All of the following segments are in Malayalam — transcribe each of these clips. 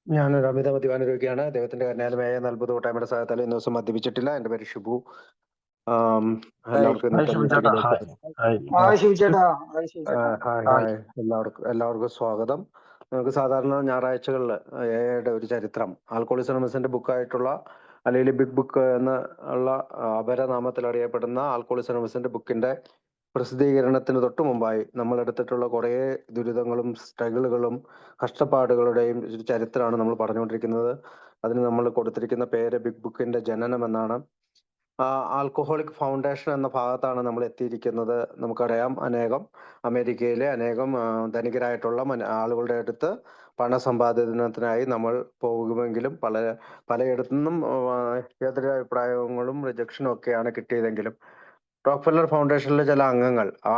ഞാനൊരു അമിത മദ്യപാന രോഗിയാണ്. ദൈവത്തിന്റെ കരുണയാലുമായ അത്ഭുത കൂട്ടായ്മയുടെ സഹായത്താൽ ഇന്ന് ദിവസം മദ്യപിച്ചിട്ടില്ല. എന്റെ പേര് ഷിബു. എല്ലാവർക്കും ഇന്നത്തെ മീറ്റിംഗിലേക്ക് എല്ലാവർക്കും സ്വാഗതം. നമുക്ക് സാധാരണ ഞായറാഴ്ചകളിൽ എയുടെ ഒരു ചരിത്രം, ആൽക്കോളിസം അനോണിമസിന്റെ ബുക്കായിട്ടുള്ള അല്ലെങ്കിൽ ബിഗ് ബുക്ക് എന്ന് ഉള്ള അപരനാമത്തിൽ അറിയപ്പെടുന്ന ആൽക്കോളിസം അനോണിമസിന്റെ ബുക്കിന്റെ പ്രസിദ്ധീകരണത്തിന് തൊട്ട് മുമ്പായി നമ്മൾ എടുത്തിട്ടുള്ള കുറേ ദുരിതങ്ങളും സ്ട്രഗിളുകളും കഷ്ടപ്പാടുകളുടെയും ഒരു ചരിത്രമാണ് നമ്മൾ പറഞ്ഞുകൊണ്ടിരിക്കുന്നത്. അതിന് നമ്മൾ കൊടുത്തിരിക്കുന്ന പേര് ബിഗ് ബുക്കിന്റെ ജനനം എന്നാണ്. ആൽക്കഹോളിക് ഫൗണ്ടേഷൻ എന്ന ഭാഗത്താണ് നമ്മൾ എത്തിയിരിക്കുന്നത്. നമുക്കറിയാം, അമേരിക്കയിലെ അനേകം ധനികരായിട്ടുള്ള ആളുകളുടെ അടുത്ത് പണസമ്പാദനത്തിനായി നമ്മൾ പോകുമെങ്കിലും പലയിടത്തു നിന്നും എതിരഭിപ്രായങ്ങളും റിജക്ഷനും ഒക്കെയാണ് കിട്ടിയതെങ്കിലും റോക്ക്ഫെല്ലർ ഫൗണ്ടേഷനിലെ ചില അംഗങ്ങൾ, ആ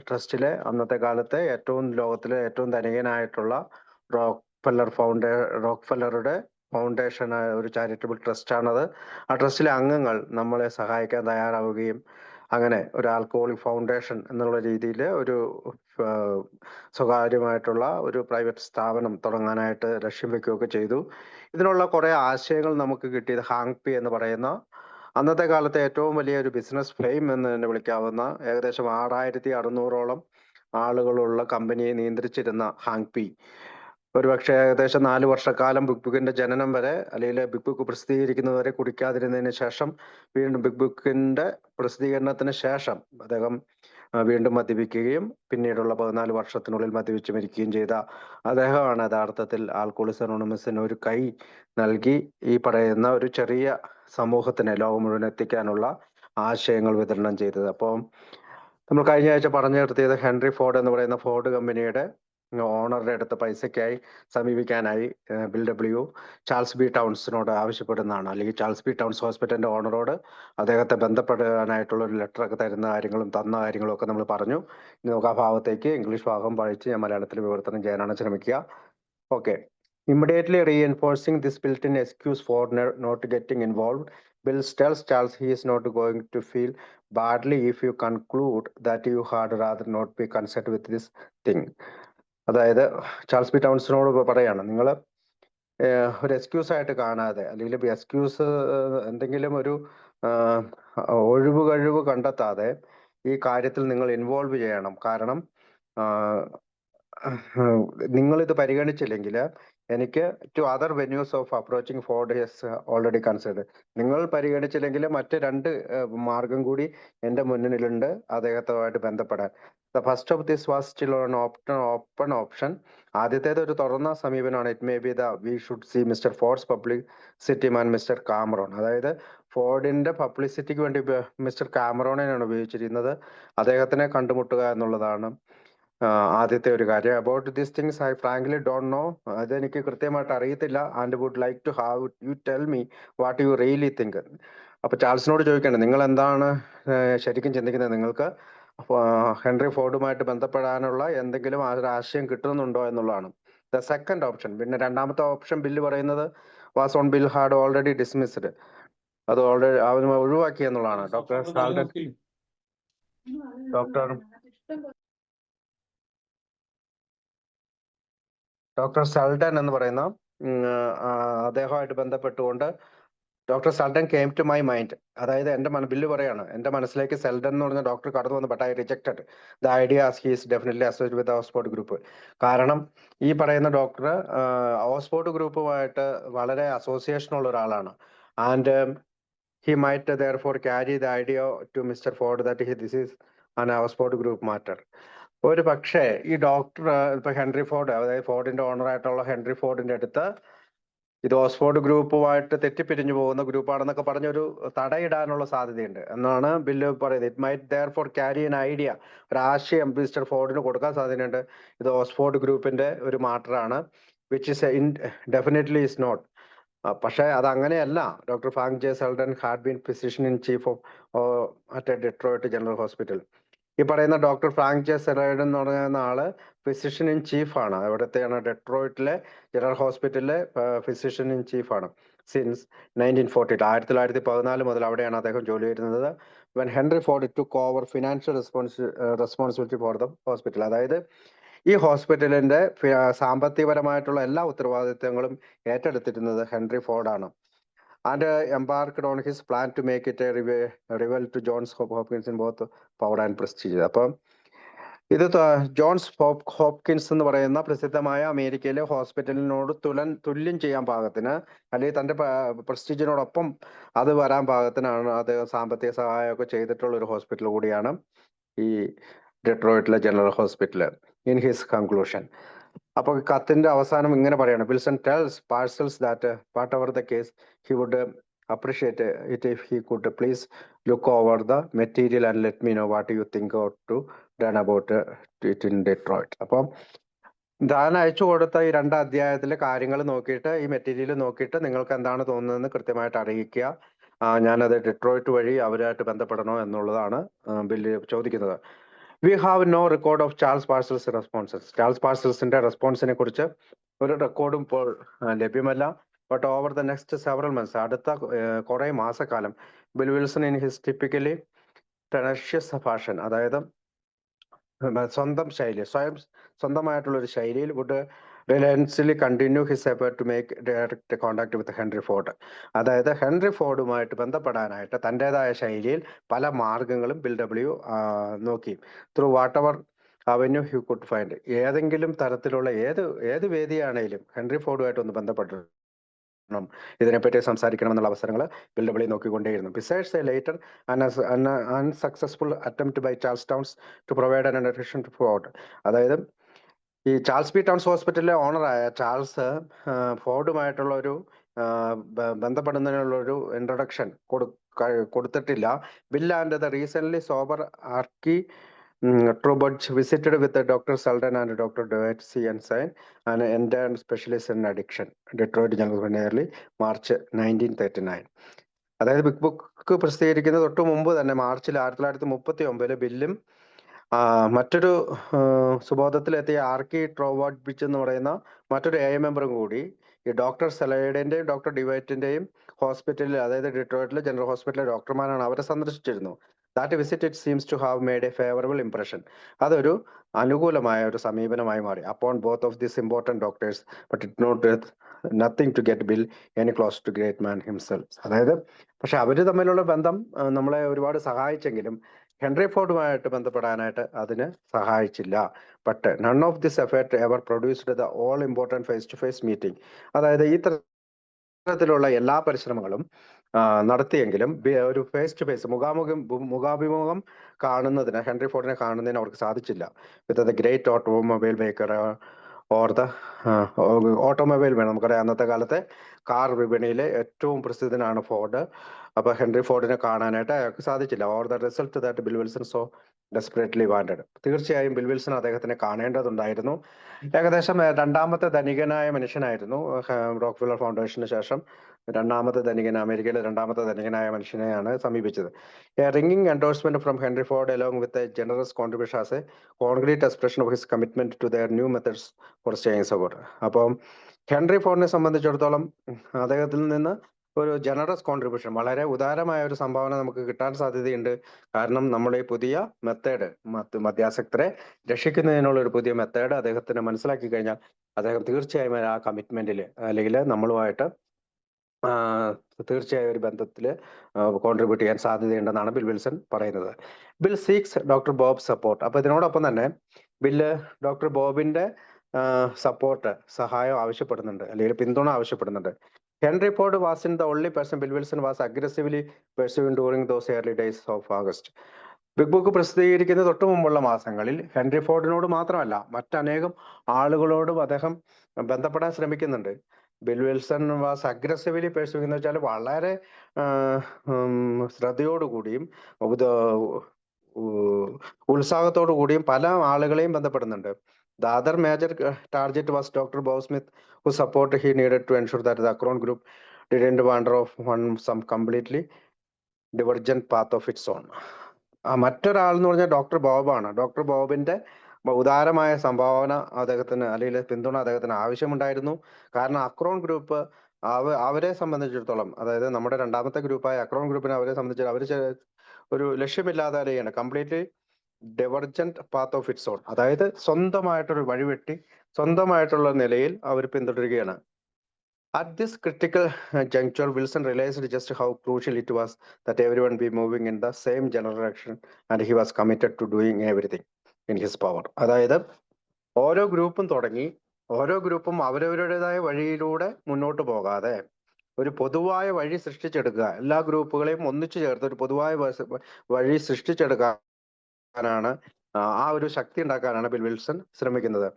ട്രസ്റ്റിലെ അന്നത്തെ കാലത്തെ ലോകത്തിലെ ഏറ്റവും ധനികനായിട്ടുള്ള റോക്ക്ഫെല്ലറുടെ ഫൗണ്ടേഷൻ ഒരു ചാരിറ്റബിൾ ട്രസ്റ്റാണത്. ആ ട്രസ്റ്റിലെ അംഗങ്ങൾ നമ്മളെ സഹായിക്കാൻ തയ്യാറാവുകയും അങ്ങനെ ഒരു ആൽക്കഹോളിക് ഫൗണ്ടേഷൻ എന്നുള്ള രീതിയിൽ ഒരു സ്വകാര്യമായിട്ടുള്ള ഒരു പ്രൈവറ്റ് സ്ഥാപനം തുടങ്ങാനായിട്ട് ലക്ഷ്യം വെക്കുകയൊക്കെ ചെയ്തു. ഇതിനുള്ള കുറെ ആശയങ്ങൾ നമുക്ക് കിട്ടിയത് ഹാങ്പി എന്ന് പറയുന്ന അന്നത്തെ കാലത്തെ ഏറ്റവും വലിയ ഒരു ബിസിനസ് ഫ്ലെയിം എന്ന് തന്നെ വിളിക്കാവുന്ന ഏകദേശം 6600ഓളം ആളുകളുള്ള കമ്പനിയെ നിയന്ത്രിച്ചിരുന്ന ഹാങ്പി ഒരുപക്ഷെ ഏകദേശം 4 വർഷക്കാലം ബിഗ് ബുക്കിന്റെ ജനനം വരെ, അല്ലെങ്കിൽ ബിഗ് ബുക്ക് പ്രസിദ്ധീകരിക്കുന്നവരെ കുടിക്കാതിരുന്നതിന് ശേഷം വീണ്ടും ബിഗ് ബുക്കിന്റെ പ്രസിദ്ധീകരണത്തിന് ശേഷം അദ്ദേഹം വീണ്ടും മദ്യപിക്കുകയും പിന്നീടുള്ള 14 വർഷത്തിനുള്ളിൽ മദ്യപിച്ച് മരിക്കുകയും ചെയ്ത അദ്ദേഹമാണ് യഥാർത്ഥത്തിൽ ആൽക്കഹോളിസം അനോണിമസിന് ഒരു കൈ നൽകി ഈ പറയുന്ന ഒരു ചെറിയ സമൂഹത്തിനെ ലോകം മുഴുവൻ എത്തിക്കാനുള്ള ആശയങ്ങൾ വിതരണം ചെയ്തത്. അപ്പോൾ നമ്മൾ കഴിഞ്ഞ ആഴ്ച പറഞ്ഞു നിർത്തിയത് ഹെൻറി ഫോർഡ് എന്ന് പറയുന്ന ഫോർഡ് കമ്പനിയുടെ ഓണറുടെ അടുത്ത് പൈസയ്ക്കായി സമീപിക്കാനായി ബിൽ ഡബ്ല്യു ചാൾസ് ബി ടൗൺസിനോട് ആവശ്യപ്പെടുന്നതാണ്. അല്ലെങ്കിൽ ചാൾസ് ബി ടൗൺസ് ഹോസ്പിറ്റലിന്റെ ഓണറോട് അദ്ദേഹത്തെ ബന്ധപ്പെടാനായിട്ടുള്ള ഒരു ലെറ്റർ ഒക്കെ തന്ന കാര്യങ്ങളും ഒക്കെ നമ്മൾ പറഞ്ഞു. ഇനി നമുക്ക് ആ ഭാഗത്തേക്ക് ഇംഗ്ലീഷ് ഭാഗം പഠിച്ച് ഞാൻ മലയാളത്തിൽ വിവർത്തനം ചെയ്യാനാണ് ശ്രമിക്കുക. Okay. Immediately reinforcing this built-in excuse for not getting involved, Bill tells Charles he is not going to feel badly if you conclude that you had rather not be concerned with this thing. അതായത് ചാൾസ് ബി ടൗൺസിനോട് പറയാണ്, നിങ്ങൾ ഒരു എക്സ്ക്യൂസ് ആയിട്ട് കാണാതെ, അല്ലെങ്കിൽ എക്സ്ക്യൂസ് എന്തെങ്കിലും ഒരു ഒഴിവ് കണ്ടെത്താതെ ഈ കാര്യത്തിൽ നിങ്ങൾ ഇൻവോൾവ് ചെയ്യണം. കാരണം നിങ്ങൾ ഇത് പരിഗണിച്ചില്ലെങ്കിൽ എനിക്ക് to other venues of approaching Ford has already considered, നിങ്ങൾ പരിഗണിച്ചില്ലെങ്കിൽ മറ്റ് 2 മാർഗം കൂടി എൻ്റെ മുന്നിലുണ്ട് അദ്ദേഹത്തുമായിട്ട് ബന്ധപ്പെടാൻ. The first of this was still open option. ആദ്യത്തേത് ഒരു തുറന്ന സമീപനമാണ്. It may be we should see mister Ford's publicity man mister Cameron. അതായത് ഫോർഡിന്റെ പബ്ലിസിറ്റിക്ക് വേണ്ടി മിസ്റ്റർ കാമറോണിനാണ് ഉപയോഗിച്ചിരുന്നത്. അദ്ദേഹത്തിനെ കണ്ടുമുട്ടുക എന്നുള്ളതാണ് ആദ്യത്തെ ഒരു കാര്യം. About these things I frankly don't know, അതെനിക്ക് കൃത്യമായിട്ട് അറിയത്തില്ല. And would like to have you tell me what you really think. അപ്പൊ ചാൾസിനോട് ചോദിക്കണം, നിങ്ങൾ എന്താണ് ശരിക്കും ചിന്തിക്കുന്നത്? നിങ്ങൾക്ക് ഹെൻറി ഫോർഡുമായിട്ട് ബന്ധപ്പെടാനുള്ള എന്തെങ്കിലും ആശയം കിട്ടുന്നുണ്ടോ എന്നുള്ളതാണ്. ദ സെക്കൻഡ് ഓപ്ഷൻ, പിന്നെ രണ്ടാമത്തെ ഓപ്ഷൻ ബില്ല് പറയുന്നത് was on Bill had already dismissed, അത് ഓൾറെഡി അവൻ ഒഴിവാക്കി എന്നുള്ളതാണ്. ഡോക്ടർ സൾഡൻ എന്ന് പറയുന്ന അദ്ദേഹമായിട്ട് ബന്ധപ്പെട്ടുകൊണ്ട് doctor Selden came to my mind. അതായത് ബില്ല് പറയാണ്, എൻ്റെ മനസ്സിലേക്ക് സൾഡൻ എന്ന് പറഞ്ഞ ഡോക്ടർ കടന്നു വന്നു. But I rejected the idea as he is definitely associated with Oxford group. കാരണം ഈ പറയുന്ന ഡോക്ടർ ഓക്സ്ഫോർഡ് ഗ്രൂപ്പുമായിട്ട് വളരെ അസോസിയേഷൻ ഉള്ള ഒരാളാണ്. And he might therefore carry the idea to Mr. Ford that this is an Oxford group matter. ഒരു പക്ഷേ ഈ ഡോക്ടർ ഇപ്പൊ ഹെൻറി ഫോർഡ്, അതായത് ഫോർഡിന്റെ ഓണറായിട്ടുള്ള ഹെൻറി ഫോർഡിന്റെ അടുത്ത് ഇത് ഓക്സ്ഫോർഡ് ഗ്രൂപ്പുമായിട്ട് തെറ്റിപ്പിരിഞ്ഞു പോകുന്ന ഗ്രൂപ്പാണെന്നൊക്കെ പറഞ്ഞൊരു തടയിടാനുള്ള സാധ്യതയുണ്ട് എന്നാണ് ബില്ല് പറയുന്നത്. It might therefore carry an idea, ഒരു ആശയം മിസ്റ്റർ ഫോർഡിന് കൊടുക്കാൻ സാധ്യതയുണ്ട്. ഇത് ഓക്സ്ഫോർഡ് ഗ്രൂപ്പിന്റെ ഒരു മാറ്ററാണ്, which is definitely is not. പക്ഷെ അത് അങ്ങനെയല്ല. Doctor Frank J Selden had been physician in chief of at Detroit General Hospital. ഈ പറയുന്ന ഡോക്ടർ ഫ്രാങ്ക് ജെ സെൽഡൻ എന്ന് പറയുന്ന ആള് ഫിസിഷ്യൻ ഇൻ ചീഫാണ്. എവിടത്തെയാണ്? ഡെട്രോയിറ്റിലെ ജനറൽ ഹോസ്പിറ്റലിലെ ഫിസിഷ്യൻ ഇൻ ചീഫാണ് സിൻസ് 1940. 1914 മുതൽ അവിടെയാണ് അദ്ദേഹം ജോലി വരുന്നത്. When Henry Ford took over financial responsibility for the hospital. അതായത് ഈ ഹോസ്പിറ്റലിന്റെ സാമ്പത്തികപരമായിട്ടുള്ള എല്ലാ ഉത്തരവാദിത്തങ്ങളും ഏറ്റെടുത്തിരുന്നത് ഹെൻറി ഫോർഡാണ്. And embarked on his plan to make it a rival to Johns Hopkins in both power and prestige. അപ്പം ഇത് ജോൺസ് ഹോപ്കിൻസ് എന്ന് പറയുന്ന പ്രസിദ്ധമായ അമേരിക്കയിലെ ഹോസ്പിറ്റലിനോട് തുല്യം ചെയ്യാൻ പാകത്തിന്, അല്ലെങ്കിൽ തന്റെ പ്രസ്റ്റീജിനോടൊപ്പം അത് വരാൻ പാകത്തിനാണ് അത് സാമ്പത്തിക സഹായമൊക്കെ ചെയ്തിട്ടുള്ള ഒരു ഹോസ്പിറ്റൽ കൂടിയാണ് ഈ ഡെട്രോയിറ്റിലെ general hospital. In his conclusion, അപ്പൊ കത്തിന്റെ അവസാനം ഇങ്ങനെ പറയാണ്: Wilson tells Parcells that whatever the case he would appreciate it if he could please look over the material and let me know what you think out to done about it in Detroit. അപ്പം താൻ അയച്ചു കൊടുത്ത ഈ 2 അധ്യായത്തിലെ കാര്യങ്ങൾ നോക്കിയിട്ട്, ഈ മെറ്റീരിയൽ നോക്കിയിട്ട് നിങ്ങൾക്ക് എന്താണ് തോന്നുന്നതെന്ന് കൃത്യമായിട്ട് അറിയിക്കുക. ഞാനത് ഡെട്രോയിറ്റ് വഴി അവരായിട്ട് ബന്ധപ്പെടണോ എന്നുള്ളതാണ് ബില്ല് ചോദിക്കുന്നത്. We have no record of Charles Parcells responses. Charles പാഴ്സൽസിന്റെ റെസ്പോൺസിനെ കുറിച്ച് ഒരു റെക്കോർഡും ഇപ്പോൾ ലഭ്യമല്ല. But over the next several months, അടുത്ത കുറെ മാസക്കാലം, Bill Wilson in his typically tenacious fashion, അതായത് സ്വന്തം ശൈലി, സ്വന്തമായിട്ടുള്ള ഒരു ശൈലിയിൽ would relentlessly continue his effort to make direct contact with Henry Ford. അതായത് ഹെൻറി ഫോർഡുമായിട്ട് ബന്ധപ്പെടാനായിട്ട് തൻ്റെതായ ശൈലിയിൽ പല മാർഗങ്ങളും ബിൽ ഡബ്ല്യു നോക്കി. Through whatever avenue he could find, ഏതെങ്കിലും തരത്തിലുള്ള ഏത് വേദിയാണേലും ഹെൻറി ഫോർഡുമായിട്ട് ഒന്ന് ബന്ധപ്പെട്ടു ഇതിനെപ്പറ്റി സംസാരിക്കണമെന്നുള്ള അവസരങ്ങൾ ബിൽ ഡബ്ല്യു നോക്കിക്കൊണ്ടേയിരുന്നു. Besides a later unsuccessful attempt by Charles Towns to provide an introduction to Ford. അതായത് ഈ ചാൾസ് പി ടൗൺസ് ഹോസ്പിറ്റലിലെ ഓണറായ ചാൾസ് ഫോർഡുമായിട്ടുള്ള ഒരു ബന്ധപ്പെടുന്നതിനുള്ള ഒരു ഇൻട്രൊഡക്ഷൻ കൊടുത്തിട്ടില്ല. Bill and the recent sober Archie Trubadge visited with Dr. Sultan and Dr. Dwight C. Ensign, an intern specialist in addiction, Detroit General nearly March 1939. അതായത് ബിഗ് ബുക്ക് പ്രസിദ്ധീകരിക്കുന്നത് തൊട്ട് മുമ്പ് തന്നെ മാർച്ചിൽ 1939 ബില്ലും മറ്റൊരു സുബോധത്തിലെത്തിയ ആർക്കി ട്രോവാഡ്ബിച്ച് എന്ന് പറയുന്ന മറ്റൊരു എ മെമ്പറും കൂടി ഈ ഡോക്ടർ സെലൈഡിന്റെയും ഡോക്ടർ ഡിവൈറ്റിന്റെയും ഹോസ്പിറ്റലിൽ, അതായത് ഡിട്രോയിറ്റിലെ ജനറൽ ഹോസ്പിറ്റലിലെ ഡോക്ടർമാരാണ്, അവരെ സന്ദർശിച്ചിരുന്നു. That visit it seems to have made a favourable impression. അതൊരു അനുകൂലമായ ഒരു സമീപനമായി മാറി. Upon both of this important doctors, but it not nothing to get Bill any close to great man himself. അതായത് പക്ഷെ അവർ തമ്മിലുള്ള ബന്ധം നമ്മളെ ഒരുപാട് സഹായിച്ചെങ്കിലും ഹെൻറി ഫോർഡുമായിട്ട് ബന്ധപ്പെടാനായിട്ട് അതിന് സഹായിച്ചില്ല. But none of this effort ever produced the all important face to face meeting. അതായത് ഈ തരത്തിലുള്ള എല്ലാ പരിശ്രമങ്ങളും നടത്തിയെങ്കിലും ഒരു ഫേസ് ടു ഫേസ് മുഖാഭിമുഖം കാണുന്നതിന്, ഹെൻറി ഫോർഡിനെ കാണുന്നതിന് അവർക്ക് സാധിച്ചില്ല. With the great automobile maker or the automobile വേണം, നമുക്കറിയാം അന്നത്തെ കാലത്തെ കാർ വിപണിയിലെ ഏറ്റവും പ്രസിദ്ധനാണ് ഫോർഡ്. അപ്പൊ ഹെൻറി ഫോർഡിനെ കാണാനായിട്ട് അയാൾക്ക് സാധിച്ചില്ല. Or the result that Bill Wilson so desperately wanted. തീർച്ചയായും ബിൽ വിൽസൺ അദ്ദേഹത്തിനെ കാണേണ്ടതുണ്ടായിരുന്നു. ഏകദേശം രണ്ടാമത്തെ ധനികനായ മനുഷ്യനായിരുന്നു റോക്ക്ഫെല്ലർ ഫൗണ്ടേഷന് ശേഷം രണ്ടാമത്തെ ധനികൻ, അമേരിക്കയിലെ രണ്ടാമത്തെ ധനികനായ മനുഷ്യനെയാണ് സമീപിച്ചത്. A ringing endorsement from Henry Ford along with a generous contribution as a concrete expression of his commitment to their new methods for staying support. അപ്പം ഹെൻറി ഫോർഡിനെ സംബന്ധിച്ചിടത്തോളം അദ്ദേഹത്തിൽ നിന്ന് ഒരു ജനറസ് കോൺട്രിബ്യൂഷൻ, വളരെ ഉദാരമായ ഒരു സംഭാവന നമുക്ക് കിട്ടാൻ സാധ്യതയുണ്ട്. കാരണം നമ്മുടെ ഈ പുതിയ മെത്തേഡ്, മദ്യാസക്തരെ രക്ഷിക്കുന്നതിനുള്ള ഒരു പുതിയ മെത്തേഡ് അദ്ദേഹത്തിന് മനസ്സിലാക്കി കഴിഞ്ഞാൽ അദ്ദേഹം തീർച്ചയായും ആ കമ്മിറ്റ്മെന്റിൽ, അല്ലെങ്കിൽ നമ്മളുമായിട്ട് തീർച്ചയായും ഒരു ബന്ധത്തിൽ കോൺട്രിബ്യൂട്ട് ചെയ്യാൻ സാധ്യതയുണ്ടെന്നാണ് ബിൽ വിൽസൺ പറയുന്നത്. Bill seeks doctor Bob support. അപ്പൊ ഇതിനോടൊപ്പം തന്നെ ബില്ല് ഡോക്ടർ ബോബിന്റെ സപ്പോർട്ട്, സഹായം ആവശ്യപ്പെടുന്നുണ്ട്, അല്ലെങ്കിൽ പിന്തുണ ആവശ്യപ്പെടുന്നുണ്ട്. Henry Ford was in the only person Bill Wilson was aggressively pursuing during those early days of August. Big book പ്രസിദ്ധീകരിക്കുന്ന തൊട്ട് മുമ്പുള്ള മാസങ്ങളിൽ ഹെൻറി ഫോർഡിനോട് മാത്രമല്ല മറ്റനേകം ആളുകളോടും അദ്ദേഹം ബന്ധപ്പെടാൻ ശ്രമിക്കുന്നുണ്ട്. Bill Wilson was aggressively pursuing എന്ന് വെച്ചാൽ വളരെ ശ്രദ്ധയോടുകൂടിയും ഉത്സാഹത്തോടു കൂടിയും പല ആളുകളെയും ബന്ധപ്പെടുന്നുണ്ട്. The other major target was Dr. Bob Smith, whose support he needed to ensure that the Akron group didn't wander off on some completely divergent path of its own. മറ്റൊരാൾ എന്ന് പറഞ്ഞാൽ ഡോക്ടർ ബോബാണ്. ഡോക്ടർ ബോബിന്റെ ഉദാരമായ സംഭാവന അദ്ദേഹത്തിന്, അല്ലെങ്കിൽ പിന്തുണ അദ്ദേഹത്തിന് ആവശ്യമുണ്ടായിരുന്നു. കാരണം അക്രോൺ ഗ്രൂപ്പ് അവരെ സംബന്ധിച്ചിടത്തോളം, അതായത് നമ്മുടെ രണ്ടാമത്തെ ഗ്രൂപ്പായ അക്രോൺ ഗ്രൂപ്പിനെ അവരെ സംബന്ധിച്ച് അവർ ഒരു ലക്ഷ്യമില്ലാതെ അറിയാണ്, completely divergent path of its own, അതായത് സ്വന്തമായിട്ടൊരു വഴിവെട്ടി സ്വന്തമായിട്ടുള്ള നിലയിൽ അവർ പിന്തുടരുകയാണ്. At this critical juncture, Wilson realized just how crucial it was that everyone be moving in the same general direction, and he was committed to doing everything in his power. അതായത് ഓരോ ഗ്രൂപ്പും തുടങ്ങി ഓരോ ഗ്രൂപ്പും അവരവരുടേതായ വഴിയിലൂടെ മുന്നോട്ട് പോകാതെ ഒരു പൊതുവായ വഴി സൃഷ്ടിച്ചെടുക്കുക, എല്ലാ ഗ്രൂപ്പുകളെയും ഒന്നിച്ചു ചേർത്ത് ഒരു പൊതുവായ വഴി സൃഷ്ടിച്ചെടുക്കാനാണ്, ആ ഒരു ശക്തി ഉണ്ടാക്കാനാണ് ബിൽ വിൽസൺ ശ്രമിക്കുന്നത്.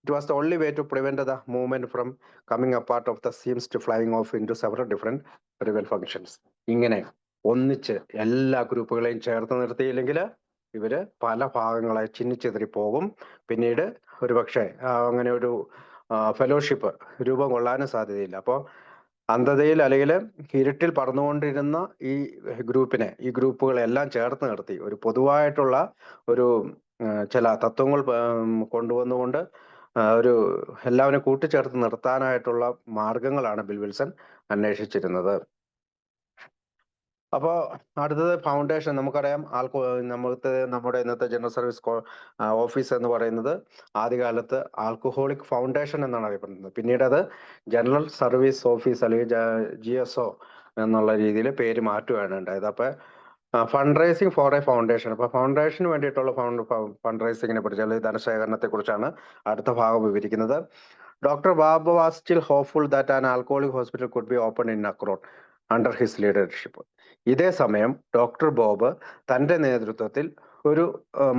It was the only way to prevent the movement from coming apart of the seams to flying off into several different rival functions. ഇങ്ങനെ ഒന്നിച്ച് എല്ലാ ഗ്രൂപ്പുകളെയും ചേർത്ത് നിർത്തിയില്ലെങ്കിൽ ഇവര് പല ഭാഗങ്ങളായി ചിന്നിച്ചെതിരി പോകും. പിന്നീട് ഒരുപക്ഷെ അങ്ങനെ ഒരു ഫെലോഷിപ്പ് രൂപം കൊള്ളാനും സാധ്യതയില്ല. അപ്പോൾ അന്ധതയിൽ അല്ലെങ്കിൽ ഇരുട്ടിൽ പറന്നുകൊണ്ടിരുന്ന ഈ ഗ്രൂപ്പുകളെല്ലാം ചേർത്ത് നിർത്തി ഒരു പൊതുവായിട്ടുള്ള ഒരു ചില തത്വങ്ങൾ കൊണ്ടുവന്നുകൊണ്ട് ഒരു എല്ലാവരും കൂട്ടിച്ചേർത്ത് നിർത്താനായിട്ടുള്ള മാർഗങ്ങളാണ് ബിൽ വിൽസൺ അന്വേഷിച്ചിരുന്നത്. അപ്പോൾ അടുത്തത് ഫൗണ്ടേഷൻ. നമുക്കറിയാം നമ്മുടെ ഇന്നത്തെ ജനറൽ സർവീസ് ഓഫീസ് എന്ന് പറയുന്നത് ആദ്യകാലത്ത് ആൽക്കഹോളിക് ഫൗണ്ടേഷൻ എന്നാണ് അറിയപ്പെടുന്നത്. പിന്നീട് അത് ജനറൽ സർവീസ് ഓഫീസ് അല്ലെങ്കിൽ GSO എന്നുള്ള രീതിയിൽ പേര് മാറ്റുകയാണ് ഉണ്ടായത്. അപ്പൊ fund raising for a foundation. അപ്പൊ ഫൗണ്ടേഷന് വേണ്ടിയിട്ടുള്ള ഫണ്ട് റൈസിങ്ങിനെ കുറിച്ച് അല്ലെങ്കിൽ ധനശേഖരണത്തെ കുറിച്ചാണ് അടുത്ത ഭാഗം വിവരിക്കുന്നത്. Doctor Babu was still hopeful that an alcoholic hospital could be open in Acorn under his leadership. ഇതേ സമയം ഡോക്ടർ ബോബ് തന്റെ നേതൃത്വത്തിൽ ഒരു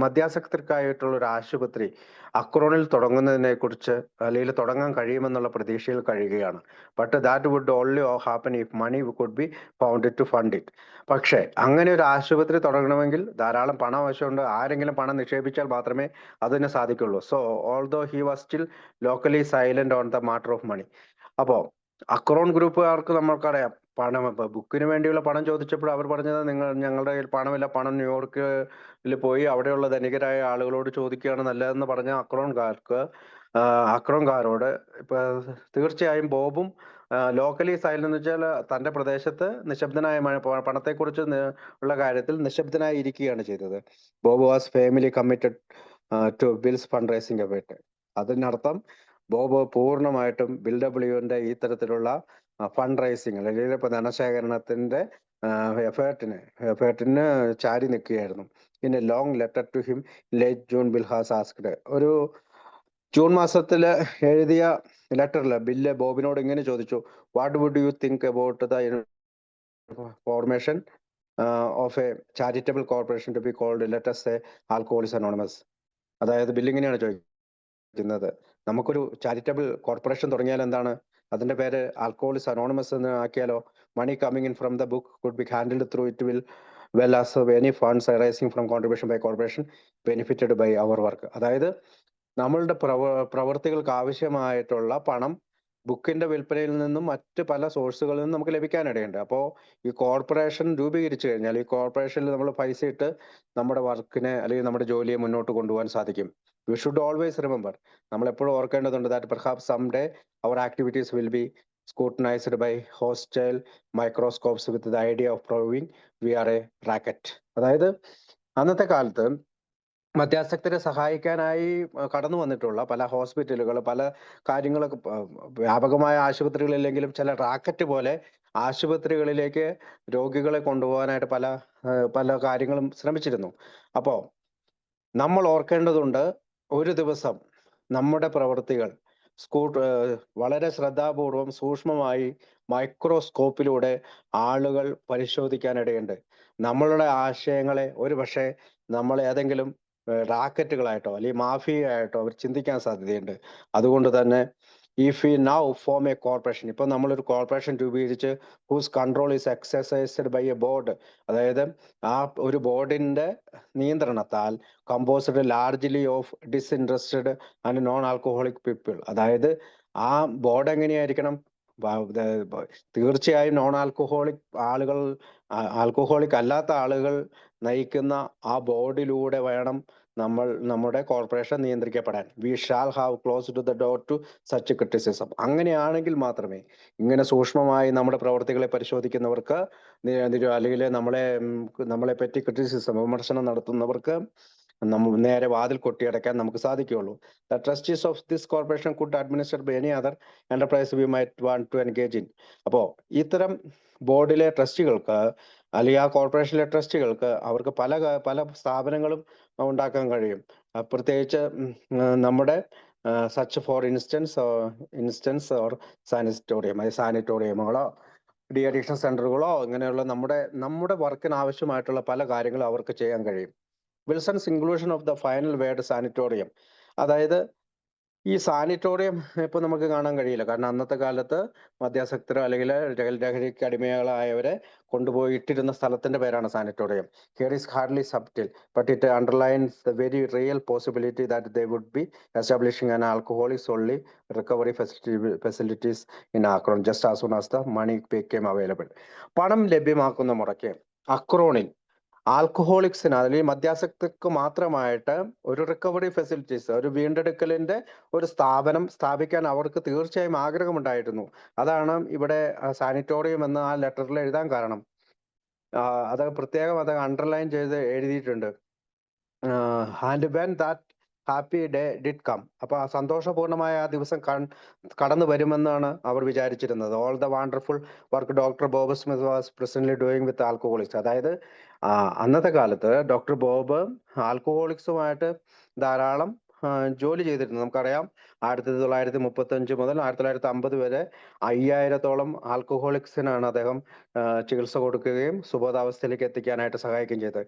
മദ്യാസക്തർക്കായിട്ടുള്ള ഒരു ആശുപത്രി അക്രോണിൽ തുടങ്ങുന്നതിനെ കുറിച്ച് അല്ലെങ്കിൽ തുടങ്ങാൻ കഴിയുമെന്നുള്ള പ്രതീക്ഷയിൽ കഴിയുകയാണ്. But that would only happen if money could be founded to fund it. പക്ഷേ അങ്ങനെ ഒരു ആശുപത്രി തുടങ്ങണമെങ്കിൽ ധാരാളം പണം ആവശ്യമുണ്ട്. ആരെങ്കിലും പണം നിക്ഷേപിച്ചാൽ മാത്രമേ അതിന് സാധിക്കുള്ളൂ. So although he was still locally silent on the matter of money. അപ്പോ അക്രോൺ ഗ്രൂപ്പുകാർക്ക് നമ്മൾക്കറിയാം, പണം ബുക്കിന് വേണ്ടിയുള്ള പണം ചോദിച്ചപ്പോൾ അവർ പറഞ്ഞത് ഞങ്ങളുടെ കയ്യിൽ പണമില്ല, പണം ന്യൂയോർക്കിൽ പോയി അവിടെയുള്ള ധനികരായ ആളുകളോട് ചോദിക്കുകയാണ് നല്ലതെന്ന് പറഞ്ഞ അക്രോൺകാരോട് ഇപ്പൊ തീർച്ചയായും ബോബും ലോക്കലി സൈലന്റ് എന്ന് വെച്ചാൽ തന്റെ പ്രദേശത്ത് നിശബ്ദനായ പണത്തെക്കുറിച്ച് ഉള്ള കാര്യത്തിൽ നിശബ്ദനായി ഇരിക്കുകയാണ് ചെയ്തത്. Bob was family committed to Bill's fund raising effort. അതിനർത്ഥം ബോബ് പൂർണ്ണമായിട്ടും ബിൽ ഡബ്ല്യുവിന്റെ ഈ തരത്തിലുള്ള ഫണ്ട് റൈസിങ് അല്ലെങ്കിൽ ഇപ്പൊ ധനശേഖരണത്തിന്റെ എഫേർട്ടിന് ചാരി നിൽക്കുകയായിരുന്നു. In a long letter to him late June, Bill has asked. ഒരു ജൂൺ മാസത്തില് എഴുതിയ ലെറ്ററിൽ ബില്ല് ബോബിനോട് ഇങ്ങനെ ചോദിച്ചു: what would you think about the formation of a charitable corporation to be called let's a Alcoholics Anonymous. അതായത് ബില്ലിങ്ങനെയാണ് ചോദിക്കുന്നത്, നമുക്കൊരു ചാരിറ്റബിൾ കോർപ്പറേഷൻ തുടങ്ങിയാൽ എന്താണ്, അതിന്റെ പേര് ആൽക്കഹോളിക്സ് അനോണിമസ് എന്ന് ആക്കിയാലോ? Money coming in from the book could be handled through it will well as any funds arising from contribution by corporation benefited by our work. അതായത് നമ്മളുടെ പ്രവർത്തികൾക്ക് ആവശ്യമായിട്ടുള്ള പണം ബുക്കിന്റെ വിൽപ്പനയിൽ നിന്നും മറ്റ് പല സോഴ്സുകളിൽ നിന്നും നമുക്ക് ലഭിക്കാനിടയുണ്ട്. അപ്പോൾ ഈ കോർപ്പറേഷൻ രൂപീകരിച്ചു കഴിഞ്ഞാൽ ഈ കോർപ്പറേഷനിൽ നമ്മൾ പൈസ ഇട്ട് നമ്മുടെ വർക്കിനെ അല്ലെങ്കിൽ നമ്മുടെ ജോലിയെ മുന്നോട്ട് കൊണ്ടുപോകാൻ സാധിക്കും. വി ഷുഡ് ഓൾവേസ് റിമെമ്പർ, നമ്മൾ എപ്പോഴും ഓർക്കേണ്ടതുണ്ട്, that perhaps some day our activities will be scrutinised by hostile microscopes with the idea of proving we are a racket. അതായത് അന്നത്തെ കാലത്ത് മദ്യാസക്തരെ സഹായിക്കാനായി കടന്നു വന്നിട്ടുള്ള പല ഹോസ്പിറ്റലുകൾ, പല കാര്യങ്ങളൊക്കെ വ്യാപകമായ ആശുപത്രികളില്ലെങ്കിലും ചില റാക്കറ്റ് പോലെ ആശുപത്രികളിലേക്ക് രോഗികളെ കൊണ്ടുപോകാനായിട്ട് പല കാര്യങ്ങളും ശ്രമിച്ചിരുന്നു. അപ്പോൾ നമ്മൾ ഓർക്കേണ്ടതുണ്ട്, ഒരു ദിവസം നമ്മുടെ പ്രവൃത്തികൾ വളരെ ശ്രദ്ധാപൂർവം സൂക്ഷ്മമായി മൈക്രോസ്കോപ്പിലൂടെ ആളുകൾ പരിശോധിക്കാനിടയുണ്ട്. നമ്മളുടെ ആശയങ്ങളെ ഒരു പക്ഷേ നമ്മൾ ഏതെങ്കിലും റാക്കറ്റുകളായിട്ടോ അല്ലെങ്കിൽ മാഫിയായിട്ടോ അവർ ചിന്തിക്കാൻ സാധ്യതയുണ്ട്. അതുകൊണ്ട് തന്നെ if we now form a corporation, ഇപ്പൊ നമ്മളൊരു കോർപ്പറേഷൻ രൂപീകരിച്ച് whose control is exercised by a board, അതായത് ആ ഒരു ബോർഡിന്റെ നിയന്ത്രണത്താൽ composed largely of disinterested and non alcoholic people. അതായത് ആ ബോർഡ് എങ്ങനെയായിരിക്കണം? തീർച്ചയായും നോൺ ആൽക്കഹോളിക് ആളുകൾ, ആൽക്കഹോളിക് അല്ലാത്ത ആളുകൾ നയിക്കുന്ന ആ ബോർഡിലൂടെ വേണം നമ്മുടെ കോർപ്പറേഷൻ നിയന്ത്രിക്കപ്പെടാൻ. We shall have closed the door to such criticism. അങ്ങനെയാണെങ്കിൽ മാത്രമേ ഇങ്ങനെ സൂക്ഷ്മമായി നമ്മുടെ പ്രവർത്തികളെ പരിശോധിക്കുന്നവർക്ക് അല്ലെങ്കിൽ നമ്മളെ പറ്റി ക്രിറ്റിസിസം, വിമർശനം നടത്തുന്നവർക്ക് നേരെ വാതിൽ കൊട്ടിയടയ്ക്കാൻ നമുക്ക് സാധിക്കുകയുള്ളൂ. The trustees of this corporation could administer by any other enterprise we might want to engage in. അപ്പോൾ ഇത്തരം ബോർഡിലെ ട്രസ്റ്റികൾക്ക് അല്ലെങ്കിൽ ആ കോർപ്പറേഷനിലെ ട്രസ്റ്റികൾക്ക് അവർക്ക് പല സ്ഥാപനങ്ങളും ഉണ്ടാക്കാൻ കഴിയും. പ്രത്യേകിച്ച് നമ്മുടെ സച്ച് ഫോർ ഇൻസ്റ്റൻസ് ഓർ സാനിറ്റോറിയമുകളോ ഡി അഡിക്ഷൻ സെന്ററുകളോ ഇങ്ങനെയുള്ള നമ്മുടെ വർക്കിന് ആവശ്യമായിട്ടുള്ള പല കാര്യങ്ങളും അവർക്ക് ചെയ്യാൻ കഴിയും. Wilson's inclusion of the final word sanatorium, അതായത് ഈ സാനിറ്റോറിയം ഇപ്പൊ നമുക്ക് കാണാൻ കഴിയില്ല. കാരണം അന്നത്തെ കാലത്ത് മദ്യാസക്തരോ അല്ലെങ്കിൽ ലഹരിക്ക് അടിമകളായവരെ കൊണ്ടുപോയി ഇട്ടിരുന്ന സ്ഥലത്തിന്റെ പേരാണ് sanatorium. Here is hardly subtle but it underlines the very real possibility that they would be establishing an alcoholics only recovery facilities in Akron just as soon as the money became available. പണം ലഭ്യമാക്കുന്ന മുറയ്ക്ക് അക്രോണിൽ ആൽക്കഹോളിക്സിന് അല്ലെങ്കിൽ മദ്യാസക്തർക്ക് മാത്രമായിട്ട് ഒരു റിക്കവറി ഫെസിലിറ്റീസ്, ഒരു വീണ്ടെടുക്കലിന്റെ ഒരു സ്ഥാപനം സ്ഥാപിക്കാൻ അവർക്ക് തീർച്ചയായും ആഗ്രഹമുണ്ടായിരുന്നു. അതാണ് ഇവിടെ സാനിറ്റോറിയം എന്ന് ആ ലെറ്ററിൽ എഴുതാൻ കാരണം. അത് പ്രത്യേകം അത് അണ്ടർലൈൻ ചെയ്ത് എഴുതിയിട്ടുണ്ട്. And when that happy day did come, അപ്പൊ ആ സന്തോഷപൂർണമായ ആ ദിവസം കടന്നു വരുമെന്നാണ് അവർ വിചാരിച്ചിരുന്നത്. All the wonderful work doctor Bob Smith was presently doing with alcoholics. അതായത് അന്നത്തെ കാലത്ത് ഡോക്ടർ ബോബ് ആൽക്കഹോളിക്സുമായിട്ട് ധാരാളം ജോലി ചെയ്തിരുന്നു. നമുക്കറിയാം 1935 മുതൽ 1950 വരെ 5000-ഓളം ആൽക്കഹോളിക്സിനാണ് അദ്ദേഹം ചികിത്സ കൊടുക്കുകയും സുബോധാവസ്ഥയിലേക്ക് എത്തിക്കാനായിട്ട് സഹായിക്കുകയും ചെയ്തത്.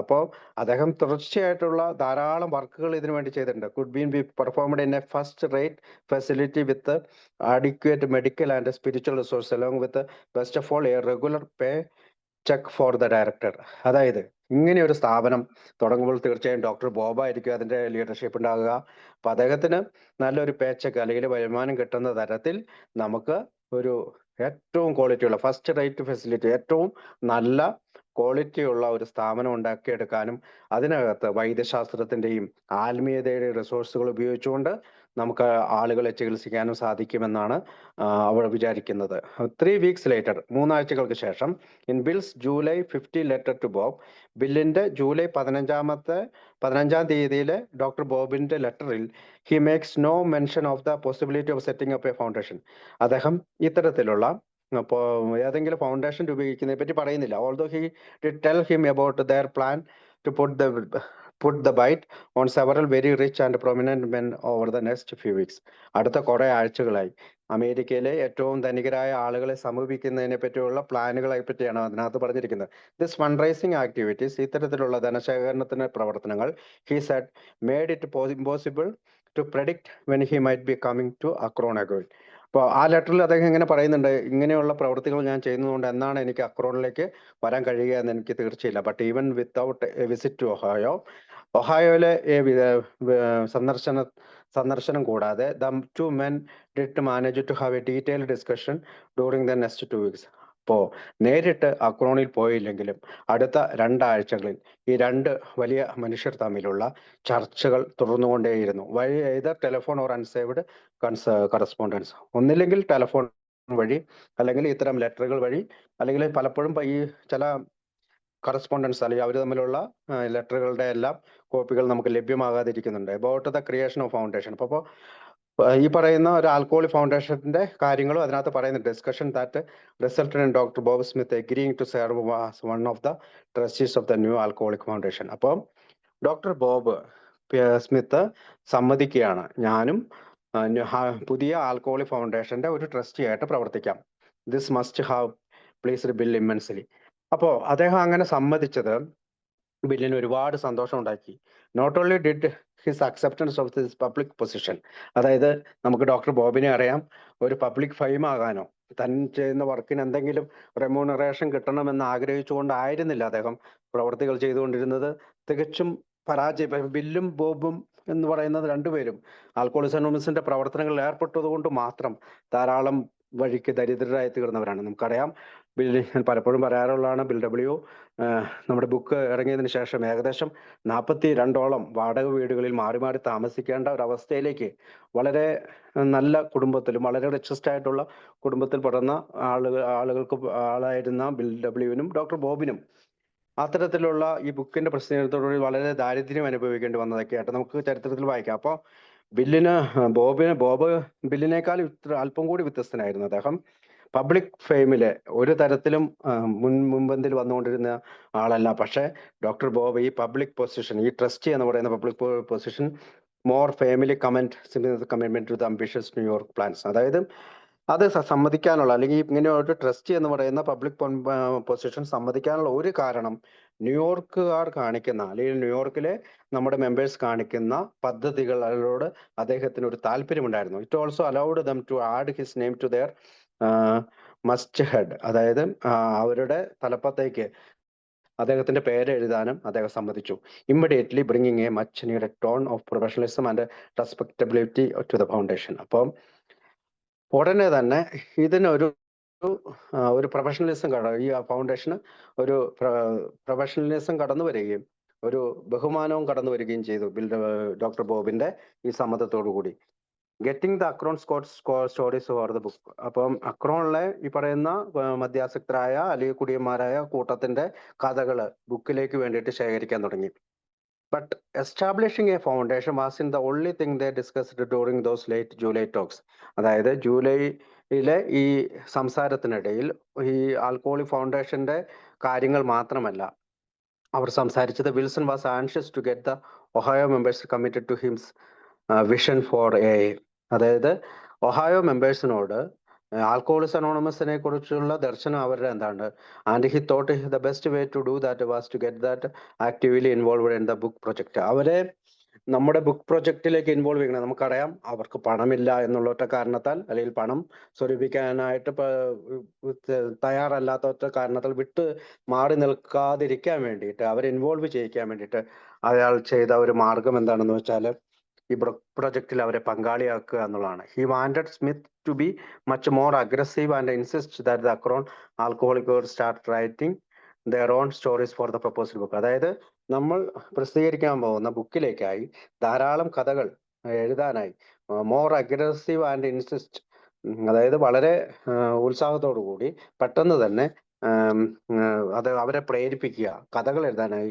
അപ്പോൾ അദ്ദേഹം തുടർച്ചയായിട്ടുള്ള ധാരാളം വർക്കുകൾ ഇതിനു വേണ്ടി ചെയ്തിട്ടുണ്ട്. Could be performed in A first rate facility with adequate medical and spiritual resources along with best of all a regular pay check for the director. അതായത് ഇങ്ങനെ ഒരു സ്ഥാപനം തുടങ്ങുമ്പോൾ തീർച്ചയായും ഡോക്ടർ ബോബ് ആയിരിക്കും അതിന്റെ ലീഡർഷിപ്പ് ഉണ്ടാകുക. അപ്പൊ അദ്ദേഹത്തിന് നല്ലൊരു പേ ചെക്ക് അല്ലെങ്കിൽ വരുമാനം കിട്ടുന്ന തരത്തിൽ നമുക്ക് ഒരു ഏറ്റവും ക്വാളിറ്റിയുള്ള ഫസ്റ്റ് റേറ്റ് ഫെസിലിറ്റി, ഏറ്റവും നല്ല ക്വാളിറ്റിയുള്ള ഒരു സ്ഥാപനം ഉണ്ടാക്കിയെടുക്കാനും അതിനകത്ത് വൈദ്യശാസ്ത്രത്തിന്റെയും ആത്മീയതയുടെയും റിസോഴ്സുകൾ ഉപയോഗിച്ചുകൊണ്ട് നമുക്ക് ആളുകളെ ചികിത്സിക്കാനും സാധിക്കുമെന്നാണ് അവർ വിചാരിക്കുന്നത്. 3 weeks later, 3 ആഴ്ചകൾക്ക് ശേഷം, in Bill's July 50 letter to Bob, ബില്ലിന്റെ ജൂലൈ 15-ാം തീയതിയിലെ ഡോക്ടർ ബോബിന്റെ ലെറ്ററിൽ he makes no mention of the possibility of setting up a foundation. അദ്ദേഹം ഇത്തരത്തിലുള്ള ഏതെങ്കിലും ഫൗണ്ടേഷൻ രൂപീകരിക്കുന്നതിനെ പറ്റി പറയുന്നില്ല. Although he did tell him about their plan to put the bite on several very rich and prominent men over the next few weeks. അടുത്ത കുറെ ആഴ്ചകളായി അമേരിക്കയിലെ ഏറ്റവും ധനികരായ ആളുകളെ സമീപിക്കുന്നതിനെ പറ്റിയുള്ള പ്ലാനുകളെ പറ്റിയാണ് അതിനകത്ത് പറഞ്ഞിരിക്കുന്നത്. ദിസ് ഫണ്ട് റൈസിംഗ് ആക്ടിവിറ്റീസ്, ഇത്തരത്തിലുള്ള ധനശേഖരണത്തിന് പ്രവർത്തനങ്ങൾ, he said made it impossible to predict when he might be coming to Akron again. അപ്പോൾ ആ ലെറ്ററിൽ അദ്ദേഹം ഇങ്ങനെ പറയുന്നുണ്ട്, ഇങ്ങനെയുള്ള പ്രവൃത്തികൾ ഞാൻ ചെയ്യുന്നതുകൊണ്ട് എന്നാണ് എനിക്ക് അക്രോണിലേക്ക് വരാൻ കഴിയുക എന്ന് എനിക്ക് തീർച്ചയില്ല. But even without a visit to ഒഹായോയിലെ സന്ദർശനം കൂടാതെ the two men did manage to have a detailed discussion during the next 2 weeks. അപ്പോൾ നേരിട്ട് അക്രോണിൽ പോയില്ലെങ്കിലും അടുത്ത 2 ആഴ്ചകളിൽ ഈ 2 വലിയ മനുഷ്യർ തമ്മിലുള്ള ചർച്ചകൾ തുടർന്നുകൊണ്ടേയിരുന്നു. വഴി either telephone or unsaved correspondence, ഒന്നില്ലെങ്കിൽ ടെലിഫോൺ വഴി അല്ലെങ്കിൽ ഇത്തരം ലെറ്ററുകൾ വഴി, അല്ലെങ്കിൽ പലപ്പോഴും ഈ ചില കറസ്പോണ്ടൻസ് അല്ലെങ്കിൽ അവർ തമ്മിലുള്ള ലെറ്ററുകളുടെ എല്ലാം കോപ്പികൾ നമുക്ക് ലഭ്യമാകാതിരിക്കുന്നുണ്ട്. About the creation of foundation, അപ്പോൾ ഈ പറയുന്ന ഒരു ആൽക്കഹോളിക് ഫൗണ്ടേഷന്റെ കാര്യങ്ങളും അതിനകത്ത് പറയുന്നുണ്ട്. Discussion that resulted in doctor Bob Smith agreeing to serve as one of the trustees of the new alcoholic foundation. അപ്പം ഡോക്ടർ ബോബ് സ്മിത്ത് സമ്മതിക്കുകയാണ്, ഞാനും പുതിയ ആൽക്കഹോളിക് ഫൗണ്ടേഷന്റെ ഒരു ട്രസ്റ്റി ആയിട്ട് പ്രവർത്തിക്കാം. This must have pleased Bill immensely. അപ്പോൾ അദ്ദേഹം അങ്ങനെ സമ്മതിച്ചത് ബില്ലിന് ഒരുപാട് സന്തോഷം ഉണ്ടാക്കി. Not only did his acceptance of this public position, അതായത് നമുക്ക് ഡോക്ടർ ബോബിനെ അറിയാം, ഒരു പബ്ലിക് ഫെയിം ആകാനോ താൻ ചെയ്യുന്ന വർക്കിന് എന്തെങ്കിലും റെമ്യൂണറേഷൻ കിട്ടണമെന്ന് ആഗ്രഹിച്ചുകൊണ്ടായിരുന്നില്ല അദ്ദേഹം പ്രവർത്തികൾ ചെയ്തുകൊണ്ടിരുന്നത്. തികച്ചും ബില്ലും ബോബും എന്ന് പറയുന്നത് രണ്ടുപേരും ആൽക്കഹോളിക്സ് അനോണിമസിന്റെ പ്രവർത്തനങ്ങളിൽ ഏർപ്പെട്ടതുകൊണ്ട് മാത്രം ധാരാളം വഴിക്ക് ദരിദ്രരായി തീർന്നവരാണ്. നമുക്കറിയാം, ഞാൻ പലപ്പോഴും പറയാറുള്ളതാണ്, ബിൽ ഡബ്ല്യു നമ്മുടെ ബുക്ക് ഇറങ്ങിയതിന് ശേഷം ഏകദേശം 42ഓളം വാടക വീടുകളിൽ മാറി മാറി താമസിക്കേണ്ട ഒരു അവസ്ഥയിലേക്ക് വളരെ നല്ല കുടുംബത്തിലും വളരെ റിച്ചസ്റ്റ് ആയിട്ടുള്ള കുടുംബത്തിൽ പെടുന്ന ആളായിരുന്ന ബിൽ ഡബ്ല്യുവിനും ഡോക്ടർ ബോബിനും അത്തരത്തിലുള്ള ഈ ബുക്കിന്റെ പ്രസിദ്ധീകരണത്തോടുകൂടി വളരെ ദാരിദ്ര്യം അനുഭവിക്കേണ്ടി വന്നതൊക്കെയായിട്ട് നമുക്ക് ചരിത്രത്തിൽ വായിക്കാം. അപ്പോൾ ബോബ് ബില്ലിനേക്കാൾ അല്പം കൂടി വ്യത്യസ്തനായിരുന്നു അദ്ദേഹം. പബ്ലിക് ഫെയിമില് ഒരു തരത്തിലും മുൻപന്തിൽ വന്നുകൊണ്ടിരുന്ന ആളല്ല. പക്ഷെ ഡോക്ടർ ബോബ് ഈ പബ്ലിക് പൊസിഷൻ, ഈ ട്രസ്റ്റി എന്ന് പറയുന്ന public position more family commitment to the ambitious New York plans, അതായത് അത് സമ്മതിക്കാനുള്ള, അല്ലെങ്കിൽ ഇങ്ങനെ ഒരു ട്രസ്റ്റി എന്ന് പറയുന്ന പബ്ലിക് പൊസിഷൻ സമ്മതിക്കാനുള്ള ഒരു കാരണം ന്യൂയോർക്കുകാർ കാണിക്കുന്ന, അല്ലെങ്കിൽ ന്യൂയോർക്കിലെ നമ്മുടെ മെമ്പേഴ്സ് കാണിക്കുന്ന പദ്ധതികളോട് അദ്ദേഹത്തിന് ഒരു താല്പര്യമുണ്ടായിരുന്നു. It also allowed them to add his name to their masthead, അതായത് അവരുടെ തലപ്പത്തേക്ക് അദ്ദേഹത്തിന്റെ പേര് എഴുതാനും അദ്ദേഹം സമ്മതിച്ചു. Immediately bringing a much needed tone of professionalism and respectability to the foundation. അപ്പം ഉടനെ തന്നെ ഇതിനൊരു ഒരു പ്രൊഫഷണലിസം ഈ ഫൗണ്ടേഷന് ഒരു പ്രൊഫഷണലിസം കടന്നു വരികയും ഒരു ബഹുമാനവും കടന്നു വരികയും ചെയ്തു ഡോക്ടർ ബോബിന്റെ ഈ സമ്മതത്തോടു കൂടി. Getting the Acorn stories for the book. അപ്പം അക്രോണിലെ ഈ പറയുന്ന മദ്യാസക്തരായ അല്ലെങ്കിൽ കുടിയന്മാരായ കൂട്ടത്തിന്റെ കഥകള് ബുക്കിലേക്ക് വേണ്ടിയിട്ട് ശേഖരിക്കാൻ തുടങ്ങി. But establishing a foundation wasn't the only thing they discussed during those late July talks. അതായത് ജൂലൈയിലെ ഈ സംസാരത്തിനിടയിൽ ഈ ആൽക്കഹോളിക് ഫൗണ്ടേഷന്റെ കാര്യങ്ങൾ മാത്രമല്ല അവർ സംസാരിച്ചത്. Wilson was anxious to get the Ohio members committed to his vision for a, അതായത് ഒഹായോ മെമ്പേഴ്സിനോട് ആൽക്കഹോളിക്സ് അനോണമസിനെ കുറിച്ചുള്ള ദർശനം അവരുടെ എന്താണ്. And he thought the best way to do that was to get that actively involved in the book project. അവരെ നമ്മുടെ ബുക്ക് പ്രൊജക്റ്റിലേക്ക് ഇൻവോൾവ് ചെയ്യണം. നമുക്കറിയാം അവർക്ക് പണമില്ല എന്നുള്ള ഒറ്റ കാരണത്താൽ, അല്ലെങ്കിൽ പണം സ്വരൂപിക്കാനായിട്ട് തയ്യാറല്ലാത്ത ഒറ്റ കാരണത്താൽ വിട്ട് മാറി നിൽക്കാതിരിക്കാൻ വേണ്ടിയിട്ട്, അവരെ ഇൻവോൾവ് ചെയ്യിക്കാൻ വേണ്ടിയിട്ട് അയാൾ ചെയ്ത ഒരു മാർഗം എന്താണെന്ന് വെച്ചാൽ ഈ പ്രൊജക്റ്റിൽ അവരെ പങ്കാളിയാക്കുക എന്നുള്ളതാണ്. He wanted Smith to be much more aggressive and insist that the Akron alcoholic would start writing their own stories for the proposed book. അതായത് നമ്മൾ പ്രസിദ്ധീകരിക്കാൻ പോകുന്ന ബുക്കിലേക്കായി ധാരാളം കഥകൾ എഴുതാനായി മോർ അഗ്രസീവ് ആൻഡ് ഇൻസിസ്റ്റ്, അതായത് വളരെ ഉത്സാഹത്തോടു കൂടി പെട്ടെന്ന് തന്നെ അത് അവരെ പ്രേരിപ്പിക്കുക, കഥകൾ എഴുതാനായി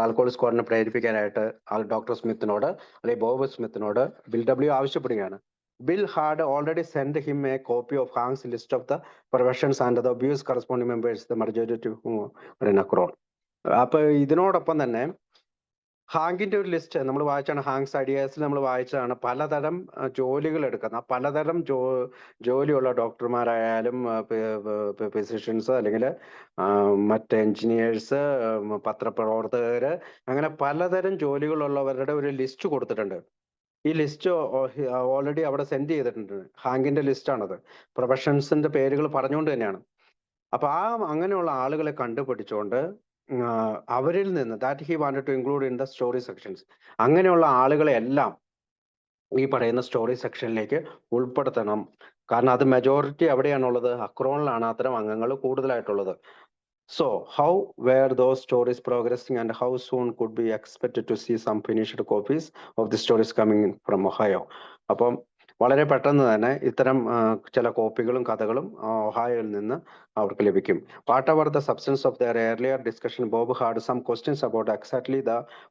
ആൽക്കഹോളിക് സ്ക്വാഡിനെ പ്രേരിപ്പിക്കാനായിട്ട് ഡോക്ടർ സ്മിത്തിനോട് അല്ലെങ്കിൽ ബോബ് സ്മിത്തിനോട് ബിൽ ഡബ്ല്യു ആവശ്യപ്പെടുകയാണ്. Bill had already sent him a copy of Hank's list of the professions and the abuse corresponding members, the majority to whom were in Akron. അപ്പൊ ഇതിനോടൊപ്പം തന്നെ ഹാങ്കിന്റെ ഒരു ലിസ്റ്റ് നമ്മൾ വായിച്ചാണ്, ഹാങ്സ് ഐഡിയാസിൽ നമ്മൾ വായിച്ചതാണ്. പലതരം ജോലികൾ എടുക്കുന്ന, പലതരം ജോലിയുള്ള ഡോക്ടർമാരായാലും ഫിസിഷ്യൻസ് അല്ലെങ്കിൽ മറ്റ് എഞ്ചിനീയേഴ്സ്, പത്രപ്രവർത്തകര്, അങ്ങനെ പലതരം ജോലികളുള്ളവരുടെ ഒരു ലിസ്റ്റ് കൊടുത്തിട്ടുണ്ട്. ഈ ലിസ്റ്റ് ഓൾറെഡി അവിടെ സെൻഡ് ചെയ്തിട്ടുണ്ട്. ഹാങ്കിന്റെ ലിസ്റ്റ് ആണത്. പ്രൊഫഷൻസിന്റെ പേരുകൾ പറഞ്ഞുകൊണ്ട് തന്നെയാണ്. അപ്പൊ അങ്ങനെയുള്ള ആളുകളെ കണ്ടുപിടിച്ചുകൊണ്ട് അവരിൽ നിന്ന് that he wanted to include in the story sections, അങ്ങനെയുള്ള ആളുകളെ എല്ലാം ഈ പറയുന്ന സ്റ്റോറി സെക്ഷനിലേക്ക് ഉൾപ്പെടുത്തണം. കാരണം അത് മെജോറിറ്റി എവിടെയാണുള്ളത്? അക്രോണിലാണ് അത്തരം അംഗങ്ങൾ കൂടുതലായിട്ടുള്ളത്. So how were those stories progressing and how soon could be expected to see some finished copies of the stories coming in from Ohio? അപ്പം വളരെ പെട്ടെന്ന് തന്നെ ഇത്തരം ചില കോപ്പികളും കഥകളും ഒഹായോയിൽ നിന്ന് അവർക്ക് ലഭിക്കും. What ever the substance of there earlier discussion, Bob had some questions about exactly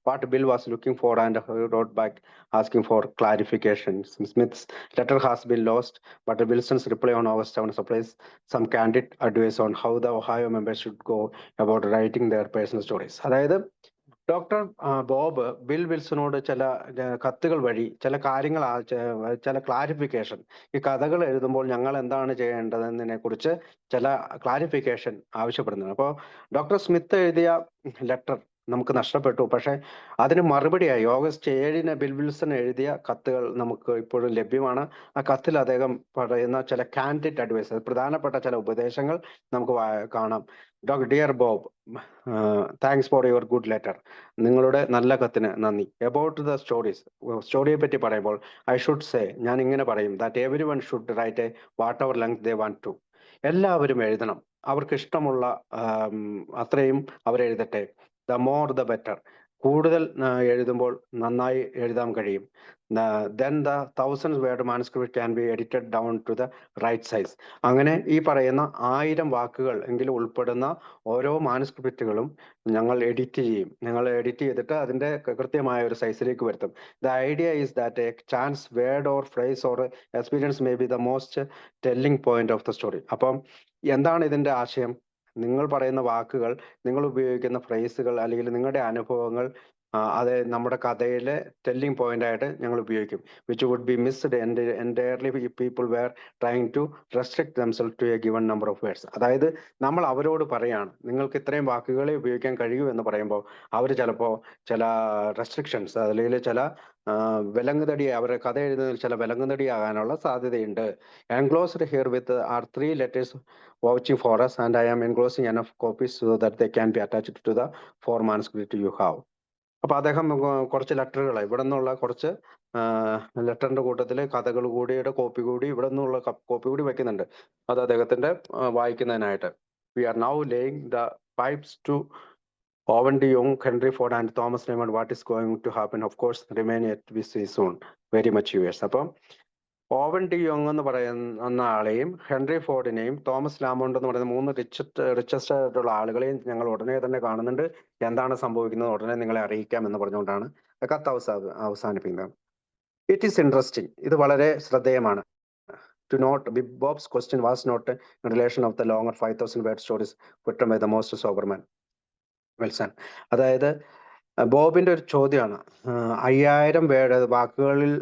what Bill was looking for and he wrote back asking for clarifications. Smith's letter has been lost, but Wilson's reply on August 7 supplies some candid advice on how the Ohio members should go about writing their personal stories. അതായത് ഡോക്ടർ ബോബ് ബിൽ വിൽസണോട് ചില കത്തുകൾ വഴി ചില കാര്യങ്ങൾ, ചില ക്ലാരിഫിക്കേഷൻ, ഈ കഥകൾ എഴുതുമ്പോൾ ഞങ്ങൾ എന്താണ് ചെയ്യേണ്ടതെന്നതിനെ കുറിച്ച് ചില ക്ലാരിഫിക്കേഷൻ ആവശ്യപ്പെടുന്നുണ്ട്. അപ്പോൾ ഡോക്ടർ സ്മിത്ത് എഴുതിയ ലെറ്റർ നമുക്ക് നഷ്ടപ്പെട്ടു. പക്ഷെ അതിന് മറുപടിയായി ഓഗസ്റ്റ് 7 ബിൽ വിൽസൺ എഴുതിയ കത്തുകൾ നമുക്ക് ഇപ്പോഴും ലഭ്യമാണ്. ആ കത്തിൽ അദ്ദേഹം പറയുന്ന ചില കാൻഡിഡ് അഡ്വൈസ്, പ്രധാനപ്പെട്ട ചില ഉപദേശങ്ങൾ നമുക്ക് കാണാം. Dear Bob, thanks for your good letter. നിങ്ങളുടെ നല്ല കത്തിന് നന്ദി. അബൌട്ട് ദ സ്റ്റോറീസ്, സ്റ്റോറിയെ പറ്റി പറയുമ്പോൾ ഐ ഷുഡ് സേ, ഞാൻ ഇങ്ങനെ പറയും, that everyone should write whatever length they want to. എല്ലാവരും എഴുതണം, അവർക്ക് ഇഷ്ടമുള്ള അത്രയും അവരെഴുതട്ടെ. The more the better. കൂടുതൽ എഴുതുമ്പോൾ നന്നായി എഴുതാൻ കഴിയും. Then the 1000-word manuscript can be edited down to the right size. അങ്ങനെ ഈ പറയുന്ന 1000 വാക്കുകൾ എങ്കിലും ഉൾപ്പെടുന്ന ഓരോ മാനുസ്ക്രിപ്റ്റുകളും ഞങ്ങൾ എഡിറ്റ് ചെയ്യും. ഞങ്ങൾ എഡിറ്റ് ചെയ്തിട്ട് അതിന്റെ കൃത്യമായ ഒരു സൈസിലേക്ക് വരുത്തും. The idea is that a chance word or phrase or experience may be the most telling point of the story. അപ്പം എന്താണ് ഇതിന്റെ ആശയം? നിങ്ങൾ പറയുന്ന വാക്കുകൾ, നിങ്ങൾ ഉപയോഗിക്കുന്ന ഫ്രേസുകൾ അല്ലെങ്കിൽ നിങ്ങളുടെ അനുഭവങ്ങൾ അത് നമ്മുടെ കഥയിലെ ടെല്ലിംഗ് പോയിന്റ് ആയിട്ട് ഞങ്ങൾ ഉപയോഗിക്കും. Which would be missed entirely people were trying to restrict themselves to a given number of words. അതായത് നമ്മൾ അവരോട് പറയാണ് നിങ്ങൾക്ക് ഇത്രയും വാക്കുകളെ ഉപയോഗിക്കാൻ കഴിയൂ എന്ന് പറയുമ്പോൾ അവർ ചിലപ്പോൾ ചില റെസ്ട്രിക്ഷൻസ് അല്ലെങ്കിൽ ചില വിലങ്ങുതടി, അവരുടെ കഥ എഴുതുന്നതിൽ ചില വിലങ്ങുതടിയാകാനുള്ള സാധ്യതയുണ്ട്. Enclosed herewith our 3 letters vouching for us, and I am enclosing enough copies so that they can be attached to the 4 manuscript you have. അപ്പൊ അദ്ദേഹം കുറച്ച് ലെറ്ററുകൾ ഇവിടെ നിന്നുള്ള കുറച്ച് ലെറ്ററിന്റെ കൂട്ടത്തില് കഥകൾ കൂടിയുടെ കോപ്പി കൂടി ഇവിടെ നിന്നുള്ള കോപ്പി കൂടി വെക്കുന്നുണ്ട്. അത് അദ്ദേഹത്തിന്റെ വായിക്കുന്നതിനായിട്ട്. We are now laying the pipes to Owen de Jong, Henry Ford and Thomas Raymond. What is going to happen? Of course, remain yet we see soon. Very much yours. അപ്പം ഓവൻ ഡി യോങ് എന്ന് പറയുന്ന ആളെയും ഹെൻറി ഫോർഡിനെയും തോമസ് ലാമോണ്ട് എന്ന് പറയുന്ന 3 റിച്ചസ്റ്റ് ആയിട്ടുള്ള ആളുകളെയും ഞങ്ങൾ ഉടനെ തന്നെ കാണുന്നുണ്ട്. എന്താണ് സംഭവിക്കുന്നത് ഉടനെ നിങ്ങളെ അറിയിക്കാം എന്ന് പറഞ്ഞുകൊണ്ടാണ് കത്ത് അവസാനിപ്പിക്കുന്നത്. It is interesting. ഇത് വളരെ ശ്രദ്ധേയമാണ്. To note, Bob's question was not in relation of the longer 5,000 word stories written by the most sober man, Wilson. അതായത് ബോബിന്റെ ഒരു ചോദ്യമാണ്, 5000 വാക്കുകളിൽ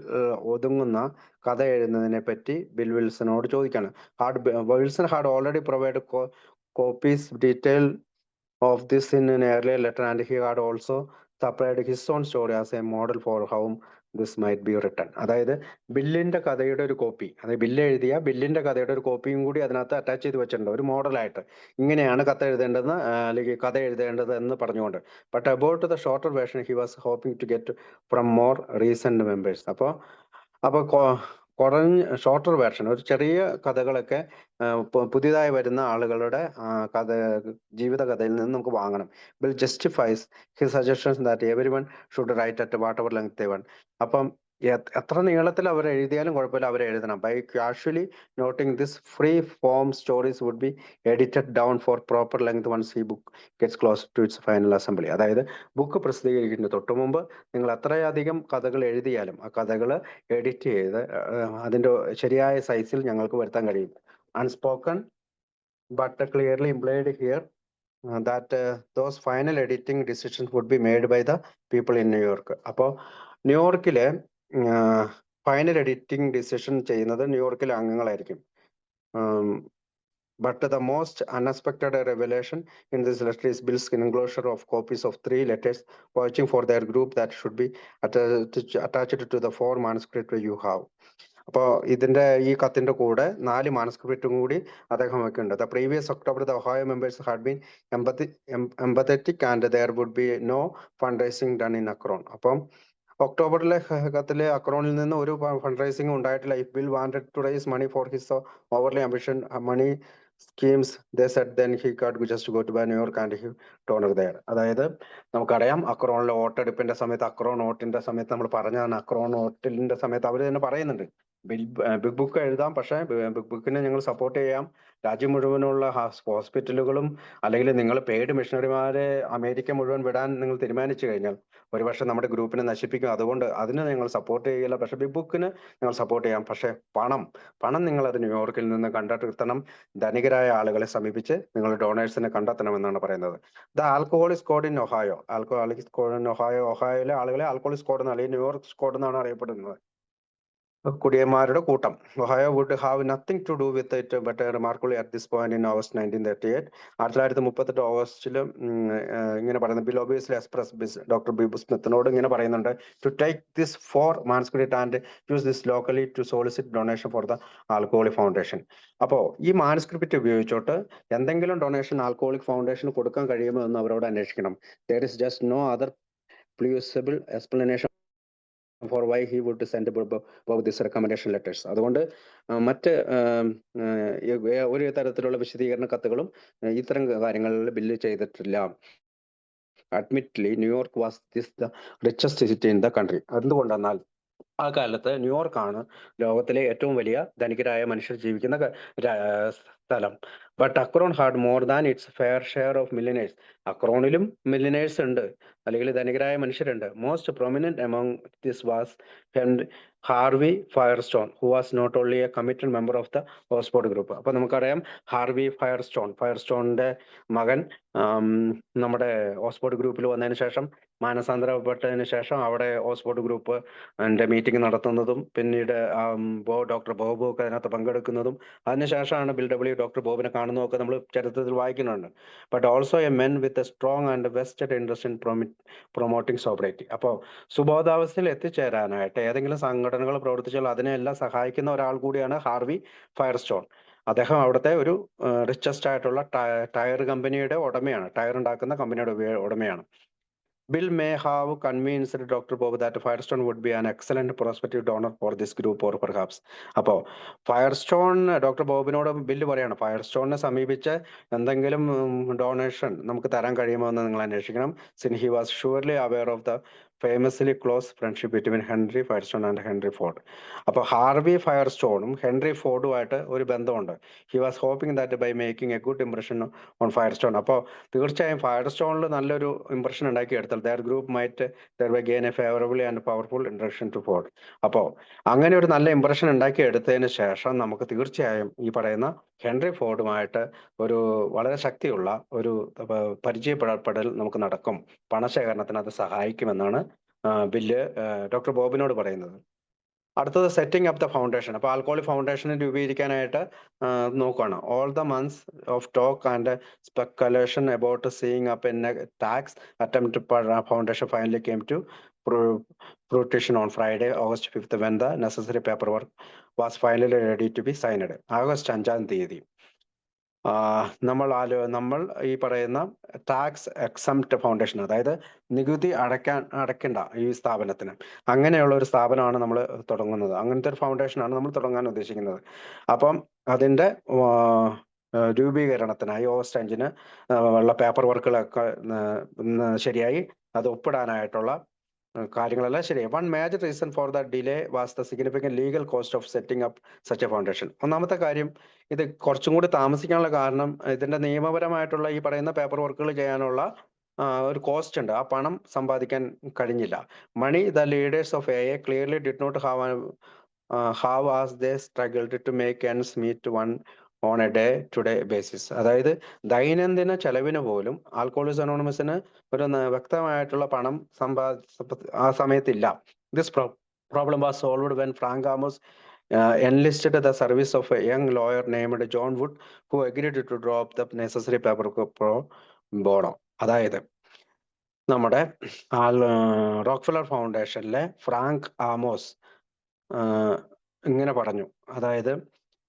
ഒതുങ്ങുന്ന കഥ എഴുതുന്നതിനെ പറ്റി ബിൽ വിൽസനോട് ചോദിക്കാണ്. Wilson had already provide copies detail of this in an earlier letter, and he had also supplied his own story as a model for how this might be written. അതായത് ബില്ലിന്റെ കഥയുടെ ഒരു കോപ്പി, അതായത് ബില്ല് എഴുതിയ ബില്ലിന്റെ കഥയുടെ ഒരു കോപ്പിയും കൂടി അതിനകത്ത് അറ്റാച്ച് ചെയ്ത് വെച്ചിട്ടുണ്ട്, ഒരു മോഡലായിട്ട്. ഇങ്ങനെയാണ് കഥ എഴുതേണ്ടതെന്ന് അല്ലെങ്കിൽ കഥ എഴുതേണ്ടത് എന്ന് പറഞ്ഞുകൊണ്ട്. But about the shorter version he was hoping to get from more recent members. അപ്പോൾ കുറഞ്ഞ ഷോർട്ടർ വേർഷൻ, ഒരു ചെറിയ കഥകളൊക്കെ പുതിയതായി വരുന്ന ആളുകളുടെ ജീവിത കഥയിൽ നിന്ന് നമുക്ക് വാങ്ങണം. Bill justifies his suggestions that everyone should write at whatever length they want. അപ്പം എത്ര നീളത്തിൽ അവർ എഴുതിയാലും കുഴപ്പമില്ല, അവർ എഴുതണം. By casually noting this free form stories would be edited down for proper length once ഈ book gets close to its final assembly. അതായത് ബുക്ക് പ്രസിദ്ധീകരിക്കുന്നതിന് തൊട്ട് മുമ്പ് നിങ്ങൾ എത്രയധികം കഥകൾ എഴുതിയാലും ആ കഥകൾ എഡിറ്റ് ചെയ്ത് അതിൻ്റെ ശരിയായ സൈസിൽ ഞങ്ങൾക്ക് വരുത്താൻ കഴിയും. Unspoken but clearly implied here that those final editing decisions would be made by the people in New York. അപ്പോൾ ന്യൂയോർക്കിലെ ഫൈനൽ എഡിറ്റിംഗ് ഡിസിഷൻ ചെയ്യുന്നത് ന്യൂയോർക്കിലെ അംഗങ്ങളായിരിക്കും. But the most unexpected revelation in this letter is Bill's enclosure of copies of 3 letters vouching for their group that should be attached to the 4 manuscripts you have. അപ്പോൾ ഇതിന്റെ ഈ കത്തിന്റെ കൂടെ 4 മാനസ്ക്രിപ്റ്റും കൂടി അദ്ദേഹം വെക്കുന്നുണ്ട്. The previous October the Ohio members had been empathetic and there would be no fund raising done in Akron. അപ്പം ഒക്ടോബറിലെ കത്തിലെ അക്രോണിൽ നിന്ന് ഒരു ഫണ്ട് റൈസിംഗ് ഉണ്ടായിട്ടില്ല. If Bill wanted to raise money for his overly ambition money schemes they said then he could just go to by New York and he toner there. അതായത് നമുക്കറിയാം അക്രോണിലെ വോട്ടെടുപ്പിന്റെ സമയത്ത്, അക്രോൺ വോട്ടിന്റെ സമയത്ത് നമ്മൾ പറഞ്ഞതാണ്, അക്രോൺ വോട്ടിന്റെ സമയത്ത് അവർ തന്നെ പറയുന്നുണ്ട് ബിഗ് ബുക്ക് എഴുതാം, പക്ഷേ ബിഗ് ബുക്കിനെ ഞങ്ങൾ സപ്പോർട്ട് ചെയ്യാം. രാജ്യം മുഴുവനുള്ള ഹോസ്പിറ്റലുകളും അല്ലെങ്കിൽ നിങ്ങൾ പെയ്ഡ് മിഷണറിമാരെ അമേരിക്ക മുഴുവൻ വിടാൻ നിങ്ങൾ തീരുമാനിച്ചു കഴിഞ്ഞാൽ ഒരുപക്ഷെ നമ്മുടെ ഗ്രൂപ്പിനെ നശിപ്പിക്കും. അതുകൊണ്ട് അതിനെ ഞങ്ങൾ സപ്പോർട്ട് ചെയ്യില്ല. പക്ഷെ ബിഗ് ബുക്കിന് ഞങ്ങൾ സപ്പോർട്ട് ചെയ്യാം. പക്ഷെ പണം നിങ്ങൾ അത് ന്യൂയോർക്കിൽ നിന്ന് കണ്ടെത്തണം. ധനികരായ ആളുകളെ സമീപിച്ച് നിങ്ങൾ ഡോണേഴ്സിനെ കണ്ടെത്തണമെന്നാണ് പറയുന്നത്. The alcoholic squad in Ohio. Alcoholic squad in ഒഹായോയിലെ ആളുകളെ ആൽക്കഹോളിക് സ്ക്വാഡ് എന്ന് അല്ലെങ്കിൽ ന്യൂയോർക്ക് സ്ക്വാഡ് എന്നാണ് അറിയപ്പെടുന്നത്. കുടിയന്മാരുടെ കൂട്ടം. Ohio would have nothing to do with it but remarkably at this point in August 1938. 1938 ഓഗസ്റ്റിൽ ഇങ്ങനെ പറയുന്നത്, Bill obviously express doctor Bob സ്മിത്തിനോട് ഇങ്ങനെ പറയുന്നുണ്ട്, to take this 4 manuscript and use this locally to solicit donation for the alcoholic foundation. അപ്പോൾ ഈ മാനുസ്ക്രിപ്റ്റ് ഉപയോഗിച്ചോട്ട് എന്തെങ്കിലും ഡൊണേഷൻ ആൽക്കഹോളിക് ഫൗണ്ടേഷന് കൊടുക്കാൻ കഴിയുമോ എന്ന് അവരോട് അന്വേഷിക്കണം. There is just no other plausible explanation for why he would send Bob this recommendation letters. അതുകൊണ്ട് മറ്റ് ഒരു തരത്തിലുള്ള വിശദീകരണ കത്തുകളും ഇത്തരം കാര്യങ്ങളിൽ ബില്ല് ചെയ്തിട്ടില്ല. Admittedly New York was the richest city in the country. എന്തുകൊണ്ടെന്നാൽ ആ കാലത്ത് ന്യൂയോർക്കാണ് ലോകത്തിലെ ഏറ്റവും വലിയ ധനികരായ മനുഷ്യർ ജീവിക്കുന്ന സ്ഥലം. But Akron had more than its fair share of millionaires. അക്രോണിലും മില്ലിനേഴ്സ് ഉണ്ട്, അല്ലെങ്കിൽ ധനികരായ മനുഷ്യരുണ്ട്. Most prominent among this was Harvey Firestone, who was not only a committed member of the Oxford group. അപ്പൊ നമുക്കറിയാം ഹാർവി ഫയർസ്റ്റോണിന്റെ മകൻ നമ്മുടെ ഓക്സ്ഫോർഡ് ഗ്രൂപ്പിൽ വന്നതിന് ശേഷം, മാനസാന്തരപ്പെട്ടതിന് ശേഷം അവിടെ ഓക്സ്ഫോർഡ് ഗ്രൂപ്പ് മീറ്റിംഗ് നടത്തുന്നതും പിന്നീട് ഡോക്ടർ ബോബ് ഒക്കെ അതിനകത്ത് പങ്കെടുക്കുന്നതും അതിനുശേഷമാണ് ഡോക്ടർ ബോബിനെ കാണുന്നതൊക്കെ നമ്മൾ ചരിത്രത്തിൽ വായിക്കുന്നുണ്ട്. But also a men with a strong and vested interest in promoting sobriety. അപ്പോൾ സുബോധാവസ്ഥയിൽ എത്തിച്ചേരാനായിട്ട് ഏതെങ്കിലും സംഘടനകൾ പ്രവർത്തിച്ചാൽ അതിനെല്ലാം സഹായിക്കുന്ന ഒരാൾ കൂടിയാണ് ഹാർവി ഫയർസ്റ്റോൺ. അദ്ദേഹം അവിടുത്തെ ഒരു റിച്ചസ്റ്റ് ആയിട്ടുള്ള ടയർ കമ്പനിയുടെ ഉടമയാണ്, ടയർ ഉണ്ടാക്കുന്ന കമ്പനിയുടെ ഉടമയാണ്. Bill may have convinced Dr. Bob that Firestone would be an excellent prospective donor for this group or perhaps. അപ്പോൾ ഫയർസ്റ്റോൺ ഡോക്ടർ ബോബിനോട് ബില്ല് പറയാണ്, ഫയർസ്റ്റോണിനെ സമീപിച്ച് എന്തെങ്കിലും ഡൊണേഷൻ നമുക്ക് തരാൻ കഴിയുമോ എന്ന് നിങ്ങൾ അന്വേഷിക്കണം. Since he was surely aware of the famously close friendship between Henry Firestone and Henry Ford. അപ്പോൾ ഹാർവി ഫയർസ്റ്റോണും ഹെൻറി ഫോർഡുമായിട്ട് ഒരു ബന്ധമുണ്ട്. He was hoping that by making a good impression on Firestone. അപ്പോൾ തീർച്ചയായും ഫയർസ്റ്റോണിൽ നല്ലൊരു ഇംപ്രഷൻ ഉണ്ടാക്കിയെടുത്താൽ their group might there gain a favourable and powerful introduction to Ford. അപ്പോൾ അങ്ങനെ ഒരു നല്ല ഇംപ്രഷൻ ഉണ്ടാക്കിയെടുത്തതിന് ശേഷം നമുക്ക് തീർച്ചയായും ഈ പറയുന്ന ഹെൻറി ഫോർഡുമായിട്ട് ഒരു വളരെ ശക്തിയുള്ള ഒരു പരിചയപ്പെടൽ നമുക്ക് നടക്കും. പണശേഖരണത്തിന് അത് സഹായിക്കുമെന്നാണ് ബില്ല് ഡോക്ടർ ബോബിനോട് പറയുന്നത്. അടുത്തത് സെറ്റിംഗ് അപ്പ് ദ ഫൗണ്ടേഷൻ. അപ്പോൾ ആൽക്കോളി ഫൗണ്ടേഷനെ രൂപീകരിക്കാനായിട്ട് നോക്കുകയാണ്. All the months of talk and speculation about seeing up in a tax attempt foundation finally came to fruition on Friday, August 5th, when the necessary paperwork was finally ready to be signed. August 5-ാം തീയതി നമ്മൾ ഈ പറയുന്ന ടാക്സ് എക്സംപ്റ്റ് ഫൗണ്ടേഷൻ, അതായത് നികുതി അടയ്ക്കേണ്ട ഈ സ്ഥാപനത്തിന്, അങ്ങനെയുള്ള ഒരു സ്ഥാപനമാണ് നമ്മൾ തുടങ്ങുന്നത്. അങ്ങനത്തെ ഒരു ഫൗണ്ടേഷനാണ് നമ്മൾ തുടങ്ങാൻ ഉദ്ദേശിക്കുന്നത്. അപ്പം അതിൻ്റെ രൂപീകരണത്തിനായി ഓഗസ്റ്റ് 5-ന് ഉള്ള പേപ്പർ വർക്കുകളൊക്കെ ശരിയായി അത് ഒപ്പിടാനായിട്ടുള്ള കാര്യങ്ങളെല്ലാം ശരിയായി. One major reason for the delay was the significant legal cost of setting up such A foundation. ഒന്നാമത്തെ കാര്യം, ഇത് കുറച്ചും കൂടി താമസിക്കാനുള്ള കാരണം ഇതിന്റെ നിയമപരമായിട്ടുള്ള ഈ പറയുന്ന പേപ്പർ വർക്കുകൾ ചെയ്യാനുള്ള ഒരു കോസ്റ്റ് ഉണ്ട്. ആ പണം സമ്പാദിക്കാൻ കഴിഞ്ഞില്ല. Money the leaders of a clearly did not have as they struggled to make ends meet one on a day to day basis. അതായത് ദൈനംദിന ചെലവിന് പോലും ആൽക്കോളിക്സ് അനോണിമസിന് ഒരു വ്യക്തമായിട്ടുള്ള പണം ആ സമയത്തില്ല. This problem was solved when Frank Amos enlisted the service of a young lawyer named John Wood, who agreed to drop the necessary paperwork pro bono. അതായത് നമ്മുടെ റോക്ക്ഫെല്ലർ ഫൗണ്ടേഷനിലെ ഫ്രാങ്ക് ആമോസ് ഇങ്ങനെ പറഞ്ഞു, അതായത്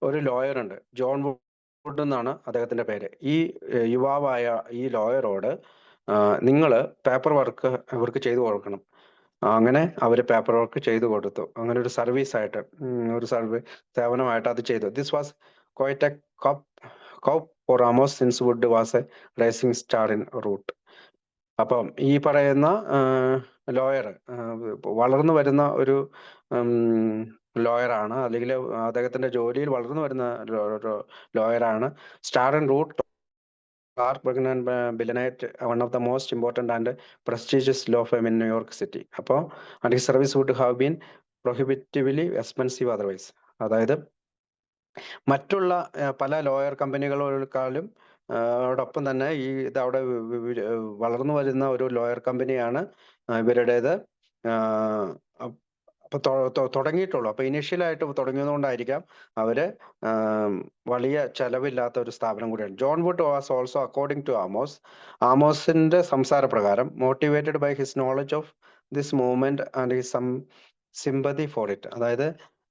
ഒരു ലോയർ ഉണ്ട്, ജോൺ വുഡ് എന്നാണ് അദ്ദേഹത്തിന്റെ പേര്. ഈ യുവാവായ ഈ ലോയറോട് നിങ്ങൾ പേപ്പർ വർക്ക് അവർക്ക് ചെയ്തു കൊടുക്കണം. അങ്ങനെ അവർ പേപ്പർ വർക്ക് ചെയ്തു കൊടുത്തു. അങ്ങനെ ഒരു സർവീസായിട്ട്, ഒരു സേവനമായിട്ട് അത് ചെയ്തു. This was quite a coup for Amos since Wood was a rising star in Root. അപ്പം ഈ പറയുന്ന ലോയർ വളർന്നു വരുന്ന ഒരു ലോയറാണ്, അല്ലെങ്കിൽ അദ്ദേഹത്തിന്റെ ജോലിയിൽ വളർന്നു വരുന്ന ലോയറാണ്. Star in Root Clark Billonette, one of the most important and prestigious law firm in New York City. അപ്പോൾ and his service would have been prohibitively expensive otherwise. അതായത് മറ്റുള്ള പല ലോയർ കമ്പനികളെക്കാളും ഓടൊപ്പം തന്നെ ഇത് അവിടെ വളർന്നു വരുന്ന ഒരു ലോയർ കമ്പനിയാണ് ഇവരുടേത്. അപ്പൊ തുടങ്ങിയിട്ടുള്ളൂ. അപ്പൊ ഇനീഷ്യലായിട്ട് തുടങ്ങിയതുകൊണ്ടായിരിക്കാം അവര് വലിയ ചെലവില്ലാത്ത ഒരു സ്ഥാപനം കൂടിയാണ്. John Wood was also, according to ആമോസിന്റെ സംസാര പ്രകാരം, motivated by his knowledge of this movement and his sympathy for it. അതായത്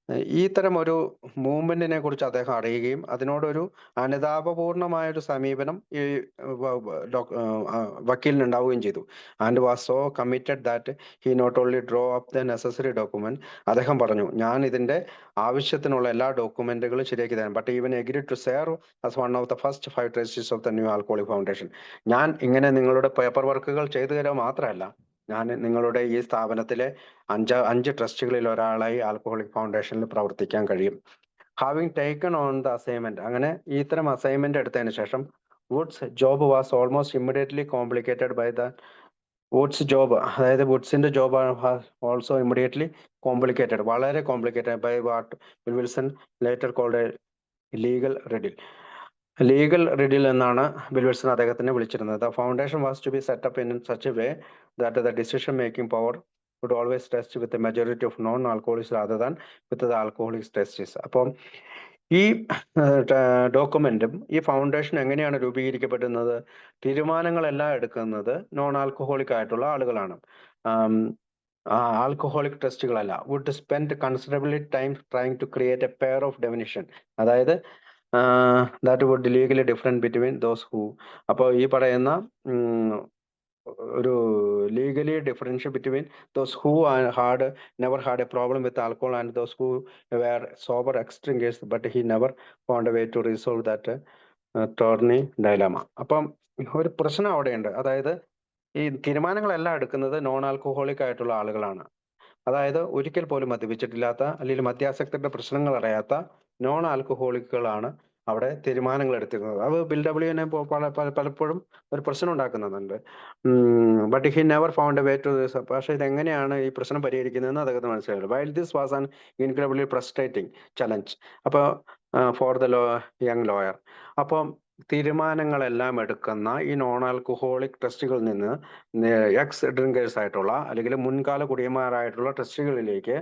ഈ ഇത്തരം ഒരു മൂവ്മെന്റിനെ കുറിച്ച് അദ്ദേഹം അറിയുകയും അതിനോടൊരു അനുതാപപൂർണമായ ഒരു സമീപനം ഈ വക്കീലിന് ഉണ്ടാവുകയും ചെയ്തു. And was so committed that he not only draw up the necessary document. അദ്ദേഹം പറഞ്ഞു, ഞാൻ ഇതിന്റെ ആവശ്യത്തിനുള്ള എല്ലാ ഡോക്യുമെന്റുകളും ശരിയാക്കി തരാം. But even agree to serve as one of the first 5 trustees of the new alcoholic foundation. ഞാൻ ഇങ്ങനെ നിങ്ങളുടെ പേപ്പർ വർക്കുകൾ ചെയ്തു തരാൻ മാത്രമല്ല, ഞാൻ നിങ്ങളുടെ ഈ സ്ഥാപനത്തിലെ 5 ട്രസ്റ്റുകളിൽ ഒരാളായി ആൽക്കഹോളിക് ഫൗണ്ടേഷനിൽ പ്രവർത്തിക്കാൻ കഴിയും. Having taken on the assignment. അങ്ങനെ ഇത്തരം അസൈൻമെന്റ് എടുത്തതിന് ശേഷം Woods job was almost immediately complicated by the Woods job, അതായത് വുഡ്സിന്റെ ജോബ് ഓൾസോ ഇമ്മീഡിയറ്റ്ലി കോംപ്ലിക്കേറ്റഡ്, വളരെ complicated by what Wilson later called legal riddle. Legal riddle എന്നാണ് വിൽസൺ അദ്ദേഹത്തിനെ വിളിച്ചിരുന്നത്. The foundation was to be set up in such a way that the decision making power would always rest with the majority of non-alcoholics rather than with the alcoholics trustees. അപ്പം ഈ ഡോക്യുമെന്റും ഈ ഫൗണ്ടേഷൻ എങ്ങനെയാണ് രൂപീകരിക്കപ്പെടുന്നത്? തീരുമാനങ്ങളെല്ലാം എടുക്കുന്നത് നോൺ ആൽക്കഹോളിക് ആയിട്ടുള്ള ആളുകളാണ്, ആൽക്കഹോളിക് ട്രസ്റ്റുകളല്ല. Wood spend considerably time trying to create a pair of definition, അതായത് that would legally different between those who. അപ്പോൾ ഈ പറയുന്ന ഒരു legally differential between those who had never had a problem with alcohol and those who were sober ex drinkers, but he never found a way to resolve that thorny dilemma. അപ്പം ഒരു പ്രശ്നം അവിടെയുണ്ട്. അതായത് ഈ തീരുമാനങ്ങളെല്ലാം എടുക്കുന്നത് നോൺ ആൽക്കഹോളിക് ആയിട്ടുള്ള ആളുകളാണ്. അതായത് ഒരിക്കൽ പോലും മദ്യപിച്ചിട്ടില്ലാത്ത അല്ലെങ്കിൽ മദ്യാസക്തിയുടെ പ്രശ്നങ്ങൾ അറിയാത്ത നോൺ ആൽക്കഹോളിക്കുകളാണ് അവിടെ തീരുമാനങ്ങൾ എടുത്തിരുന്നത്. അത് ബിൽ ഡബ്ല്യുവിനെ പലപ്പോഴും ഒരു പ്രശ്നം ഉണ്ടാക്കുന്നുണ്ട്. But he never found a way to this. പക്ഷെ ഇതെങ്ങനെയാണ് ഈ പ്രശ്നം പരിഹരിക്കുന്നതെന്ന് അദ്ദേഹത്തിന് മനസ്സിലായില്ല. While this was an incredibly frustrating challenge അപ്പോൾ ഫോർ ദ യങ് ലോയർ. അപ്പം തീരുമാനങ്ങളെല്ലാം എടുക്കുന്ന ഈ നോൺ ആൽക്കഹോളിക് ട്രസ്റ്റുകളിൽ നിന്ന് എക്സ് ഡ്രിങ്കേഴ്സ് ആയിട്ടുള്ള അല്ലെങ്കിൽ മുൻകാല കുടിയന്മാരായിട്ടുള്ള ട്രസ്റ്റുകളിലേക്ക്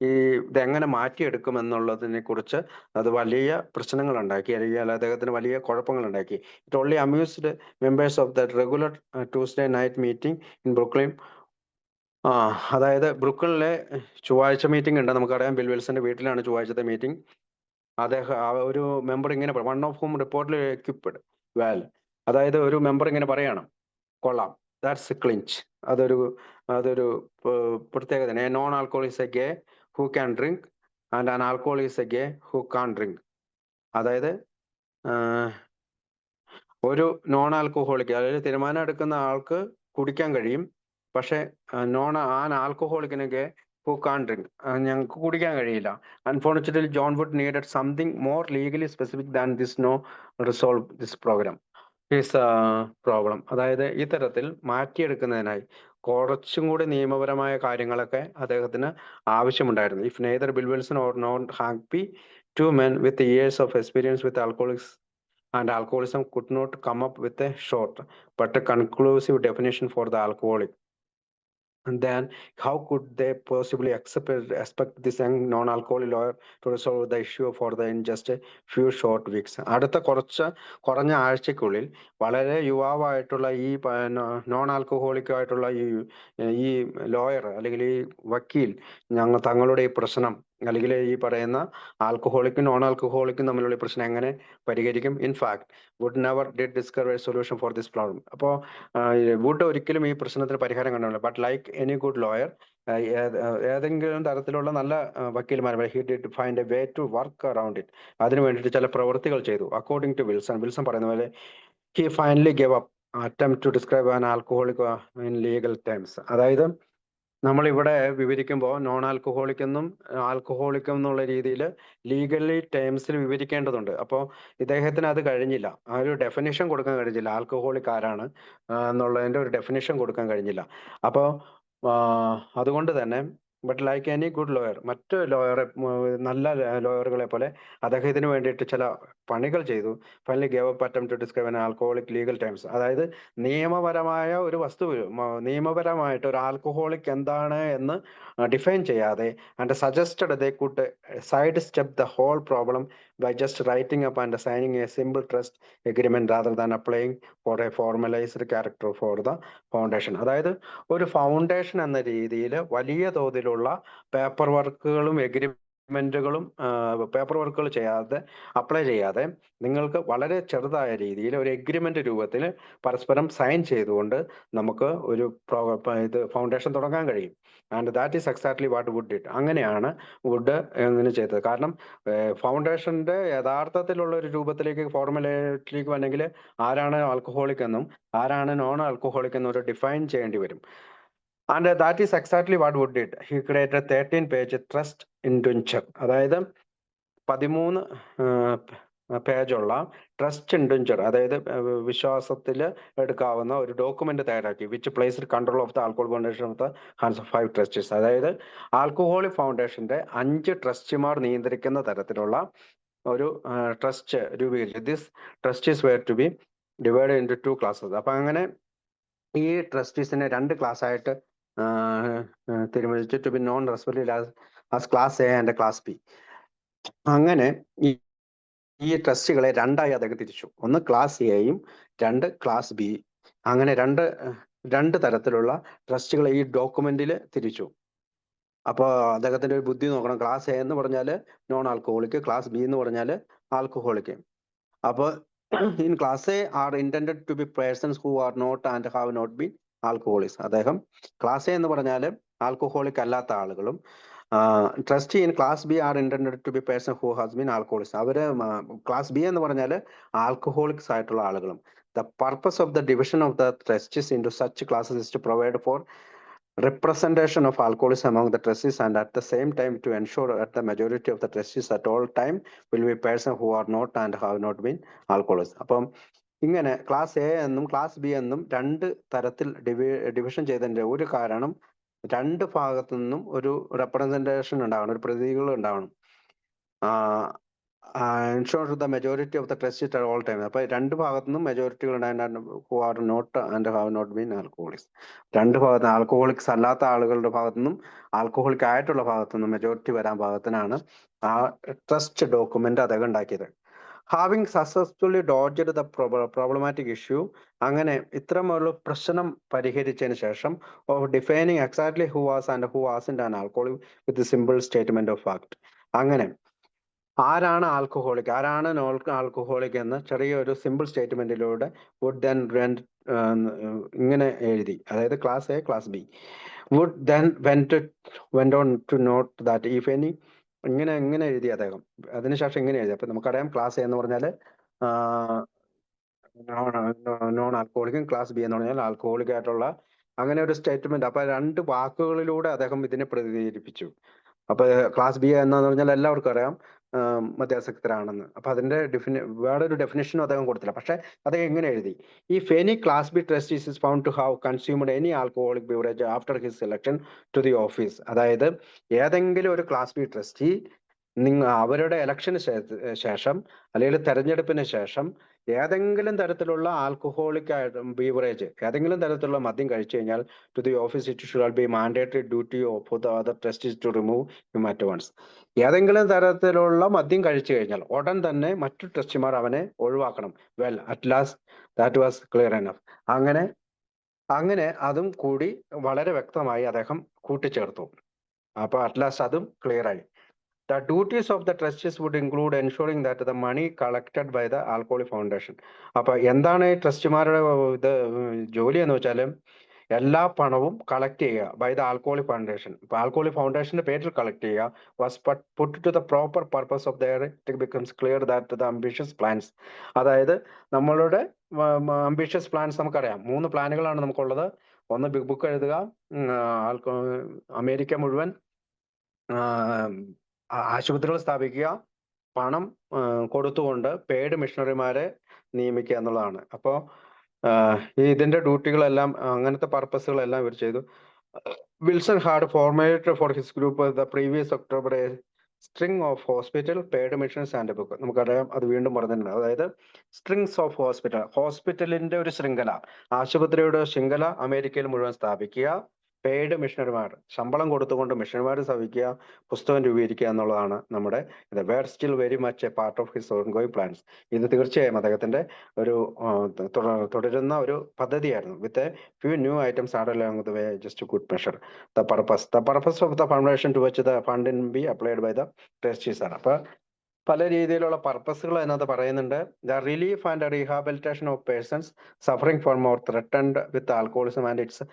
ഈ ഇതെങ്ങനെ മാറ്റിയെടുക്കും എന്നുള്ളതിനെ കുറിച്ച് അത് വലിയ പ്രശ്നങ്ങൾ ഉണ്ടാക്കി, അല്ലെങ്കിൽ അദ്ദേഹത്തിന് വലിയ കുഴപ്പങ്ങൾ ഉണ്ടാക്കി. It only അമ്യൂസ്ഡ് members of the regular Tuesday night meeting in Brooklyn. അതായത് ബ്രൂക്ലിനിലെ ചൊവ്വാഴ്ച മീറ്റിംഗ് ഉണ്ട്, നമുക്കറിയാം. ബിൽ വിൽസന്റെ വീട്ടിലാണ് ചൊവ്വാഴ്ചത്തെ മീറ്റിംഗ്. അദ്ദേഹം ഒരു മെമ്പർ ഇങ്ങനെ വൺ ഓഫ് ഹൂം റിപ്പോർട്ടിൽ എക്വിപ്ഡ് വെൽ, അതായത് ഒരു മെമ്പർ ഇങ്ങനെ പറയണം, കൊള്ളാം, ദാറ്റ്സ് ക്ലിഞ്ച്. അതൊരു പ്രത്യേകത. A non alcohol is a guy who can drink and an alcohol is a guy who can't drink. അതായത് ഒരു നോൺ ആൽക്കഹോളിക്, അതായത് തീരുമാനം എടുക്കുന്ന ആൾക്ക് കുടിക്കാൻ കഴിയും, പക്ഷെ ആൻ ആൽക്കഹോളിക്കിന് ഗേ ഹൂ കാൺ ഡ്രിങ്ക്, ഞങ്ങൾക്ക് കുടിക്കാൻ കഴിയില്ല. Unfortunately John Wood needed something more legally specific than this no resolve this program his problem. അതായത് ഈ തരത്തിൽ മാറ്റിയെടുക്കുന്നതിനായി കുറച്ചും കൂടി നിയമപരമായ കാര്യങ്ങളൊക്കെ അദ്ദേഹത്തിന് ആവശ്യമുണ്ടായിരുന്നു. If neither Bill Wilson or non Hank P, two men with years of experience with alcoholics and alcoholism could not come up with a short but a conclusive definition for the alcoholic. And then how could they possibly expect this young non-alcoholic lawyer to resolve the issue for the in just a few short weeks? അടുത്ത കുറഞ്ഞ ആഴ്ചക്കുള്ളിൽ വളരെ യുവാവായിട്ടുള്ള ഈ നോൺ ആൽക്കഹോളിക് ആയിട്ടുള്ള ഈ ലോയർ അല്ലെങ്കിൽ ഈ വക്കീൽ തങ്ങളുടെ ഈ പ്രശ്നം അല്ലെങ്കിൽ ഈ പറയുന്ന ആൽക്കഹോളിക്കും നോൺ ആൽക്കഹോളിക്കും തമ്മിലുള്ള പ്രശ്നം എങ്ങനെ പരിഹരിക്കും? In fact Wood never did discover a solution for this problem. അപ്പോൾ വുഡ് ഒരിക്കലും ഈ പ്രശ്നത്തിന് പരിഹാരം കണ്ടില്ല. But like any good lawyer, ഏതെങ്കിലും തരത്തിലുള്ള നല്ല വക്കീൽമാർ, he did find a way to work around it. അതിനു വേണ്ടിയിട്ട് ചില പ്രവൃത്തികൾ ചെയ്തു. അക്കോർഡിംഗ് ടു വിൽസൺ പറയുന്ന പോലെ he finally gave up attempt to describe an alcoholic in legal terms. അതായത് നമ്മളിവിടെ വിവരിക്കുമ്പോൾ നോൺ ആൽക്കഹോളിക് എന്നും ആൽക്കഹോളിക് എന്നുള്ള രീതിയിൽ ലീഗലി ടേംസിൽ വിവരിക്കേണ്ടതുണ്ട്. അപ്പോൾ ഇദ്ദേഹത്തിന് അത് കഴിഞ്ഞില്ല, ആ ഒരു ഡെഫിനിഷൻ കൊടുക്കാൻ കഴിഞ്ഞില്ല. ആൽക്കഹോളിക് ആരാണ് എന്നുള്ളതിന്റെ ഒരു ഡെഫിനിഷൻ കൊടുക്കാൻ കഴിഞ്ഞില്ല. അപ്പോൾ അതുകൊണ്ട് തന്നെ but like any good lawyer, മറ്റു നല്ല ലോയറുകളെ പോലെ അദ്ദേഹം ഇതിനു വേണ്ടിയിട്ട് ചില പണികൾ ചെയ്തു. Finally gave up attempt to describe an alcoholic legal terms. അതായത് നിയമപരമായ ഒരു വസ്തു, നിയമപരമായിട്ട് ഒരു ആൽക്കഹോളിക് എന്താണ് എന്ന് ഡിഫൈൻ ചെയ്യാതെ and suggested they could side step the whole problem by just writing up and signing a simple trust agreement rather than applying for a formalized character for the foundation. അതായത് ഒരു ഫൗണ്ടേഷൻ എന്ന രീതിയിൽ വലിയ തോതിലുള്ള പേപ്പർ വർക്കുകളും എഗ്രിമെന്റുകളും ഡോക്യുമെന്റുകളും പേപ്പർ വർക്കുകൾ അപ്ലൈ ചെയ്യാതെ നിങ്ങൾക്ക് വളരെ ചെറുതായ രീതിയിൽ ഒരു എഗ്രിമെന്റ് രൂപത്തിൽ പരസ്പരം സൈൻ ചെയ്തുകൊണ്ട് നമുക്ക് ഒരു ഇത് ഫൗണ്ടേഷൻ തുടങ്ങാൻ കഴിയും. And that is exactly what Wood did. അങ്ങനെയാണ് വുഡ് ഇങ്ങനെ ചെയ്തത്. കാരണം ഫൗണ്ടേഷന്റെ യഥാർത്ഥത്തിലുള്ള ഒരു രൂപത്തിലേക്ക് ഫോർമുലയിലേക്ക് വന്നെങ്കിൽ ആരാണ് ആൽക്കഹോളിക് എന്നും ആരാണ് നോൺ ആൽക്കഹോളിക് എന്നും ഒരു ഡിഫൈൻ ചെയ്യേണ്ടി വരും. And that is exactly what Wood did. He created 13-page trust indenture. അതായത് 13 പേജുള്ള ട്രസ്റ്റ് ഇൻഡെഞ്ചർ, അതായത് വിശ്വാസത്തിൽ എടുക്കാവുന്ന ഒരു ഡോക്യുമെന്റ് തയ്യാറാക്കി, which placed control of the alcohol foundation of the hands of 5 trustees. അതായത് ആൽക്കഹോളിക് ഫൗണ്ടേഷന്റെ 5 ട്രസ്റ്റിമാർ നിയന്ത്രിക്കുന്ന തരത്തിലുള്ള ഒരു ട്രസ്റ്റ് രൂപീകരിച്ചു. This trustees were to be divide into 2 classes. അപ്പൊ അങ്ങനെ ഈ ട്രസ്റ്റീസിനെ 2 ക്ലാസ് ആയിട്ട് തീരുമാനിച്ചു, to be known respectively as class A and class B. അങ്ങനെ ഈ ട്രസ്റ്റുകളെ 2ആയി അദ്ദേഹം തിരിച്ചു. ഒന്ന് ക്ലാസ് എയും 2 ക്ലാസ് ബി. അങ്ങനെ രണ്ട് തരത്തിലുള്ള ട്രസ്റ്റുകളെ ഈ ഡോക്യുമെന്റിൽ തിരിച്ചു. അപ്പോൾ അദ്ദേഹത്തിന്റെ ഒരു ബുദ്ധി നോക്കണം. ക്ലാസ് എ എന്ന് പറഞ്ഞാൽ നോൺ ആൽക്കഹോളിക്, ക്ലാസ് ബി എന്ന് പറഞ്ഞാൽ ആൽക്കഹോളിക്. അപ്പോൾ in class A are intended to be persons who are not and have not been alcoholics. അദ്ദേഹം ക്ലാസ് എ എന്ന് പറഞ്ഞാൽ ആൽക്കഹോളിക് അല്ലാത്ത ആളുകളും, trustee in class B are intended to be person who has been alcoholics. അവര് ക്ലാസ് ബി എന്ന് പറഞ്ഞാൽ ആൽക്കഹോളിക്സ് ആയിട്ടുള്ള ആളുകളും. The purpose of the division of the trustees into such classes is to provide for representation of alcoholics among the trustees, and at the same time to ensure that the majority of the trustees at all time will be persons who are not and have not been alcoholics. അപ്പം ഇങ്ങനെ ക്ലാസ് എ എന്നും ക്ലാസ് ബി എന്നും 2 തരത്തിൽ ഡിവിഷൻ ചെയ്തതിന്റെ ഒരു കാരണം 2 ഭാഗത്തു നിന്നും ഒരു റെപ്രസെന്റേഷൻ ഉണ്ടാവണം, ഒരു പ്രതിനിധികൾ ഉണ്ടാവണം. ensure the majority of the trustees at all time. അപ്പൊ 2 ഭാഗത്തു നിന്നും മെജോറിറ്റികൾ ഉണ്ടായിരുന്നു, who are not and have not been alcoholics. 2 ഭാഗത്ത് ആൽക്കഹോളിക്സ് അല്ലാത്ത ആളുകളുടെ ഭാഗത്തു നിന്നും ആൽക്കഹോളിക് ആയിട്ടുള്ള ഭാഗത്തു നിന്നും മെജോറിറ്റി വരാൻ പാകത്തിനാണ് ആ ട്രസ്റ്റ് ഡോക്യുമെന്റ് അദ്ദേഹം ഉണ്ടാക്കിയത്. Having successfully dodged the problematic issue. അങ്ങനെ ഇത്തരമുള്ള പ്രശ്നം പരിഹരിച്ചതിന് ശേഷം of defining exactly who was and who wasn't an alcoholic with simple statement of fact. അങ്ങനെ ആരാണ് ആൽക്കഹോളിക്, ആരാണ് നോൺ ആൽക്കഹോളിക് എന്ന് ചെറിയൊരു സിമ്പിൾ സ്റ്റേറ്റ്മെന്റിലൂടെ വുഡ് ദെൻ ഇങ്ങനെ എഴുതി. അതായത് class A class B. Wood then went on to note that if any, ഇങ്ങനെ എഴുതി അദ്ദേഹം. അതിനുശേഷം ഇങ്ങനെ എഴുതി. അപ്പൊ നമുക്കറിയാം ക്ലാസ് എ എന്ന് പറഞ്ഞാൽ നോൺ ആൽക്കഹോളിക്കും, ക്ലാസ് ബി എന്ന് പറഞ്ഞാൽ ആൽക്കഹോളിക് ആയിട്ടുള്ള അങ്ങനെ ഒരു സ്റ്റേറ്റ്മെന്റ്. അപ്പൊ 2 വാക്കുകളിലൂടെ അദ്ദേഹം ഇതിനെ പ്രതിനിധീകരിപ്പിച്ചു. അപ്പൊ ക്ലാസ് ബി എന്ന് പറഞ്ഞാൽ എല്ലാവർക്കും അറിയാം മദ്യാസക്തരാണെന്ന്. അപ്പൊ അതിന്റെ വേറൊരു ഡെഫിനേഷനും അദ്ദേഹം കൊടുത്തില്ല. പക്ഷെ അദ്ദേഹം എങ്ങനെ എഴുതി, if any class B trustees is found to have consumed any alcoholic beverage after his selection to the office. അതായത് ഏതെങ്കിലും ഒരു ക്ലാസ് ബി ട്രസ്റ്റി അവരുടെ ഇലക്ഷന് ശേഷം അല്ലെങ്കിൽ തെരഞ്ഞെടുപ്പിന് ശേഷം ഏതെങ്കിലും തരത്തിലുള്ള ആൽക്കഹോളിക് ബീവറേജ്, ഏതെങ്കിലും തരത്തിലുള്ള മദ്യം കഴിച്ചു കഴിഞ്ഞാൽ to the office it should be mandatory duty of the other trustees to remove him at once. ഏതെങ്കിലും തരത്തിലുള്ള മദ്യം കഴിച്ചു കഴിഞ്ഞാൽ ഉടൻ തന്നെ മറ്റു ട്രസ്റ്റിമാർ അവനെ ഒഴിവാക്കണം. Well at last that was clear enough. അങ്ങനെ അതും കൂടി വളരെ വ്യക്തമായി അദ്ദേഹം കൂട്ടിച്ചേർത്തു. അപ്പൊ അറ്റ് ലാസ്റ്റ് അതും ക്ലിയർ ആയി. The duties of the trustees would include ensuring that the money collected by the Alcoholic Foundation. അപ്പൊ എന്താണ് ഈ ട്രസ്റ്റിമാരുടെ ഇത് ജോലി എന്ന് വെച്ചാൽ എല്ലാ പണവും കളക്ട് ചെയ്യുക ബൈ ദ ആൽക്കഹോളിക് ഫൗണ്ടേഷൻ. ഇപ്പൊ ആൽക്കഹോളിക് ഫൗണ്ടേഷന്റെ പേരിൽ കളക്ട് ചെയ്യുക. Was put to the proper purpose of there it becomes clear that the ambitious plans. അതായത് നമ്മളുടെ അംബിഷ്യസ് പ്ലാൻസ് നമുക്കറിയാം. 3 പ്ലാനുകളാണ് നമുക്കുള്ളത്. ഒന്ന് ബിഗ് ബുക്ക് എഴുതുക, അമേരിക്ക മുഴുവൻ ആശുപത്രികൾ സ്ഥാപിക്കുക, പണം കൊടുത്തുകൊണ്ട് പെയ്ഡ് മിഷണറിമാരെ നിയമിക്കുക എന്നുള്ളതാണ്. അപ്പോൾ ഇതിന്റെ ഡ്യൂട്ടികളെല്ലാം അങ്ങനത്തെ പർപ്പസുകളെല്ലാം ഇവർ ചെയ്തു. Wilson had formatted for his group the previous October a string of hospital paid missions and book. നമുക്കറിയാം, അത് വീണ്ടും പറഞ്ഞിട്ടുണ്ട്. അതായത് സ്ട്രിങ്സ് ഓഫ് ഹോസ്പിറ്റലിന്റെ ഒരു ശൃംഖല, ആശുപത്രിയുടെ ശൃംഖല അമേരിക്കയിൽ മുഴുവൻ സ്ഥാപിക്കുക. പെയ്ഡ് മിഷണറിമാർ, ശമ്പളം കൊടുത്തുകൊണ്ട് മിഷണറിമാർ സവിക്കുക, പുസ്തകം രൂപീകരിക്കുക എന്നുള്ളതാണ് നമ്മുടെ ഇത്. Were still very much a part of his ongoing plans. ഇത് തീർച്ചയായും അദ്ദേഹത്തിന്റെ ഒരു തുടരുന്ന ഒരു പദ്ധതിയായിരുന്നു. With few new items add along the way just good measure. The purpose of the foundation to which the fund in be applied by the trustees ആണ്. അപ്പൊ പല രീതിയിലുള്ള പർപ്പസുകൾ അതിനകത്ത് പറയുന്നുണ്ട്. The relief and rehabilitation of persons suffering from or threatened with alcoholism and its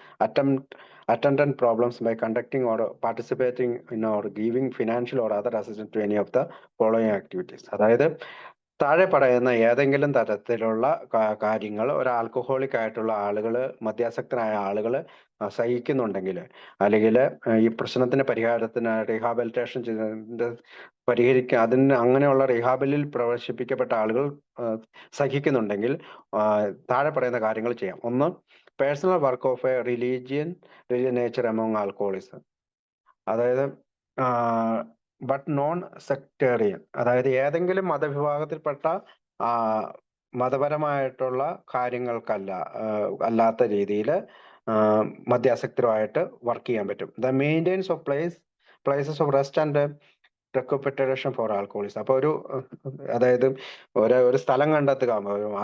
attendant problems by conducting or participating in or giving financial or other assistance to any of the following activities. അതായത് താഴെ പറയുന്ന ഏതെങ്കിലും തരത്തിലുള്ള കാര്യങ്ങൾ ഒരു ആൽക്കഹോളിക് ആയിട്ടുള്ള ആളുകൾ, മദ്യാസക്തരായ ആളുകൾ സഹിക്കുന്നുണ്ടെങ്കിൽ, അല്ലെങ്കിൽ ഈ പ്രശ്നത്തിന്റെ പരിഹാരത്തിന് റീഹാബിലിറ്റേഷൻ അതിന് അങ്ങനെയുള്ള റീഹാബിലിൽ പ്രവേശിപ്പിക്കപ്പെട്ട ആളുകൾ സഹിക്കുന്നുണ്ടെങ്കിൽ താഴെ പറയുന്ന കാര്യങ്ങൾ ചെയ്യാം. ഒന്ന്, personal work of A religion nature among alcoholism. അതായത് ബട്ട് നോൺ സെക്ടേറിയൻ, അതായത് ഏതെങ്കിലും മതവിഭാഗത്തിൽപ്പെട്ട മതപരമായിട്ടുള്ള കാര്യങ്ങൾക്കല്ല അല്ലാത്ത രീതിയിൽ മദ്യാസക്തരുമായിട്ട് വർക്ക് ചെയ്യാൻ പറ്റും. The maintenance of places of rest and recuperation for alcoholics. അപ്പൊ അതായത് ഒരു സ്ഥലം കണ്ടെത്തുക,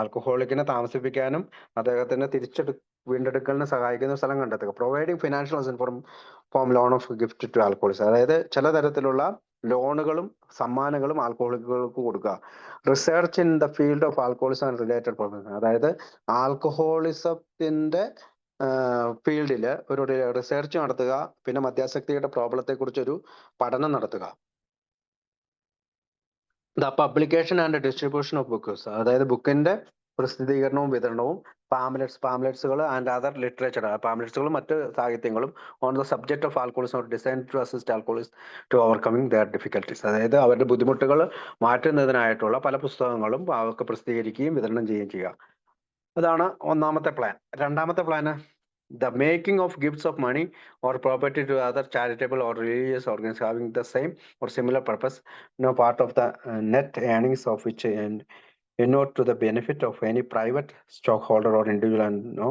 ആൽക്കഹോളിക്കിനെ താമസിപ്പിക്കാനും അദ്ദേഹത്തിന് വീണ്ടെടുക്കലിന് സഹായിക്കുന്ന സ്ഥലം കണ്ടെത്തുക. Providing financial assistance form loan of gift to alcoholics. അതായത് ചില തരത്തിലുള്ള ലോണുകളും സമ്മാനങ്ങളും ആൽക്കഹോളിക്കുകൾക്ക് കൊടുക്കുക. Research in the field of alcoholism and related problems. അതായത് ആൽക്കഹോളിസത്തിന്റെ ഫീൽഡിൽ ഒരു റിസർച്ച് നടത്തുക, പിന്നെ മദ്യാസക്തിയുടെ പ്രോബ്ലത്തെ കുറിച്ച് ഒരു പഠനം നടത്തുക. The publication and distribution of books. അതായത് ബുക്കിന്റെ പ്രസിദ്ധീകരണവും വിതരണവും, പാംലെറ്റ്സുകൾ ആൻഡ് അതർ ലിറ്ററേച്ചർ, പാംലെറ്റ്സുകളും മറ്റ് സാഹിത്യങ്ങളും on the subject of alcoholism design to assist alcoholics to overcoming their difficulties. അതായത് അവരുടെ ബുദ്ധിമുട്ടുകൾ മാറ്റുന്നതിനായിട്ടുള്ള പല പുസ്തകങ്ങളും അവർക്ക് പ്രസിദ്ധീകരിക്കുകയും വിതരണം ചെയ്യുകയും ചെയ്യുക. അതാണ് ഒന്നാമത്തെ പ്ലാൻ. രണ്ടാമത്തെ plan the making of gifts of money or property to other charitable or religious organizations having the same or similar purpose, no part of the net earnings of which and not to the benefit of any private stockholder or individual, and no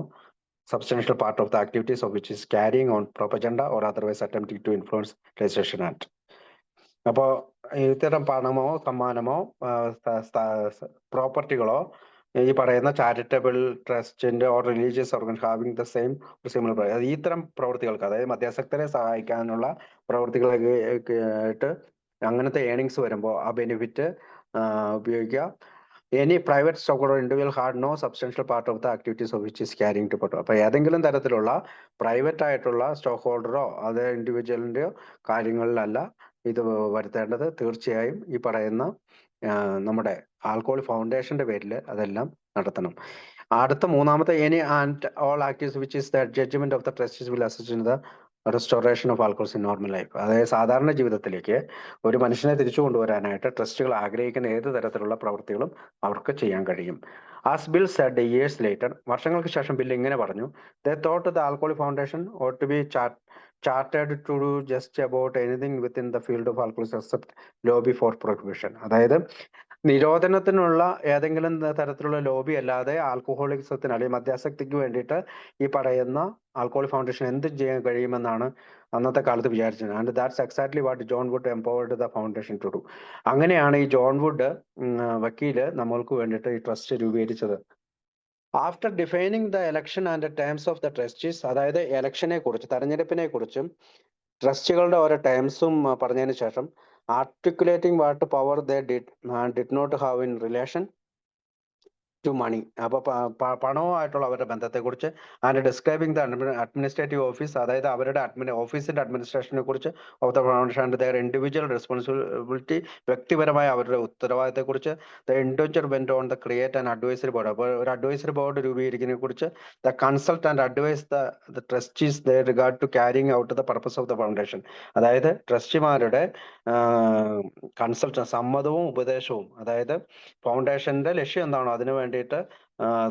substantial part of the activities of which is carrying on propaganda or otherwise attempting to influence legislation act. അപ്പോൾ ഇത്തരം പണമോ സമ്മാനമോ പ്രോപ്പർട്ടികളോ ഈ പറയുന്ന ചാരിറ്റബിൾ ട്രസ്റ്റിന്റെ or religious organ having the same similar, ഇത്തരം പ്രവൃത്തികൾക്ക്, അതായത് മദ്യാസക്തരെ സഹായിക്കാനുള്ള പ്രവൃത്തികളൊക്കെ ആയിട്ട് അങ്ങനത്തെ ഏണിങ്സ് വരുമ്പോൾ ആ ബെനിഫിറ്റ് ഉപയോഗിക്കുക. Any private stock or individual had no substantial part of the activities of which is carrying to പട്ടോ. അപ്പൊ ഏതെങ്കിലും തരത്തിലുള്ള പ്രൈവറ്റ് ആയിട്ടുള്ള സ്റ്റോക്ക് ഹോൾഡറോ അത് ഇൻഡിവിജ്വലിന്റെയോ കാര്യങ്ങളിലല്ല ഇത് വരുത്തേണ്ടത്. തീർച്ചയായും ഈ പറയുന്ന നമ്മുടെ ആൽക്കഹോൾ ഫൗണ്ടേഷന്റെ പേരിൽ അതെല്ലാം നടത്തണം. അടുത്ത മൂന്നാമത്തെ, any and all activities which is the judgment of the trustees will assist in the restoration of alcohols in normal life. അതായത് സാധാരണ ജീവിതത്തിലേക്ക് ഒരു മനുഷ്യനെ തിരിച്ചു കൊണ്ടുവരാനായിട്ട് ട്രസ്റ്റുകൾ ആഗ്രഹിക്കുന്ന ഏത് തരത്തിലുള്ള പ്രവൃത്തികളും അവർക്ക് ചെയ്യാൻ കഴിയും. As Bill said years later, വർഷങ്ങൾക്ക് ശേഷം ബിൽ ഇങ്ങനെ പറഞ്ഞു, they thought the alcohol foundation ought to be chartered to do just about anything within the field of alcoholism except lobby for prohibition. അതായത് നിരോധനത്തിനുള്ള ഏതെങ്കിലും തരത്തിലുള്ള ലോബി അല്ലാതെ ആൽക്കഹോളിസത്തിന് അല്ലെങ്കിൽ മദ്യാസക്തിക്ക് വേണ്ടിയിട്ട് ഈ പറയുന്ന ആൽക്കഹോൾ ഫൗണ്ടേഷൻ എന്ത് ചെയ്യാൻ കഴിയുമെന്നാണ് അന്നത്തെ കാലത്ത് വിചാരിച്ചത്. And that's exactly what John Wood empowered the foundation to do. അങ്ങനെയാണ് ഈ ജോൺ വുഡ് വക്കീല് നമ്മൾക്ക് വേണ്ടിയിട്ട് ഈ ട്രസ്റ്റ് രൂപീകരിച്ചത്. After defining the election and terms of the trustees, അതായത് എലക്ഷനെ കുറിച്ച്, തെരഞ്ഞെടുപ്പിനെ കുറിച്ചും ട്രസ്റ്റുകളുടെ ഓരോ ടേംസും പറഞ്ഞതിന് ശേഷം, articulating what power they did not have in relation to money, അപ്പൊ പണവുമായിട്ടുള്ള അവരുടെ ബന്ധത്തെക്കുറിച്ച്, and describing the administrative office, അതായത് അവരുടെ ഓഫീസിന്റെ അഡ്മിനിസ്ട്രേഷനെ കുറിച്ച്, of the foundation and their individual responsibility, വ്യക്തിപരമായ അവരുടെ ഉത്തരവാദിത്തത്തെക്കുറിച്ച്, the individual went on the create and advisory board, അപ്പോൾ ഒരു അഡ്വൈസറി ബോർഡ് രൂപീകരിക്കുന്നതിനെ കുറിച്ച്, the consult and advise the trustees the regard to carrying out the purpose of the foundation. അതായത് ട്രസ്റ്റിമാരുടെ കൺസൾട്ട്, സമ്മതവും ഉപദേശവും, അതായത് ഫൗണ്ടേഷന്റെ ലക്ഷ്യം എന്താണോ അതിനു വേണ്ടിയിട്ട്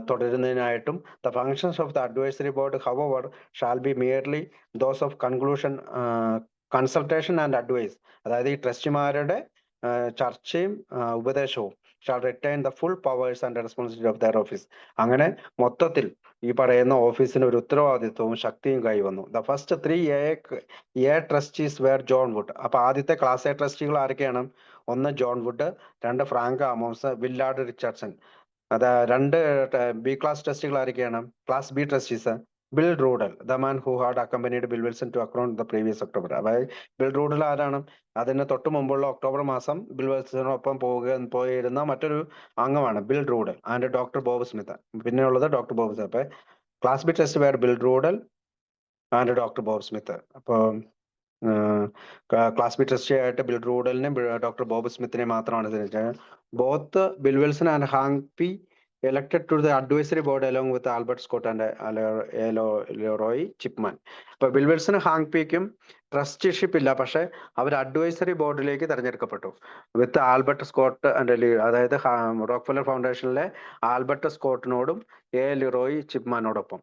തുടരുന്നതിനായിട്ടും. The functions of the advisory board however shall be merely those of conclusion, consultation and advice, അതായത് ഈ ട്രസ്റ്റിമാരുടെ ചർച്ചയും ഉപദേശവും shall retain the full powers and responsibility of their office. അങ്ങനെ മൊത്തത്തിൽ ഈ പറയുന്ന ഓഫീസിന് ഒരു ഉത്തരവാദിത്വവും ശക്തിയും കൈവന്നു. The first 3 a trustees were John Wood. അപ്പൊ ആദ്യത്തെ ക്ലാസ് എ ട്രസ്റ്റികൾ ആരൊക്കെയാണ്? ഒന്ന് ജോൺ വുഡ്, രണ്ട് ഫ്രാങ്ക് ആമോസ്, വില്ലാർഡ് റിച്ചാർഡ്സൺ. അത് രണ്ട് ബി ക്ലാസ് ട്രസ്റ്റികൾ ആരൊക്കെയാണ്? Class B trustees Bill Ruddell, the man who had accompanied Bill Wilson to Akron the previous October. അതായത് ബിൽ റൂഡൽ ആരാണ്? അതിന് തൊട്ട് മുമ്പുള്ള ഒക്ടോബർ മാസം ബിൽ വിൽസണിനൊപ്പം പോയിരുന്ന മറ്റൊരു അംഗമാണ് Bill Ruddell and doctor Bob Smith. പിന്നെയുള്ളത് ഡോക്ടർ ബോബ് സ്മിത്ത്. അപ്പൊ class B trust were Bill Ruddell and doctor Bob Smith. അപ്പോൾ ക്ലാസ് ബി ട്രസ്റ്റി ആയിട്ട് ബിൽ റൂഡലിനെയും ഡോക്ടർ ബോബ് സ്മിത്തിനെയും മാത്രമാണ് തിരിച്ചത്. Both Bill Wilson and Hank P elected to the advisory board along with Albert Scott and Leroy Chipman. അപ്പൊ ബിൽ വിൽസൺ ഹാങ് പിക്കും ട്രസ്റ്റിഷിപ്പ് ഇല്ല, പക്ഷെ അവർ അഡ്വൈസറി ബോർഡിലേക്ക് തെരഞ്ഞെടുക്കപ്പെട്ടു വിത്ത് ആൽബർട്ട് സ്കോട്ട് ആൻഡ് അതായത് റോക്ക്ഫെല്ലർ ഫൗണ്ടേഷനിലെ ആൽബർട്ട് സ്കോട്ടിനോടും ലിറോയ് ചിപ്മാനോടൊപ്പം.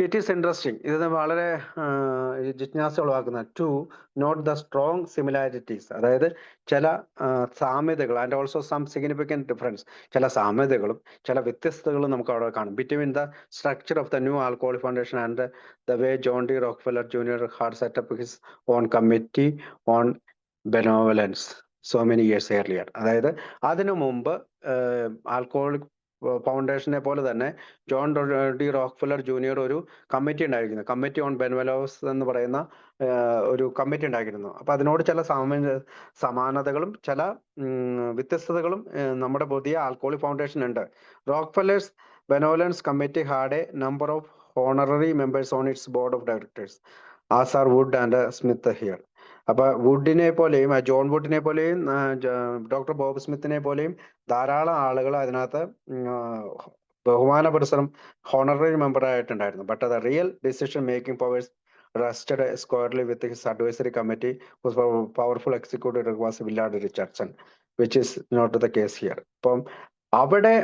It is interesting. ഇത് വളരെ ജിജ്ഞാസ ഉളവാക്കുന്ന to note the strong similarities, അതായത് ചില സാമ്യതകൾ and also some significant difference, ചില സാമ്യതകളും ചില വ്യത്യസ്തതകളും നമുക്ക് അവിടെ കാണും between the structure of the new alcohol foundation and the way John D Rockefeller junior had setup his own committee on benevolence so many years earlier. അതായത് അതിനു മുമ്പ് ആൽക്കഹോളിക് ഫൗണ്ടേഷനെ പോലെ തന്നെ ജോൺ ഡി റോക്ക്ഫെല്ലർ ജൂനിയർ ഒരു കമ്മിറ്റി ഉണ്ടായിരുന്നു, കമ്മിറ്റി ഓൺ ബെനവലോസ് എന്ന് പറയുന്ന ഒരു കമ്മിറ്റി ഉണ്ടാക്കിയിരുന്നു. അപ്പൊ അതിനോട് ചില സമാനതകളും ചില വ്യത്യസ്തതകളും നമ്മുടെ പുതിയ ആൽക്കഹോളിക് ഫൗണ്ടേഷൻ ഉണ്ട്. Rockefeller's benevolence committee had a number of honorary members on its board of directors, as are Wood and Smith here. അപ്പൊ വുഡിനെ പോലെയും ജോൺ വുഡിനെ പോലെയും ഡോക്ടർ ബോബ് സ്മിത്തിനെ പോലെയും ധാരാളം ആളുകൾ അതിനകത്ത് ബഹുമാന പുരസ്സരം ഹോണററി മെമ്പർ ആയിട്ടുണ്ടായിരുന്നു. But the real decision making powers rested squarely with his advisory committee powerful executive was Willard Richardson, which is not the case here. അപ്പം അവിടെ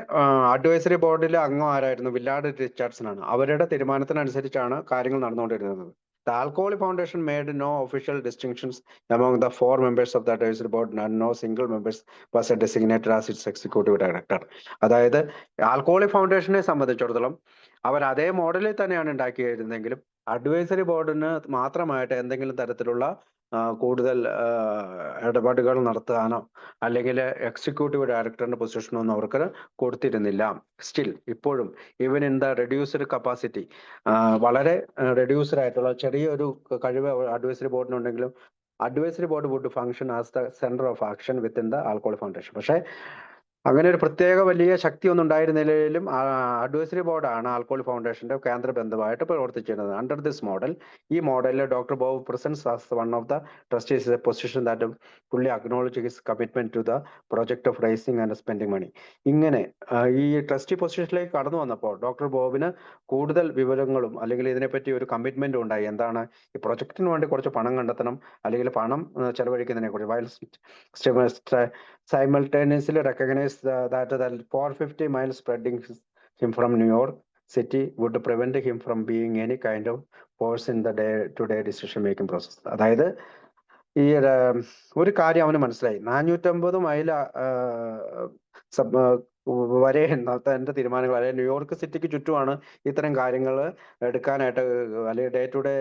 അഡ്വൈസറി ബോർഡിലെ അംഗം ആരായിരുന്നു? വില്ലാർഡ് റിച്ചാർഡ്സൺ ആണ്. അവരുടെ തീരുമാനത്തിനനുസരിച്ചാണ് കാര്യങ്ങൾ നടന്നുകൊണ്ടിരുന്നത്. The Alcohol Foundation made no official distinctions among the 4 members of the advisory board, and no single members was designated as its executive director. അതായത് ആൽക്കഹോളിക് ഫൗണ്ടേഷനെ സംബന്ധിച്ചിടത്തോളം അവർ അതേ മോഡലിൽ തന്നെയാണ് ഉണ്ടാക്കിയിരുന്നെങ്കിലും അഡ്വൈസറി ബോർഡിന് മാത്രമായിട്ട് എന്തെങ്കിലും തരത്തിലുള്ള കൂടുതൽ ഇടപാടുകൾ നടത്താനോ അല്ലെങ്കിൽ എക്സിക്യൂട്ടീവ് ഡയറക്ടറിന്റെ പൊസിഷനോ ഒന്നും അവർക്ക് കൊടുത്തിരുന്നില്ല. സ്റ്റിൽ ഇപ്പോഴും even in the reduced capacity, വളരെ റെഡ്യൂസ്ഡ് ആയിട്ടുള്ള ചെറിയൊരു കഴിവ് അഡ്വൈസറി ബോർഡിനുണ്ടെങ്കിലും advisory board would function as the centre of action within the alcohol foundation. പക്ഷേ അങ്ങനെ ഒരു പ്രത്യേക വലിയ ശക്തി ഒന്നും ഉണ്ടായിരുന്നില്ലെങ്കിലും അഡ്വൈസറി ബോർഡാണ് ആൽക്കഹോൾ ഫൗണ്ടേഷന്റെ കേന്ദ്ര ബന്ധമായിട്ട് പ്രവർത്തിച്ചിരുന്നത്. അണ്ടർ ദിസ് മോഡൽ, ഈ മോഡലിൽ doctor Bob presence as one of the trustees a position that fully acknowledge his commitment to the project of raising and spending money. ഇങ്ങനെ ഈ ട്രസ്റ്റി പൊസിഷനിലേക്ക് കടന്നു വന്നപ്പോൾ ഡോക്ടർ ബോബിന് കൂടുതൽ വിവരങ്ങളും അല്ലെങ്കിൽ ഇതിനെപ്പറ്റി ഒരു കമ്മിറ്റ്മെന്റും ഉണ്ടായി. എന്താണ്? ഈ പ്രൊജക്ടിന് വേണ്ടി കുറച്ച് പണം കണ്ടെത്തണം, അല്ലെങ്കിൽ പണം ചെലവഴിക്കുന്നതിനെ കുറിച്ച് simultaneously recognize that the 450 miles spreading him from New York City would prevent him from being any kind of force in the day-to-day decision making process. അതായത് ഈ ഒരു കാര്യം അവന് മനസ്സിലായി, 450 മൈൽ വരെ തന്റെ തീരുമാനങ്ങൾ, അല്ലെങ്കിൽ ന്യൂയോർക്ക് സിറ്റിക്ക് ചുറ്റുമാണ് ഇത്തരം കാര്യങ്ങൾ എടുക്കാനായിട്ട്, അല്ലെങ്കിൽ ഡേ ടു ഡേ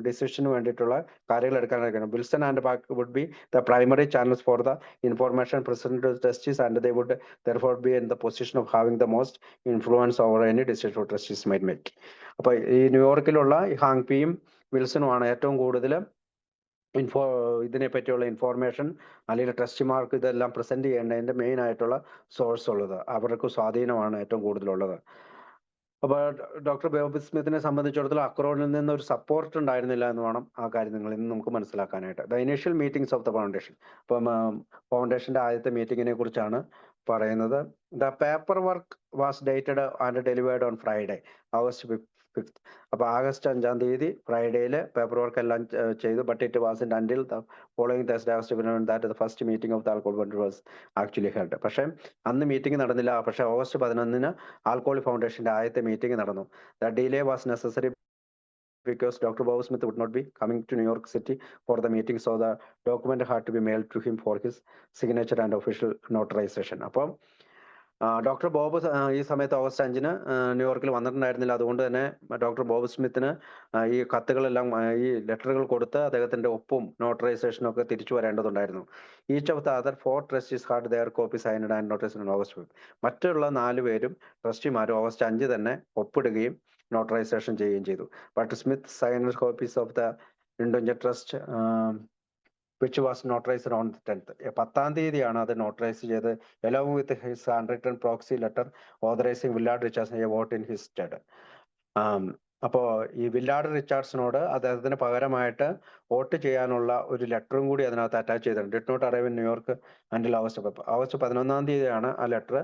ഡിസിഷന് വേണ്ടിയിട്ടുള്ള കാര്യങ്ങൾ എടുക്കാനായിട്ട്. Wilson and Park would be the primary channels for the information president trustees and they would therefore be in the position of having the most influence over any decision trustees might make. അപ്പൊ ഈ ന്യൂയോർക്കിലുള്ള ഹാങ് പിയും വിൽസണുമാണ് ഏറ്റവും കൂടുതൽ ഇതിനെ പറ്റിയുള്ള ഇൻഫോർമേഷൻ അല്ലെങ്കിൽ ട്രസ്റ്റിമാർക്ക് ഇതെല്ലാം പ്രസന്റ് ചെയ്യേണ്ടതിന്റെ മെയിൻ ആയിട്ടുള്ള സോഴ്സ് ഉള്ളത്. അവർക്ക് സ്വാധീനമാണ് ഏറ്റവും കൂടുതലുള്ളത്. അപ്പൊ ഡോക്ടർ ബോബ് സ്മിത്തിനെ സംബന്ധിച്ചിടത്തോളം അക്രോണിൽ നിന്ന് ഒരു സപ്പോർട്ട് ഉണ്ടായിരുന്നില്ല എന്ന് വേണം ആ കാര്യങ്ങൾ ഇന്ന് നമുക്ക് മനസ്സിലാക്കാനായിട്ട്. The initial meetings of the foundation, അപ്പം ഫൗണ്ടേഷന്റെ ആദ്യത്തെ മീറ്റിങ്ങിനെ കുറിച്ചാണ് പറയുന്നത്. The paper work was dated and delivered on Friday, August 5th. അപ്പൊ ആഗസ്റ്റ് 5-ാം തീയതി ഫ്രൈഡേയിൽ പേപ്പർ വർക്ക് എല്ലാം ചെയ്തു. But it was until the following Thursday, August 11, that the first meeting of the alcohol fund was actually held. പക്ഷെ അന്ന് മീറ്റിംഗ് നടന്നില്ല. പക്ഷെ August 11 ആൽക്കഹോൾ ഫൗണ്ടേഷന്റെ ആദ്യത്തെ മീറ്റിംഗ് നടന്നു. The delay was necessary because Dr. Bob Smith would not be coming to New York City for the meeting, so the document had to be mailed to him for his signature and official notarization. അപ്പം ഡോക്ടർ ബോബ് ഈ സമയത്ത് ഓഗസ്റ്റ് 5-ന് ന്യൂയോർക്കിൽ വന്നിട്ടുണ്ടായിരുന്നില്ല. അതുകൊണ്ട് തന്നെ ഡോക്ടർ ബോബ് സ്മിത്തിന് ഈ കത്തുകളെല്ലാം ഈ ലെറ്ററുകൾ കൊടുത്ത് അദ്ദേഹത്തിന്റെ ഒപ്പും നോട്ടറൈസേഷനും ഒക്കെ തിരിച്ചു വരേണ്ടതുണ്ടായിരുന്നു. Each of the other 4 trustees had their copy signed and notarized on August 5. മറ്റുള്ള 4 പേരും ട്രസ്റ്റിമാരും ഓഗസ്റ്റ് 5 തന്നെ ഒപ്പിടുകയും നോട്ടറൈസേഷൻ ചെയ്യുകയും ചെയ്തു. But Smith signed copies of the individual trust which was notarized on the 10th. 10-ാം തീയതിയാണ് അത് നോട്ടറൈസ് ചെയ്ത് along with his handwritten proxy letter authorizing Willard Richardson a vote in his stead. അപ്പോൾ ഈ വില്ലാർഡ് റിച്ചാർഡ്സിനോട് അദ്ദേഹത്തിന് പകരമായിട്ട് വോട്ട് ചെയ്യാനുള്ള ഒരു ലെറ്ററും കൂടി അതിനകത്ത് അറ്റാച്ച് ചെയ്തിട്ടുണ്ട്. Did not arrive in New York until August 11-ാം തീയതിയാണ് ആ ലെറ്റർ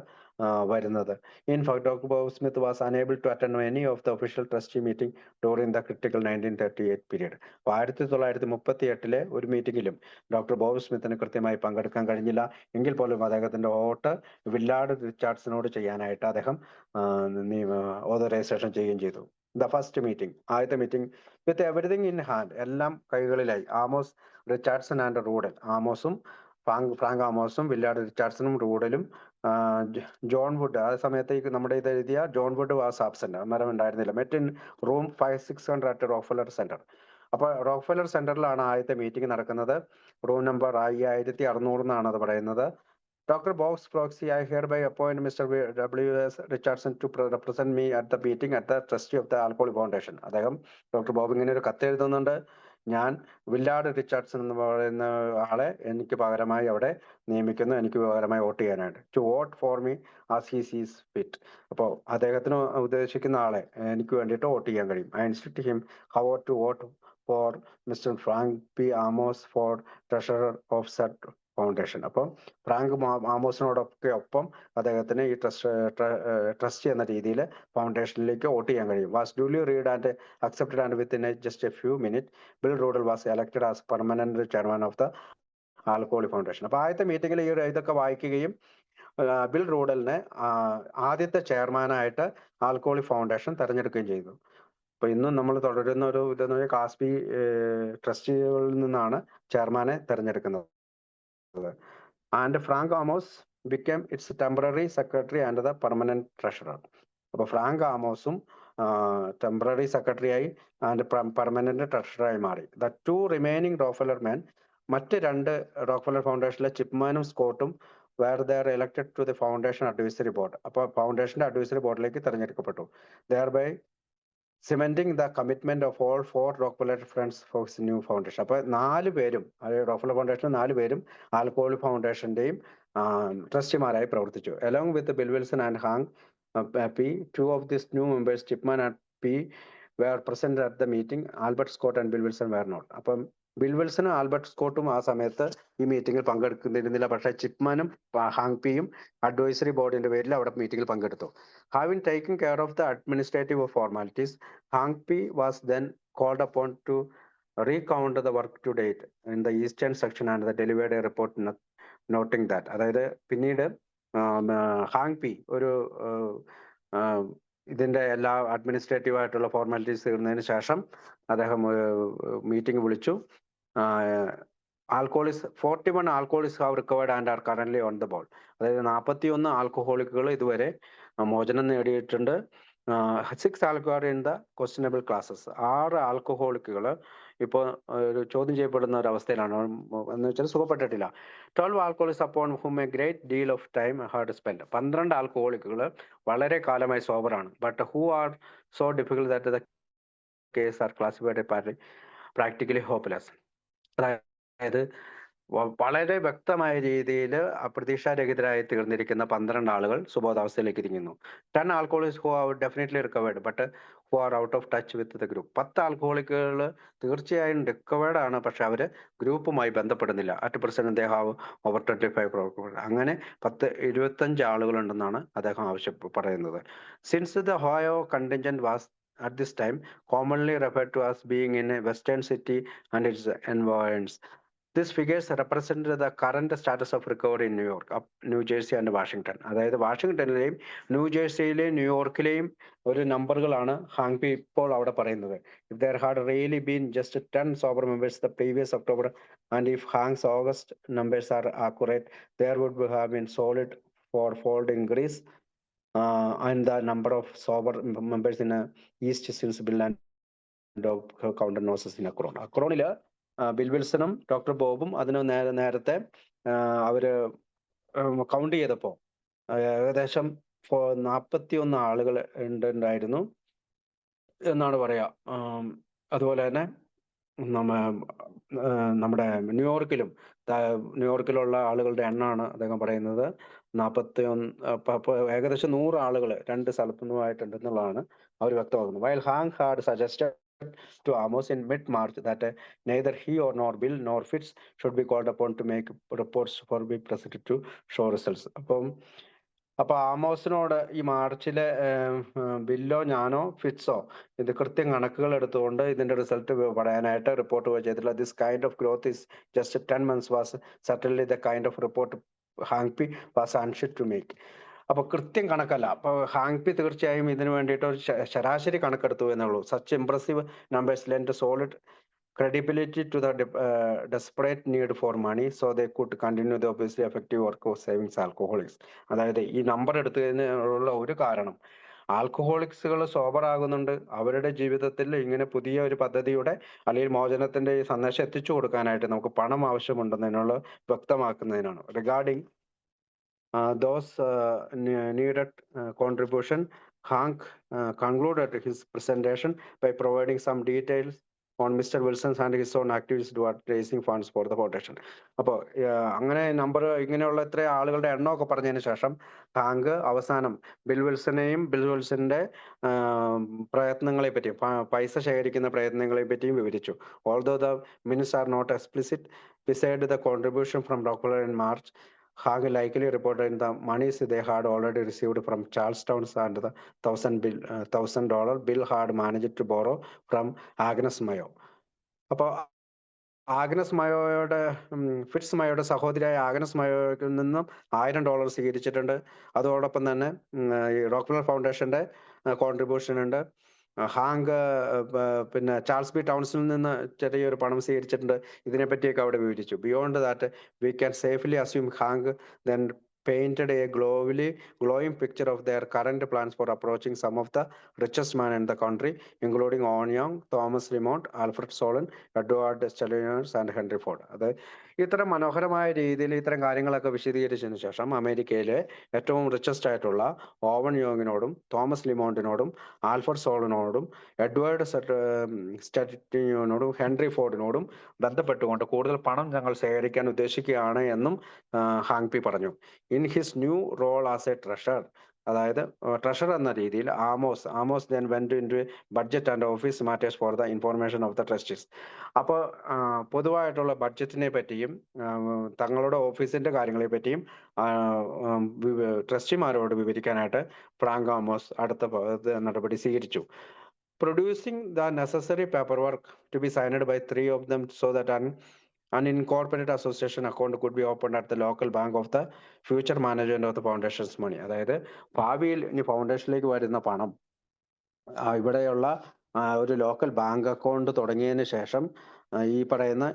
വരുന്നത്. In fact doctor Bob Smith was unable to attend any of the official trustee meeting during the critical 1938 period. അപ്പോൾ 1938 ഒരു മീറ്റിംഗിലും ഡോക്ടർ ബോബ് സ്മിത്തിന് കൃത്യമായി പങ്കെടുക്കാൻ കഴിഞ്ഞില്ല. എങ്കിൽ പോലും അദ്ദേഹത്തിന്റെ വോട്ട് വില്ലാർഡ് റിച്ചാർഡ്സിനോട് ചെയ്യാനായിട്ട് അദ്ദേഹം ഓതറൈസേഷൻ ചെയ്യുകയും ചെയ്തു. ദ ഫസ്റ്റ് മീറ്റിംഗ്, ആദ്യത്തെ meeting with everything in hand, എല്ലാം കൈകളിലായി. ആമോസ് റിച്ചാർഡ്സൺ ആൻഡ് റൂഡൽ, ആമോസും ഫ്രാങ്ക് ആമോസും വില്ലാർഡ് റിച്ചാർഡ്സണും റൂഡലും ജോൺ വുഡ്, ആ സമയത്തേക്ക് നമ്മുടെ ഇത് എഴുതിയ ജോൺ വുഡ് വാസ് ആബ്സെന്റ്, അന്നേരം ഉണ്ടായിരുന്നില്ല. Met in room 5600 at Rockefeller centre. അപ്പോൾ റോക്ക്ഫെല്ലർ സെന്ററിലാണ് ആദ്യത്തെ മീറ്റിംഗ് നടക്കുന്നത്. റൂം നമ്പർ 5600 എന്നാണ് അത് പറയുന്നത്. Dr. Bob's proxy, I hereby appoint Mr. W.S. Richardson to represent me at the meeting at the trustee of the Alcohol Foundation. അദ്ദേഹം ഡോക്ടർ ബോബ് ഇങ്ങനെ ഒരു കത്ത് എഴുതുന്നുണ്ട്. ഞാൻ വില്ലാർഡ് റിച്ചാർഡ്സൺ എന്ന് പറയുന്ന ആളെ എനിക്ക് പകരമായി അവിടെ നിയമിക്കുന്നു, എനിക്ക് പകരമായി വോട്ട് ചെയ്യാനായിട്ട്. To vote for me as he sees fit. അപ്പോൾ അദ്ദേഹത്തിന് ഉദ്ദേശിക്കുന്ന ആളെ എനിക്ക് വേണ്ടിയിട്ട് വോട്ട് ചെയ്യാൻ കഴിയും. I instruct him how to vote for Mr Frank P Amos for treasurer of set foundation. അപ്പം ഫ്രാങ്ക് ആമോസിനോടൊക്കെ ഒപ്പം അദ്ദേഹത്തിന് ഈ ട്രസ്റ്റ് എന്ന രീതിയിൽ ഫൗണ്ടേഷനിലേക്ക് വോട്ട് ചെയ്യാൻ കഴിയും. Was duly read and accepted and within just a few minute Bill Ruddell was elected as permanent chairman of the alcoholic foundation. അപ്പൊ ആദ്യത്തെ മീറ്റിംഗിൽ ഈ ഇതൊക്കെ വായിക്കുകയും ബിൽ റൂഡലിനെ ആദ്യത്തെ ചെയർമാനായിട്ട് ആൽക്കഹോളി ഫൗണ്ടേഷൻ തെരഞ്ഞെടുക്കുകയും ചെയ്തു. അപ്പൊ ഇന്നും നമ്മൾ തുടരുന്ന ഒരു ഇതെന്ന് പറഞ്ഞാൽ കാസ്ബി ട്രസ്റ്റികളിൽ നിന്നാണ് ചെയർമാനെ തെരഞ്ഞെടുക്കുന്നത്. And Frank Amos became its temporary secretary and the permanent treasurer. അപ്പോൾ ഫ്രാങ്ക് ആമോസും ടെമ്പററി സെക്രട്ടറി ആയി ആൻഡ് പെർമനന്റ് ട്രഷററായി മാറി. The two remaining Rockefeller man, മറ്റ് 2 റോക്ക്ഫെല്ലർ ഫൗണ്ടേഷനിലെ ചിപ്മാനും സ്കോട്ടും were there elected to the foundation advisory board. അപ്പോൾ ഫൗണ്ടേഷന്റെ അഡ്വൈസറി ബോർഡിലേക്ക് തെരഞ്ഞെടുക്കപ്പെട്ടു. Thereby cementing the commitment of all 4 Rockefeller friends for new foundation. അപ്പൊ 4 പേരും, റോക്ക്ഫെല്ലർ ഫൗണ്ടേഷനിൽ 4 പേരും ആൽക്കഹോൾ ഫൗണ്ടേഷന്റെയും ട്രസ്റ്റിമാരായി പ്രവർത്തിച്ചു. Along with Bill Wilson and Hank P, 2 of these new members, Chipman and P, were present at the meeting. Albert Scott and Bill Wilson were not. അപ്പം ബിൽ വിൽസണും ആൽബർട്ട് സ്കോട്ടും ആ സമയത്ത് ഈ മീറ്റിംഗിൽ പങ്കെടുക്കുന്നിരുന്നില്ല. പക്ഷേ ചിപ്മാനും ഹാങ് പിയും അഡ്വൈസറി ബോർഡിന്റെ പേരിൽ അവിടെ മീറ്റിംഗിൽ പങ്കെടുത്തു. Having taken care of the administrative formalities, Hank P was then called upon to recount the work to date in the eastern section and the delivered a report noting that. അതായത് പിന്നീട് ഹാങ് പി ഒരു ഇതിന്റെ എല്ലാ അഡ്മിനിസ്ട്രേറ്റീവ് ആയിട്ടുള്ള ഫോർമാലിറ്റീസ് തീർന്നതിന് ശേഷം അദ്ദേഹം മീറ്റിംഗ് വിളിച്ചു. Alcoholics 41 alcoholics have recovered and are currently on the ball. അതായത് 41 ആൽക്കഹോളിക്കുകൾ ഇതുവരെ മോചനം നേടിയിട്ടുണ്ട്. 6 alcohol in the questionable classes. 6 ആൽക്കഹോളിക്കുകൾ ഇപ്പോൾ ഒരു ചോദ്യം ചെയ്യപ്പെടുന്ന ഒരു അവസ്ഥയിലാണ്, എന്ന് വെച്ചാൽ സുഖപ്പെട്ടിട്ടില്ല. 12 alcoholics upon whom a great deal of time had spend. 12 ആൽക്കഹോളിക്കുകൾ വളരെ കാലമായി സോബറാണ്. But who are so difficult that the case are classified practically hopeless. അതായത് വളരെ വ്യക്തമായ രീതിയിൽ അപ്രതീക്ഷാരഹിതരായി തീർന്നിരിക്കുന്ന 12 ആളുകൾ സുബോധാവസ്ഥയിലേക്ക് ഇരിക്കുന്നു. 10 alcoholics who have definitely recovered but who are out of touch with the group. 10 ആൽക്കഹോളിക്കുകൾ തീർച്ചയായും റിക്കവേർഡ് ആണ്, പക്ഷെ അവർ ഗ്രൂപ്പുമായി ബന്ധപ്പെടുന്നില്ല. At present they have over 25. അങ്ങനെ 25 ആളുകളുണ്ടെന്നാണ് അദ്ദേഹം പറയുന്നത്. സിൻസ് ദ ഹോയോ contingent was at this time commonly referred to as being in a western city and its environs, These figures represent the current status of recovery in New York, New Jersey and Washington. അതായത് വാഷിംഗ്ടണിലെയും ന്യൂജേഴ്സിയിലെയും ന്യൂയോർക്കിലെയും ഒരു നമ്പറുകളാണ് ഹാങ്പി ഇപ്പോൾ അവിടെ പറയുന്നത്. If there had really been just 10 sober members the previous October, and if Hank's August numbers are accurate, there would have been solid fourfold increase and the number of sober members in East since Bill and counter noses in Akron. അക്രോണില് ബിൽ വിൽസണും ഡോക്ടർ ബോബും അതിന് നേരത്തെ അവര് കൗണ്ട് ചെയ്തപ്പോ ഏകദേശം 41 ആളുകൾ ഉണ്ടായിരുന്നു എന്നാണ് പറയാ. അതുപോലെ തന്നെ നമ്മുടെ ന്യൂയോർക്കിലുള്ള ആളുകളുടെ എണ്ണമാണ് അദ്ദേഹം പറയുന്നത് 41. ഏകദേശം 100 ആളുകൾ രണ്ട് സ്ഥലത്തുനിന്നുമായിട്ടുണ്ടെന്നുള്ളതാണ് അവർ വ്യക്തമാക്കുന്നത്. While Hank had suggested to Amos in mid-March that neither he nor Bill nor Fitz should be called upon to make reports for be presented to show results. അപ്പൊ ആമോസിനോട് ഈ മാർച്ചിലെ ബില്ലോ ഞാനോ ഫിറ്റ്സോ ഇത് കൃത്യം കണക്കുകൾ എടുത്തുകൊണ്ട് ഇതിന്റെ റിസൾട്ട് പറയാനായിട്ട് റിപ്പോർട്ട് ചെയ്തിട്ടുള്ള this kind of growth is just 10 months was certainly the kind of report Hank P was അൺഷിറ്റ് ടു മേക്ക്. അപ്പൊ കൃത്യം കണക്കല്ല. അപ്പൊ ഹാങ്പി തീർച്ചയായും ഇതിനു വേണ്ടിയിട്ട് ഒരു ശരാശരി കണക്കെടുത്തു എന്നുള്ളൂ. Such impressive numbers lent solid credibility to the desperate need for money so they could continue the obviously effective work of savings alcoholics. അതായത് ഈ നമ്പർ എടുത്തതിനുള്ള ഒരു കാരണം ആൽക്കഹോളിക്സുകൾ സോബർ ആകുന്നുണ്ട്, അവരുടെ ജീവിതത്തിൽ ഇങ്ങനെ പുതിയ ഒരു പദ്ധതിയുടെ അല്ലെങ്കിൽ മോചനത്തിന്റെ ഈ സന്ദേശം എത്തിച്ചു കൊടുക്കാനായിട്ട് നമുക്ക് പണം ആവശ്യമുണ്ടെന്നതിനുള്ള വ്യക്തമാക്കുന്നതിനാണ്. Regarding those needed contribution, Hank concluded his presentation by providing some details on Mr. Wilson's and his own activities toward raising funds for the foundation. അപ്പോൾ അങ്ങനെ നമ്പർ ഇങ്ങനെയുള്ള ഇത്ര ആളുകളുടെ എണ്ണമൊക്കെ പറഞ്ഞതിന് ശേഷം ഹാങ്ക് അവസാനം ബിൽ വിൽസന്റെ പ്രയത്നങ്ങളെ പറ്റിയും പൈസ ശേഖരിക്കുന്ന പ്രയത്നങ്ങളെ പറ്റിയും വിവരിച്ചു. Although the minutes are not explicit, beside the contribution from Rockefeller in March, Hank likely reported the monies they had already received from Charlestown and the $1,000 Bill had managed to borrow from Agnes Mayo. അപ്പോൾ ആഗ്നസ് മയോയുടെ ഫിറ്റ്സ് മയോയുടെ സഹോദരിയായ ആഗ്നസ് മയോയിൽ നിന്നും $1000 സ്വീകരിച്ചിട്ടുണ്ട്. അതോടൊപ്പം തന്നെ റോക്ക്ഫെല്ലർ ഫൗണ്ടേഷന്റെ കോൺട്രിബ്യൂഷൻ ഉണ്ട്. ഹാങ്ക് പിന്നെ ചാൾസ് ബി ടൗൺസിൽ നിന്ന് ചെറിയൊരു പണം സ്വീകരിച്ചിട്ടുണ്ട്. ഇതിനെപ്പറ്റിയൊക്കെ അവിടെ വിവരിച്ചു. Beyond that we can safely assume Hank then painted a glowing picture of their current plans for approaching some of the richest men in the country, including Owen Young, Thomas Lemont, Alfred Solon, Edward Stelionos and Henry Ford. അത് ഇത്തരം മനോഹരമായ രീതിയിൽ ഇത്തരം കാര്യങ്ങളൊക്കെ വിശദീകരിച്ചതിന് ശേഷം അമേരിക്കയിലെ ഏറ്റവും റിച്ചസ്റ്റ് ആയിട്ടുള്ള ഓവൻ യോങ്ങിനോടും തോമസ് ലിമോണ്ടിനോടും ആൽഫർഡ് സോളനോടും എഡ്വേർഡ് സ്റ്റെറ്റിനോടും ഹെൻറി ഫോർഡിനോടും ബന്ധപ്പെട്ടുകൊണ്ട് കൂടുതൽ പണം ഞങ്ങൾ ശേഖരിക്കാൻ ഉദ്ദേശിക്കുകയാണ് എന്നും ഹാങ്പി പറഞ്ഞു. In his new role as a treasurer, അതായത് ട്രഷറർ എന്ന രീതിയിൽ Amos then went into budget and office matters for the information of the trustees. അപ്പോൾ പൊതുവായിട്ടുള്ള ബഡ്ജറ്റിനെ പറ്റിയും തങ്ങളുടെ ഓഫീസിന്റെ കാര്യങ്ങളെ പറ്റിയും ട്രസ്റ്റിമാരോട് വിവരിക്കാനായിട്ട് ഫ്രാങ്ക് ആമോസ് അടുത്ത നടപടി സ്വീകരിച്ചു. Producing the necessary paperwork to be signed by 3 of them so that an unincorporated association account could be opened at the local bank of the future management of the foundation's money. അതായത് ഭാവിയിൽ ഇനി ഫൗണ്ടേഷനിലേക്ക് വരുന്ന പണം ഇവിടെയുള്ള ഒരു ലോക്കൽ ബാങ്ക് അക്കൗണ്ട് തുടങ്ങിയതിന് ശേഷം ഈ പറയുന്ന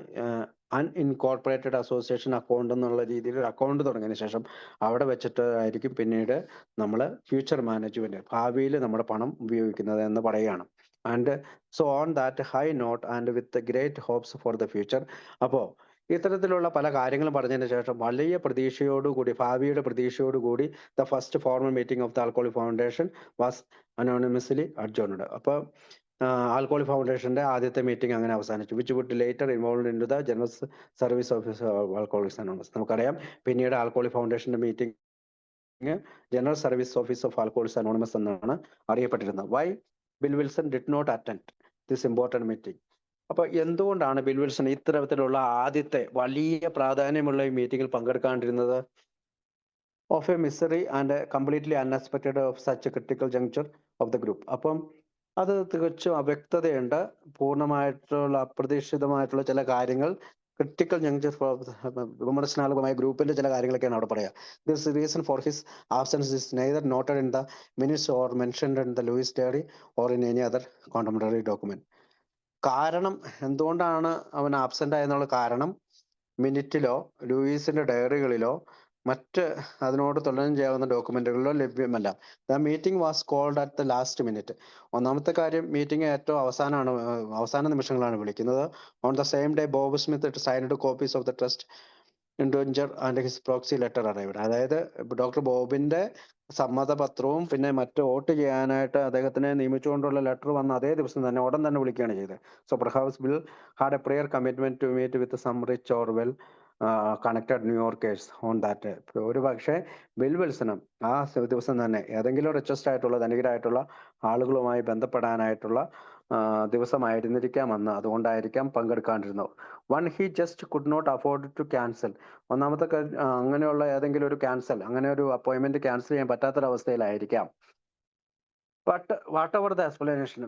അൺഇൻകോർപ്പറേറ്റഡ് അസോസിയേഷൻ അക്കൗണ്ട് എന്നുള്ള രീതിയിൽ ഒരു അക്കൗണ്ട് തുടങ്ങിയതിന് ശേഷം അവിടെ വെച്ചിട്ട് ആയിരിക്കും പിന്നീട് നമ്മൾ ഫ്യൂച്ചർ മാനേജ്മെന്റ് ഭാവിയിൽ നമ്മുടെ പണം ഉപയോഗിക്കുന്നത് എന്ന് പറയുകയാണ്. And so on that high note and with great hopes for the future. അപ്പോൾ ഇത്തരത്തിലുള്ള പല കാര്യങ്ങളും പറഞ്ഞതിന് ശേഷം വലിയ പ്രതീക്ഷയോടുകൂടി ഭാവിയുടെ പ്രതീക്ഷയോടുകൂടി the first formal meeting of the alcoholic foundation was anonymously adjourned. അപ്പോൾ ആൽക്കഹോളിക് ഫൗണ്ടേഷന്റെ ആദ്യത്തെ മീറ്റിംഗ് അങ്ങനെ അവസാനിച്ചു. Which would later involve into the general service office alcoholics anonymous. നമുക്കറിയാം പിന്നീട് ആൽക്കഹോളിക് ഫൗണ്ടേഷന്റെ meeting general service office of alcoholics anonymous എന്നാണ് അറിയപ്പെട്ടിരുന്നത്. Why Bill Wilson did not attend this important meeting. അപ്പൊ എന്തുകൊണ്ടാണ് ബിൽ വിൽസൺ ഇത്തരത്തിലുള്ള ആദ്യത്തെ വലിയ പ്രാധാന്യമുള്ള ഈ മീറ്റിംഗിൽ പങ്കെടുക്കാണ്ടിരുന്നത്? Of a misery and completely unexpected of such a critical juncture of the group. അപ്പം അത് തികച്ചും അവ്യക്തതയുണ്ട്, പൂർണ്ണമായിട്ടുള്ള അപ്രതീക്ഷിതമായിട്ടുള്ള ചില കാര്യങ്ങൾ ക്രിട്ടിക്കൽ ജംഗ്ഷൻ ഫോർ വിമർശനാത്മകമായ ഗ്രൂപ്പിന്റെ ചില കാര്യങ്ങളൊക്കെയാണ് അവിടെ പറയുക. This reason for his absence is neither noted in the minutes or mentioned in the Louis diary or in any other contemporary document. കാരണം എന്തുകൊണ്ടാണ് അവൻ ആബ്സെന്റ് ആയെന്നുള്ള കാരണം മിനിറ്റിലോ ലൂയിസിന്റെ ഡയറികളിലോ മറ്റ് അതിനോട് തുലനം ചെയ്യാവുന്ന ഡോക്യുമെന്റുകളിലോ ലഭ്യമല്ല. The meeting was called at the last minute. ഒന്നാമത്തെ കാര്യം, മീറ്റിംഗ് ഏറ്റവും അവസാന നിമിഷങ്ങളാണ് വിളിക്കുന്നത്. On the same day Bob Smith signed copies of the trust indenture and his proxy letter arrived. അതായത് ഡോക്ടർ ബോബിന്റെ സമ്മതപത്രവും പിന്നെ മറ്റ് വോട്ട് ചെയ്യാനായിട്ട് അദ്ദേഹത്തിനെ നിയമിച്ചുകൊണ്ടുള്ള ലെറ്റർ വന്ന അതേ ദിവസം തന്നെ ഉടൻ തന്നെ വിളിക്കുകയാണ് ചെയ്തത്. So perhaps Bill had a prior commitment to meet with some rich or well connected New Yorkers on that. ഒരു പക്ഷേ ബിൽ വിൽസണും ആ ദിവസം തന്നെ ഏതെങ്കിലും റിച്ചസ്റ്റ് ആയിട്ടുള്ള ധനികരായിട്ടുള്ള ആളുകളുമായി ബന്ധപ്പെടാനായിട്ടുള്ള ദിവസമായിരുന്നിരിക്കാമെന്ന്, അതുകൊണ്ടായിരിക്കാം പങ്കെടുക്കാണ്ടിരുന്നത്. One he just could not afford to cancel. ഒന്നാമത്തെ അങ്ങനെയുള്ള ഏതെങ്കിലും ഒരു അങ്ങനെ ഒരു അപ്പോയിന്റ്മെന്റ് ക്യാൻസൽ ചെയ്യാൻ പറ്റാത്തൊരവസ്ഥയിലായിരിക്കാം. But whatever the explanation,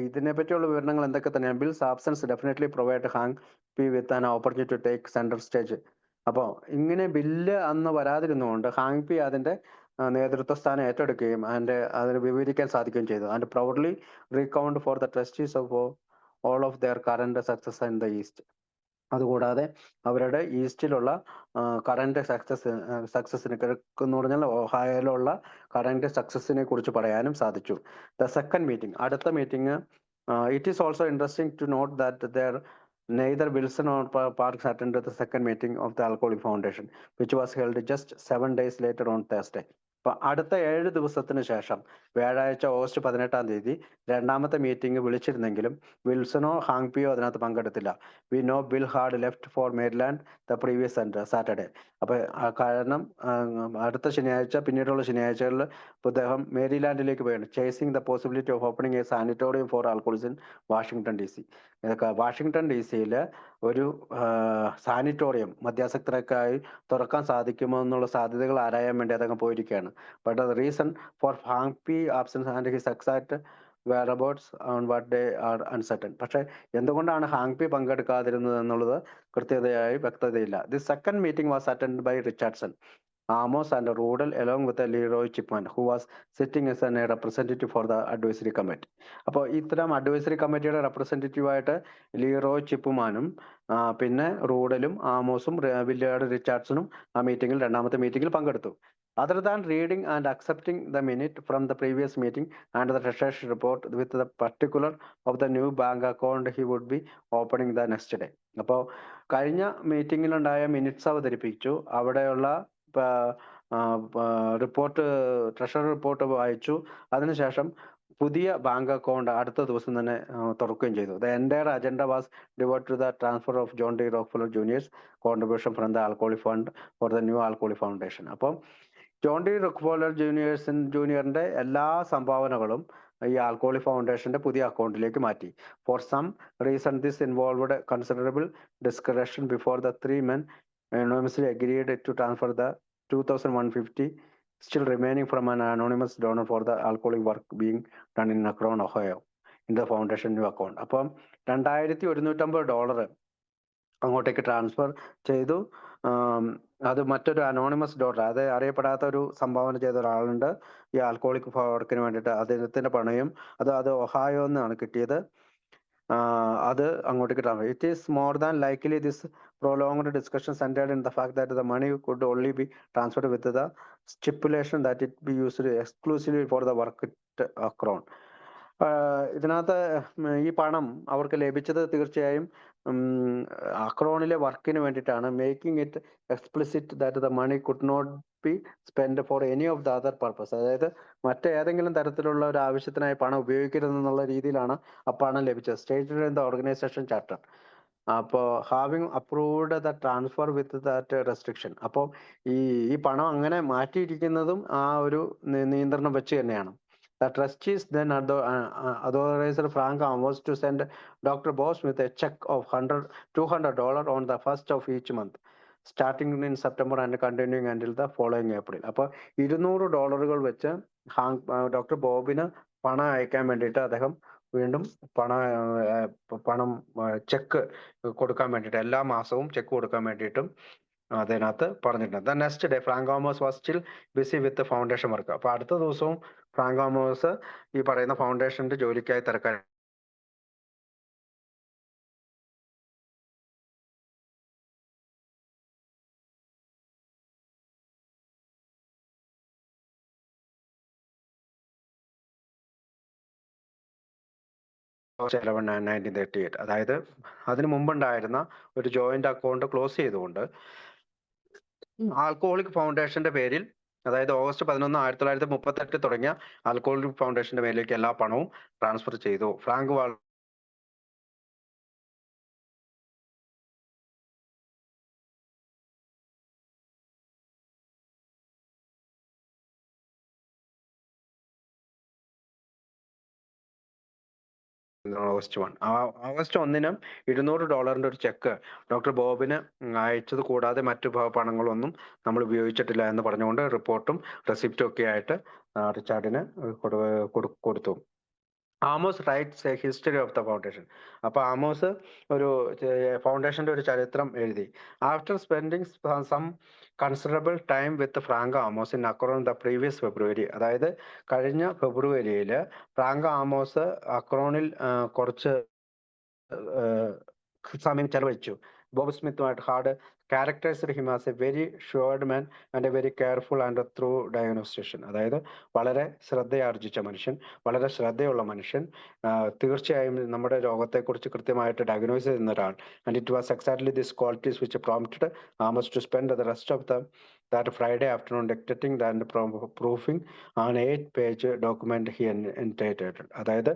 ഇതിനെ പറ്റിയുള്ള വിവരണങ്ങൾ എന്തൊക്കെ തന്നെയാണ്, Bill's absence definitely provide Hank P with an opportunity to take central stage. അപ്പോൾ ഇങ്ങനെ ബില്ല് അന്ന് വരാതിരുന്നുകൊണ്ട് ഹാങ് പി അതിന്റെ നേതൃത്വ സ്ഥാനം ഏറ്റെടുക്കുകയും അതിന് വിവരിക്കാൻ സാധിക്കുകയും ചെയ്തു. And proudly recount for the trustees of all of their current success in the east. അതുകൂടാതെ അവരുടെ ഈസ്റ്റിലുള്ള കറന്റ് സക്സസിനെ എന്ന് പറഞ്ഞാൽ ഒഹായോയിലുള്ള കറന്റ് സക്സസിനെ കുറിച്ച് പറയാനും സാധിച്ചു. ദ സെക്കൻഡ് മീറ്റിംഗ്, അടുത്ത meeting, it is also interesting to note that there neither Wilson or Parks attended the second meeting of the Alcoholic Foundation, which was held just 7 days later on Thursday. അപ്പൊ അടുത്ത 7 ദിവസത്തിന് ശേഷം വ്യാഴാഴ്ച ഓഗസ്റ്റ് 18 രണ്ടാമത്തെ മീറ്റിംഗ് വിളിച്ചിരുന്നെങ്കിലും വിൽസണോ ഹാങ് പിയോ അതിനകത്ത് പങ്കെടുത്തില്ല. We know Bill had left for Maryland the previous Saturday. അപ്പൊ കാരണം അടുത്ത ശനിയാഴ്ച, പിന്നീടുള്ള ശനിയാഴ്ചകളിൽ അദ്ദേഹം മേരിലാൻഡിലേക്ക് പോയാണ്. Chasing the possibility of opening a sanatorium for alcoholics in Washington DC. Washington DC-യിൽ ഒരു സാനിറ്റോറിയം മദ്യാസക്തർക്കായി തുറക്കാൻ സാധിക്കുമോ എന്നുള്ള സാധ്യതകൾ ആരായാൻ വേണ്ടി അദ്ദേഹം പോയിരിക്കുകയാണ്. But the reason for hang P absence and his exact whereabouts on what day are uncertain. പക്ഷേ എന്തുകൊണ്ടാണ് ഹാങ് പി പങ്കെടുക്കാതിരുന്നത് എന്നുള്ളത് കൃത്യതയായി വ്യക്തതയില്ല. This second meeting was attend by Richardson, Amos and Rudel, along with Leroy Chipman, who was sitting as a representative for the advisory committee. അപ്പോൾ ഇത്തരം അഡ്വൈസറി കമ്മിറ്റിയുടെ റെപ്രസെൻറ്റേറ്റീവായിട്ട് ലീറോയ് ചിപ്പുമാനും പിന്നെ റൂഡലും ആമോസും വില്യാർഡ് റിച്ചാർഡ്സണും ആ രണ്ടാമത്തെ മീറ്റിംഗിൽ പങ്കെടുത്തു. Other than reading and accepting the minute from the previous meeting and the treasurer's report with the particular of the new bank account he would be opening the next day. അപ്പോൾ കഴിഞ്ഞ മീറ്റിംഗിലുണ്ടായ മിനിറ്റ്സ് അവതരിപ്പിച്ചു, അവിടെയുള്ള റിപ്പോർട്ട്, ട്രഷറി റിപ്പോർട്ട് വായിച്ചു. അതിനുശേഷം പുതിയ ബാങ്ക് അക്കൗണ്ട് അടുത്ത ദിവസം തന്നെ തുറക്കുകയും ചെയ്തു. The entire agenda was devoted to the transfer of John D Rockefeller Junior's contribution from the alcoholic fund for the new alcoholic foundation. അപ്പം ജോൺ ഡി റോക്ക്ഫെല്ലർ ജൂനിയറിന്റെ എല്ലാ സംഭാവനകളും ഈ ആൽക്കോഹോളിക് ഫൗണ്ടേഷന്റെ പുതിയ അക്കൗണ്ടിലേക്ക് മാറ്റി. For some reason this involved considerable discussion before the three men anonymously agreed to transfer the $2,150 still remaining from an anonymous donor for the alcoholic work being done in Akron, Ohio, in the foundation new account. അപ്പം $2,150 അങ്ങോട്ടേക്ക് ട്രാൻസ്ഫർ ചെയ്തു. അത് മറ്റൊരു അനോണിമസ് ഡോണർ, അത് അറിയപ്പെടാത്ത ഒരു സംഭാവന ചെയ്ത ഒരാളുണ്ട് ഈ ആൽക്കോഹോളിക് വർക്കിന് വേണ്ടിയിട്ട്. അദ്ദേഹത്തിന്റെ പണയും അത് ഒഹായോ എന്നാണ് കിട്ടിയത്. അത് അങ്ങോട്ടേക്ക് transfer. It is more than likely this prolonged discussion centered in the fact that the money could only be transferred with the stipulation that it be used exclusively for the work at Akron. ഇതിനകത്ത് ഈ പണം അവർക്ക് ലഭിച്ചത് തീർച്ചയായും അക്രോണിലെ വർക്കിന് വേണ്ടിയിട്ടാണ്. Making it explicit that the money could not be spend for any of the other purpose. അതായത് മറ്റേതെങ്കിലും തരത്തിലുള്ള ഒരു ആവശ്യത്തിനായി പണം ഉപയോഗിക്കരുതെന്നുള്ള രീതിയിലാണ് ആ പണം ലഭിച്ചത്. Stated in the organisation charter. അപ്പോൾ having approved the transfer with that restriction. അപ്പോൾ ഈ പണം അങ്ങനെ മാറ്റിയിരിക്കുന്നതും ആ ഒരു നിയന്ത്രണം വെച്ച് തന്നെയാണ്. The trustees then authorized Frank Amos to send Dr. Bob Smith a check of $200 on the first of each month, starting in September and continuing until the following April. അപ്പോൾ $200 വെച്ച് ഡോക്ടർ ബോബിന് പണം അയക്കാൻ വേണ്ടിയിട്ട് അദ്ദേഹം വീണ്ടും പണം ചെക്ക് കൊടുക്കാൻ വേണ്ടിയിട്ട് എല്ലാ മാസവും ചെക്ക് കൊടുക്കാൻ വേണ്ടിയിട്ടും അതിനകത്ത് പറഞ്ഞിട്ടുണ്ട്. The next day Frank Amos was still busy with foundation work. അപ്പൊ അടുത്ത ദിവസവും ഫ്രാങ്ക് ആമോസ് ഈ പറയുന്ന ഫൗണ്ടേഷന്റെ ജോലിക്കായി തിരക്കാൻ ഓഗസ്റ്റ് 11, 1938. അതായത് അതിനു മുമ്പുണ്ടായിരുന്ന ഒരു ജോയിന്റ് അക്കൗണ്ട് ക്ലോസ് ചെയ്തുകൊണ്ട് ആൽക്കഹോളിക് ഫൗണ്ടേഷന്റെ പേരിൽ, അതായത് ഓഗസ്റ്റ് 11, 1938 തുടങ്ങിയ ആൽക്കഹോളിക് ഫൗണ്ടേഷന്റെ പേരിലേക്ക് എല്ലാ പണവും ട്രാൻസ്ഫർ ചെയ്തു. Frank August 1. ഓഗസ്റ്റ് 1 $200 ഒരു ചെക്ക് ഡോക്ടർ ബോബിന് അയച്ചത് കൂടാതെ മറ്റു പണങ്ങളൊന്നും നമ്മൾ ഉപയോഗിച്ചിട്ടില്ല എന്ന് പറഞ്ഞുകൊണ്ട് റിപ്പോർട്ടും റെസിപ്റ്റും ഒക്കെ ആയിട്ട് റിച്ചാർഡിന് കൊടുത്തു. Amos writes a history of the foundation. അപ്പൊ ആമോസ് ഒരു ഫൗണ്ടേഷന്റെ ഒരു ചരിത്രം എഴുതി. After spending some considerable time with Frank Amos in Akron the previous February. അതായത് കഴിഞ്ഞ ഫെബ്രുവരിയിൽ ഫ്രാങ്ക് ആമോസ് അക്രോണിൽ കുറച്ച് സമയം ചെലവഴിച്ചു. ബോബ് സ്മിത്തുമായിട്ട് had characterised him as a very shrewd man and a very careful and thorough diagnostician. അതായത് വളരെ ശ്രദ്ധയാർജിച്ച മനുഷ്യൻ, വളരെ ശ്രദ്ധയുള്ള മനുഷ്യൻ, തീർച്ചയായും നമ്മുടെ രോഗത്തെക്കുറിച്ച് കൃത്യമായിട്ട് ഡയഗ്നോസ് ചെയ്യുന്ന ഒരാൾ. And it was exactly this qualities which prompted Amos to spend the rest of that Friday afternoon dictating and proofing an 8-page document he entitled. അതായത്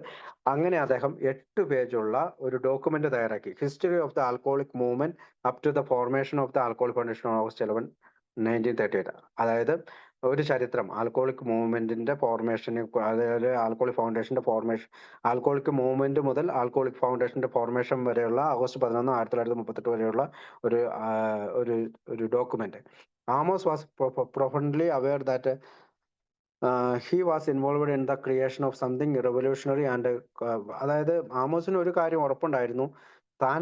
അങ്ങനെ അദ്ദേഹം 8 പേജുള്ള ഒരു ഡോക്യുമെന്റ് തയ്യാറാക്കി. History of the alcoholic movement up to the formation of the alcoholic foundation on August 11, 1938. അതായത് ഒരു ചരിത്രം ആൽക്കഹോളിക് മൂവ്മെന്റിന്റെ ഫോർമേഷനെ, അതായത് ആൽക്കഹോളിക് ഫൗണ്ടേഷന്റെ ഫോർമേഷൻ, ആൽക്കഹോളിക് മൂവ്മെന്റ് മുതൽ ആൽക്കഹോളിക് ഫൗണ്ടേഷന്റെ ഫോർമേഷൻ വരെയുള്ള ഓഗസ്റ്റ് 11, 1938 വരെയുള്ള ഒരു document. Amos was profoundly aware that he was involved in the creation of something revolutionary and അതായത് ആമോസിന് ഒരു കാര്യം ഉറപ്പുണ്ടായിരുന്നു, താൻ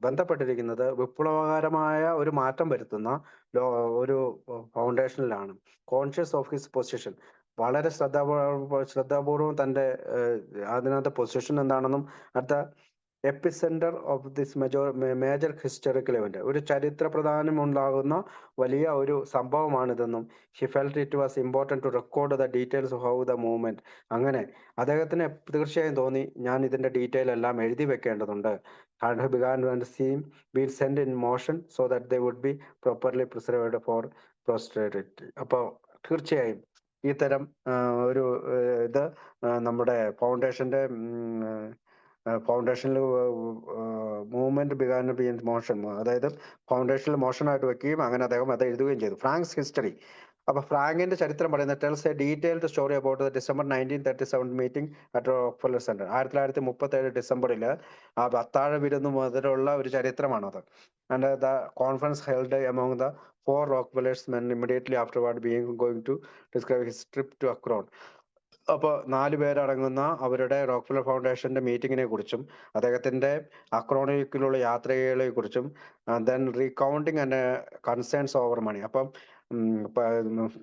ബന്ധപ്പെട്ടിരിക്കുന്നത് വിപ്ലവകരമായ ഒരു മാറ്റം വരുത്തുന്ന ഒരു ഫൗണ്ടേഷനിലാണ്. കോൺഷ്യസ് ഓഫ് ഹിസ് പൊസിഷൻ, വളരെ ശ്രദ്ധാപൂർവം തന്റെ അതിനകത്ത് പൊസിഷൻ എന്താണെന്നും അടുത്ത epicentre of this major historical event, ഒരു ചരിത്ര പ്രാധാന്യമുണ്ടാകുന്ന വലിയ ഒരു സംഭവമാണിതെന്നും he felt it was important to record the details of how the movement. അങ്ങനെ അദ്ദേഹത്തിന് തീർച്ചയായും തോന്നി, ഞാൻ ഇതിന്റെ ഡീറ്റെയിൽ എല്ലാം എഴുതി വെക്കേണ്ടതുണ്ട്. had begun and seen been sent in motion so that they would be properly preserved for posterity. അപ്പോൾ തീർച്ചയായും ഇത്തരം ഒരു ഇത് നമ്മുടെ ഫൗണ്ടേഷന്റെ ഫൗണ്ടേഷനിൽ movement began be in motion, അതായത് ഫൗണ്ടേഷനിൽ മോഷനായിട്ട് വെക്കുകയും അങ്ങനെ അദ്ദേഹം അത് എഴുതുകയും ചെയ്തു. Frank's history. അപ്പൊ ഫ്രാങ്കിന്റെ ചരിത്രം പറയുന്നത് tells a detailed story about the December 1937 meeting at Rockefeller Center. 1937 ഡിസംബറിൽ ആ അത്താഴ വിരുന്ന് മുതലുള്ള ഒരു ചരിത്രമാണത്. And the conference held among the 4 Rockefeller's men immediately afterward being going to describe his trip to Akron. അപ്പോൾ 4 പേരടങ്ങുന്ന അവരുടെ റോക്ക്ഫെല്ലർ ഫൗണ്ടേഷന്റെ മീറ്റിങ്ങിനെ കുറിച്ചും അദ്ദേഹത്തിന്റെ അക്രോണിലേക്കുള്ള യാത്രകളെ കുറിച്ചും then recounting and concerns over money. അപ്പം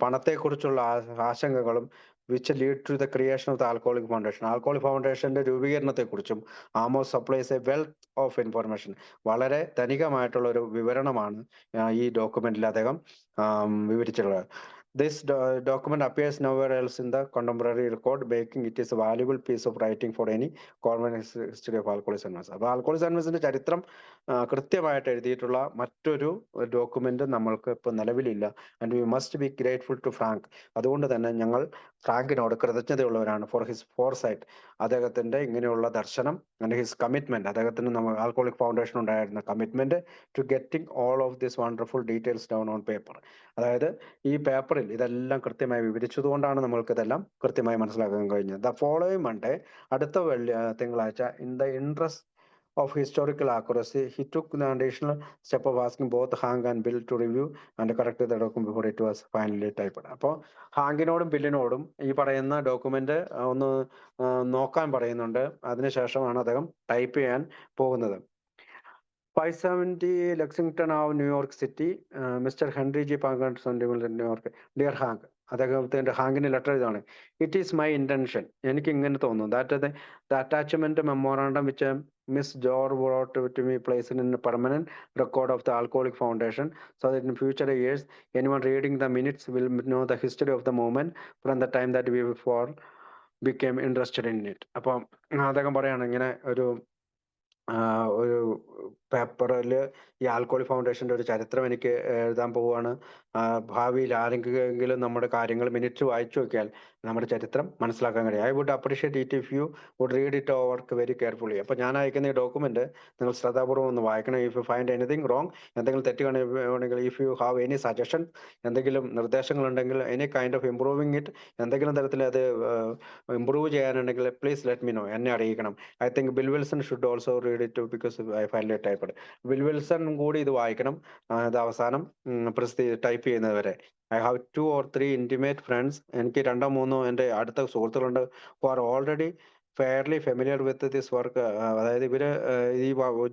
പണത്തെക്കുറിച്ചുള്ള ആശങ്കകളും which lead to the creation of the alcoholic foundation, alcoholic ഫൗണ്ടേഷന്റെ രൂപീകരണത്തെക്കുറിച്ചും Amos supplies a wealth of information. വളരെ ധനികമായിട്ടുള്ള ഒരു വിവരണമാണ് ഈ ഡോക്യുമെന്റിൽ അദ്ദേഹം വിവരിച്ചിട്ടുള്ളത്. This document appears nowhere else in the contemporary record, making it is a valuable piece of writing for any common history of Alcoholics Anonymous. അപ്പോൾ ആൽക്കഹോളിക്സ് അനോണിമസിന്റെ ചരിത്രം കൃത്യമായിട്ട് എഴുതിയിട്ടുള്ള മറ്റൊരു ഡോക്യുമെന്റ് നമ്മൾക്ക് ഇപ്പോൾ നിലവിലില്ല. And we must be grateful to Frank. അതുകൊണ്ട് തന്നെ ഞങ്ങൾ ഫ്രാങ്കിനോട് കൃതജ്ഞതയുള്ളവരാണ് ഫോർ ഹിസ് ഫോർസൈറ്റ്, അദ്ദേഹത്തിന്റെ ഇങ്ങനെയുള്ള ദർശനം, ആൻഡ് ഹിസ് കമ്മിറ്റ്മെന്റ്, അദ്ദേഹത്തിന് നമ്മൾ ആൽക്കഹോളിക് ഫൗണ്ടേഷൻ ഉണ്ടായിരുന്ന commitment to getting all of this wonderful details down on paper. അതായത് ഈ പേപ്പറിൽ ഇതെല്ലാം കൃത്യമായി വിവരിച്ചതുകൊണ്ടാണ് നമ്മൾക്ക് ഇതെല്ലാം കൃത്യമായി മനസ്സിലാക്കാൻ കഴിഞ്ഞത്. ദ ഫോളോയിങ് മൺഡേ, അടുത്ത തിങ്കളാഴ്ച, in the interest of historical accuracy, he took the additional step of asking both Hang and Bill to review and correct the document before it was finally typed. അപ്പോൾ ഹാങ്കിനോടും ബില്ലിനോടും ഈ പറയുന്ന ഡോക്യുമെന്റ് ഒന്ന് നോക്കാൻ പറയുന്നുണ്ട്. അതിനുശേഷമാണ് അദ്ദേഹം ടൈപ്പ് ചെയ്യാൻ പോകുന്നത്. 570 Lexington Ave, New York City. Mr. Henry G. Pagan, New York. Dear Hank, അദ്ദേഹത്തിന്റെ ഹാങ്കിന് ലെറ്റർ ഇതാണ്. ഇറ്റ് ഈസ് മൈ ഇന്റൻഷൻ, എനിക്ക് ഇങ്ങനെ തോന്നുന്നു, that the attachment memorandum which Miss ജോർ wrote to me placed in a permanent record of the Alcoholic Foundation, so that in future years anyone reading the minutes will know the history of the movement from the time that we before became interested in it. അപ്പം അദ്ദേഹം പറയാണ് ഇങ്ങനെ ഒരു പേപ്പറിൽ ഈ ആൽക്കോഹോളിക് ഫൗണ്ടേഷന്റെ ഒരു ചരിത്രം എനിക്ക് എഴുതാൻ പോവുകയാണ്. ഭാവിയിൽ ആരെങ്കിലും നമ്മുടെ കാര്യങ്ങൾ മിനിറ്റ് വായിച്ചു നോക്കിയാൽ നമ്മുടെ ചരിത്രം മനസ്സിലാക്കാൻ കഴിയും. I would appreciate it if you would read it over very carefully. അപ്പോൾ ഞാൻ അയക്കുന്ന ഈ ഡോക്യുമെന്റ് നിങ്ങൾ ശ്രദ്ധാപൂർവ്വം ഒന്ന് വായിക്കണം. If you find anything wrong, എന്തെങ്കിലും തെറ്റ് കാണുകയാണെങ്കിൽ, if you have any suggestion, എന്തെങ്കിലും നിർദ്ദേശങ്ങളുണ്ടെങ്കിൽ, any kind of improving it, എന്തെങ്കിലും തരത്തിൽ അത് ഇംപ്രൂവ് ചെയ്യാനുണ്ടെങ്കിൽ പ്ലീസ് ലെറ്റ് മീ നോ, എന്നെ അറിയിക്കണം. I think Bill Wilson should also read it because I finally typed. Bill Wilson കൂടി ഇത് വായിക്കണം, ഇത് അവസാനം ടൈപ്പ് ചെയ്യുന്നത് വരെ. I have 2 or 3 intimate friends, എനിക്ക് 2-3 എൻ്റെ അടുത്ത സുഹൃത്തുക്കളുണ്ട്, who are already fairly familiar with this work. അതായത് ഇവര് ഈ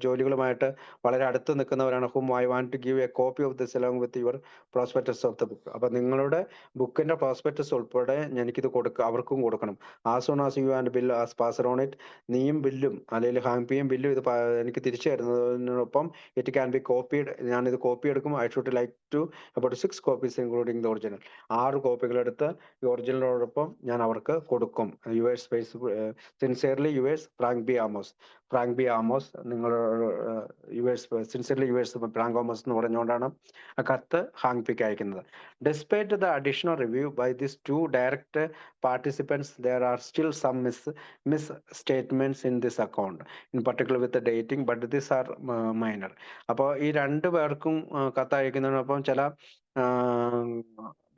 ജോലികളുമായിട്ട് വളരെ അടുത്ത് നിൽക്കുന്നവരാണ്. Hmm I want to give a copy of this along with your prospectus of the book. അപ്പൊ നിങ്ങളുടെ ബുക്കിന്റെ പ്രോസ്പെക്ടസ് ഉൾപ്പെടെ എനിക്കിത് അവർക്കും കൊടുക്കണം. As soon as you and Bill as passer on it, നീയും ബില്ലും അല്ലെങ്കിൽ ഹാങ്പിയും ബില്ലും ഇത് എനിക്ക് തിരിച്ചു തരുന്നതിനൊപ്പം ഇറ്റ് ക്യാൻ ബി കോപ്പീഡ്, ഞാനിത് കോപ്പി എടുക്കും. I should like to about 6 copies including the original. 6 കോപ്പികളെടുത്ത് ഈ ഒറിജിനലോടൊപ്പം ഞാൻ അവർക്ക് കൊടുക്കും. Yours sincerely yours Frank B Amos. Frank B Amos, നിങ്ങൾ yours sincerely yours Frank Amos എന്ന് പറഞ്ഞുകൊണ്ടാണ് ആ കത്ത് ഹാങ് പിക്ക് അയക്കുന്നത്. Despite the additional review by this 2 direct participants, there are still some misstatements in this account, in particular with the dating, but these are minor. അപ്പോൾ ഈ 2 പേർക്കും കത്തയക്കുന്നതിനൊപ്പം ചില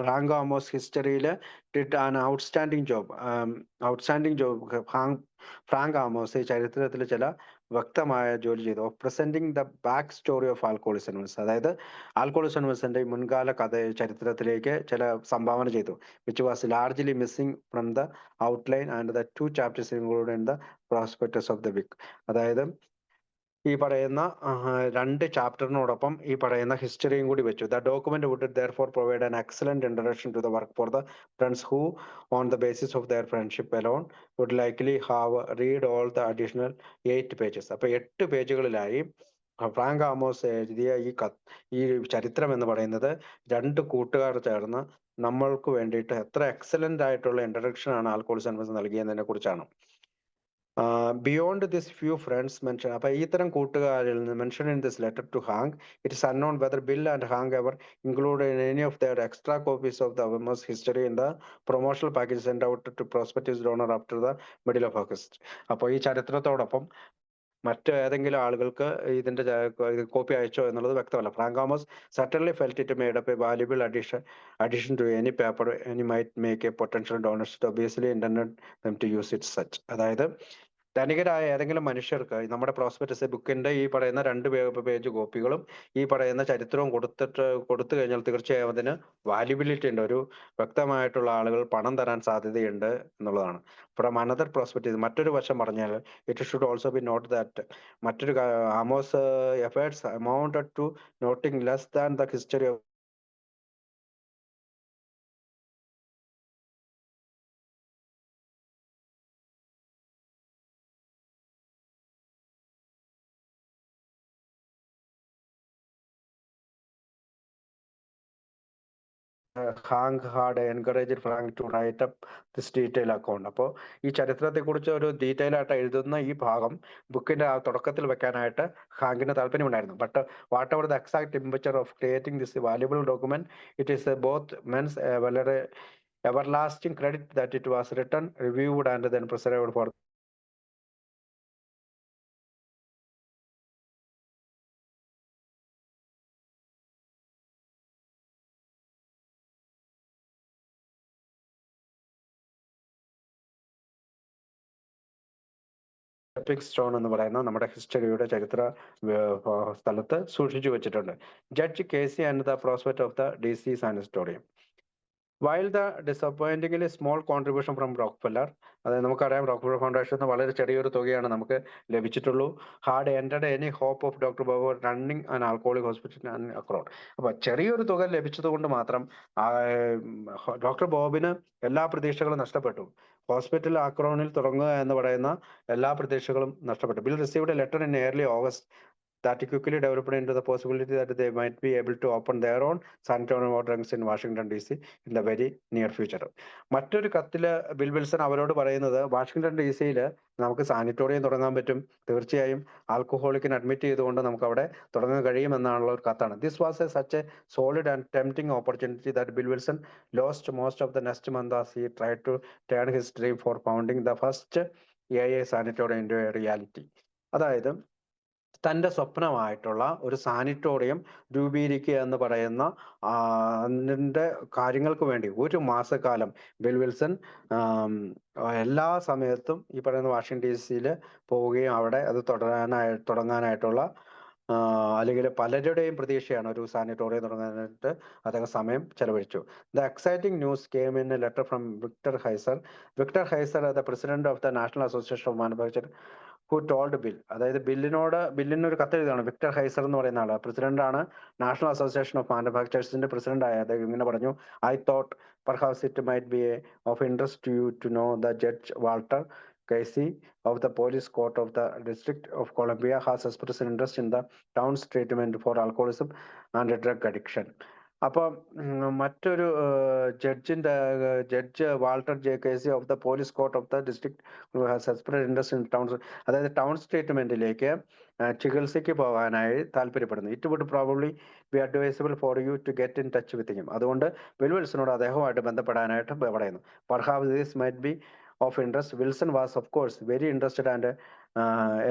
ഫ്രാങ്ക് ആമോസ് ഹിസ്റ്ററിയിൽ did an outstanding job. Frank Amos ഈ ചരിത്രത്തിൽ ചില വ്യക്തമായ ജോലി ചെയ്തു. Of presenting the back story of Alcoholics Anonymous, അതായത് ആൽക്കോഹോളിക്സ് അനോണിമസിന്റെ മുൻകാല ചരിത്രത്തിലേക്ക് ചില സംഭാവന ചെയ്തു. Which was largely missing from the outline and the 2 chapters include in the prospectus of the book. അതായത് ഈ പറയുന്ന 2 ചാപ്റ്ററിനോടൊപ്പം ഈ പറയുന്ന ഹിസ്റ്ററിയും കൂടി വെച്ചു. The document would therefore provide an excellent introduction to the work for the friends who, on the basis of their friendship alone, would likely have read all the additional 8 pages. അപ്പൊ 8 പേജുകളിലായി ഫ്രാങ്ക് ആമോസ് എഴുതിയ ഈ ചരിത്രം എന്ന് പറയുന്നത് 2 കൂട്ടുകാർ ചേർന്ന് നമ്മൾക്ക് വേണ്ടിയിട്ട് എത്ര എക്സലന്റ് ആയിട്ടുള്ള ഇൻട്രഡക്ഷൻ ആണ് ആൽക്കോഹോളിക്സ് അനോണിമസ് നൽകിയതിനെ കുറിച്ചാണ്. Beyond this few friends mention, അപ്പൊ ഇത്തരം കൂട്ടുകാരിൽ നിന്ന് mention in this letter to Hank, it is unknown whether Bill and Hank ever include in any of the extra copies of the Amos history in the promotional package send out to prospective donor after the middle of August. അപ്പോൾ ഈ ചരിത്രത്തോടൊപ്പം മറ്റേതെങ്കിലും ആളുകൾക്ക് ഇതിന്റെ കോപ്പി അയച്ചോ എന്നുള്ളത് വ്യക്തമല്ല. Frank Amos certainly felt it made up a valuable addition to any paper and might make a potential donors to obviously intended them to use it such. അതായത് ധനികരായ ഏതെങ്കിലും മനുഷ്യർക്ക് നമ്മുടെ പ്രോസ്പെക്ടസ് ബുക്കിന്റെ ഈ പറയുന്ന 2 പേജ് കോപ്പികളും ഈ പറയുന്ന ചരിത്രവും കൊടുത്തു കഴിഞ്ഞാൽ തീർച്ചയായും അതിന് വാല്യുബിലിറ്റി ഉണ്ട്, ഒരു വ്യക്തമായിട്ടുള്ള ആളുകൾ പണം തരാൻ സാധ്യതയുണ്ട് എന്നുള്ളതാണ്. ഫ്രം അനദർ പ്രോസ്പെക്ടീവ്, മറ്റൊരു വശം പറഞ്ഞാൽ it should also be noted that മറ്റൊരു Amos efforts amounted to nothing less than the history of Hank had encourage Frank to write up this detail account. അപ്പോൾ ഈ ചരിത്രത്തെക്കുറിച്ച് ഒരു ഡീറ്റെയിൽ ആയിട്ട് എഴുതുന്ന ഈ ഭാഗം ബുക്കിന്റെ തുടക്കത്തിൽ വെക്കാനായിട്ട് ഹാങ്കിന് താല്പര്യമുണ്ടായിരുന്നു. But whatever the exact impetus of creating this valuable document, it is both men's വളരെ everlasting credit that it was written, reviewed and then preserved for stepping stone എന്ന് പറയുന്ന നമ്മുടെ ഹിസ്റ്ററിയുടെ ചരിത്ര സ്ഥലത്ത് സൂക്ഷിച്ചു വെച്ചിട്ടുണ്ട്. Judge Casey and the prospect of the DC sanitarium. While the disappointingly small contribution from Rockefeller, അതായത് നമുക്കറിയാം റോക്ക്ഫെല്ലർ ഫൗണ്ടേഷൻ വളരെ ചെറിയൊരു തുകയാണ് നമുക്ക് ലഭിച്ചിട്ടുള്ളൂ. Had ended any hope of doctor Bob running an alcoholic hospital and Akron. അപ്പോൾ ചെറിയൊരു തുക ലഭിച്ചത് കൊണ്ട് മാത്രം ഡോക്ടർ ബോബിന് എല്ലാ പ്രതീക്ഷകളും നഷ്ടപ്പെട്ടു. ഹോസ്പിറ്റൽ ആക്രോണിൽ തുടങ്ങുക എന്ന് പറയുന്ന എല്ലാ പ്രതീക്ഷകളും നഷ്ടപ്പെട്ടു. Bill received A letter in early August that quickly developed into the possibility that they might be able to open their own sanatorium or drugs in Washington DC in the very near future. മറ്റൊരു കത്തില് ബിൽ വിൽസൺ അവരോട് പറയുന്നത് വാഷിംഗ്ടൺ DC-യിൽ നമുക്ക് സാനിറ്റോറിയം തുടങ്ങാൻ പറ്റും, തീർച്ചയായും ആൽക്കഹോളിക്കിന് അഡ്മിറ്റ് ചെയ്തുകൊണ്ട് നമുക്ക് അവിടെ തുടങ്ങാൻ കഴിയുമെന്നുള്ള ഒരു കത്താണ്. This was a such a solid and tempting opportunity that Bill Wilson lost most of the next month as he tried to turn his dream for founding the first AA sanitarium into a reality. അതായത് തൻ്റെ സ്വപ്നമായിട്ടുള്ള ഒരു സാനിറ്റോറിയം രൂപീകരിക്കുക എന്ന് പറയുന്ന അതിൻ്റെ കാര്യങ്ങൾക്ക് വേണ്ടി ഒരു മാസക്കാലം ബിൽ വിൽസൺ എല്ലാ സമയത്തും ഈ പറയുന്ന വാഷിംഗ്ടൺ DC-യിൽ പോവുകയും അവിടെ അത് തുടങ്ങാനായിട്ടുള്ള അല്ലെങ്കിൽ പലരുടെയും പ്രതീക്ഷയാണ് ഒരു സാനിറ്റോറിയം തുടങ്ങാനായിട്ട് അദ്ദേഹം സമയം ചെലവഴിച്ചു. The exciting news came in a letter from Victor Heiser. Victor Heiser the president of the National Association of manufacture who told Bill, അതായത് ബില്ലിനൊരു കത്ത് എഴുതാണ്. വിക്ടർ ഹൈസർ എന്ന് പറയുന്ന ആള് പ്രസിഡന്റാണ്, നാഷണൽ അസോസിയേഷൻ ഓഫ് മാനുഫാക്ചേഴ്സിന്റെ പ്രസിഡന്റ് ആയ അദ്ദേഹം ഇങ്ങനെ പറഞ്ഞു: I thought perhaps it might be of interest to you to know that Judge Walter Casey of the Police Court of the District of Columbia has expressed an interest in the town's treatment for alcoholism and drug addiction. അപ്പം മറ്റൊരു judge Walter J Casey of the police court of the district has expressed interest in Towns, അതായത് ടൗൺസ് ട്രീറ്റ്മെന്റിലേക്ക് ചികിത്സയ്ക്ക് പോകാനായി താല്പര്യപ്പെടുന്നു. It would probably be advisable for you to get in touch with him. അതുകൊണ്ട് ബിൽ വിൽസണോട് അദ്ദേഹവുമായിട്ട് ബന്ധപ്പെടാനായിട്ട് പറയുന്നു. Perhaps this might be of interest. Wilson was of course very interested and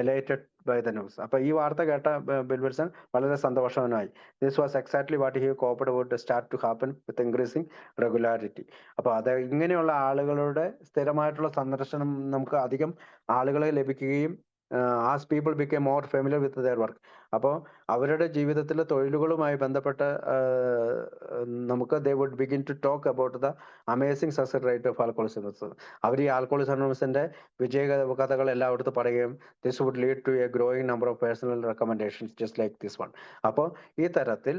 elated by the news. അപ്പോൾ ഈ വാർത്ത കേട്ട ബിൽ വിൽസൺ വളരെ സന്തോഷവാനായി. This was exactly what he hoped would start to happen with increasing regularity. അപ്പോൾ അത് ഇങ്ങനെയുള്ള ആളുകളുടെ സ്ഥിരമായിട്ടുള്ള സന്ദർശനം നമുക്ക് അധികം ആളുകളെ ലഭിക്കുകയും as people become more familiar with their work. അപ്പോൾ അവരുടെ ജീവിതത്തിലെ തൊഴിലുകളുമായി ബന്ധപ്പെട്ട് നമുക്ക് they would begin to talk about the amazing success rate of alcoholism. അവർ ഈ ആൽക്കോളിസം അനോണിമസിന്റെ വിജയ കഥകൾ എല്ലായിടത്തും പറയുകയും this would lead to a growing number of personal recommendations just like this one. അപ്പോൾ ഈ തരത്തിൽ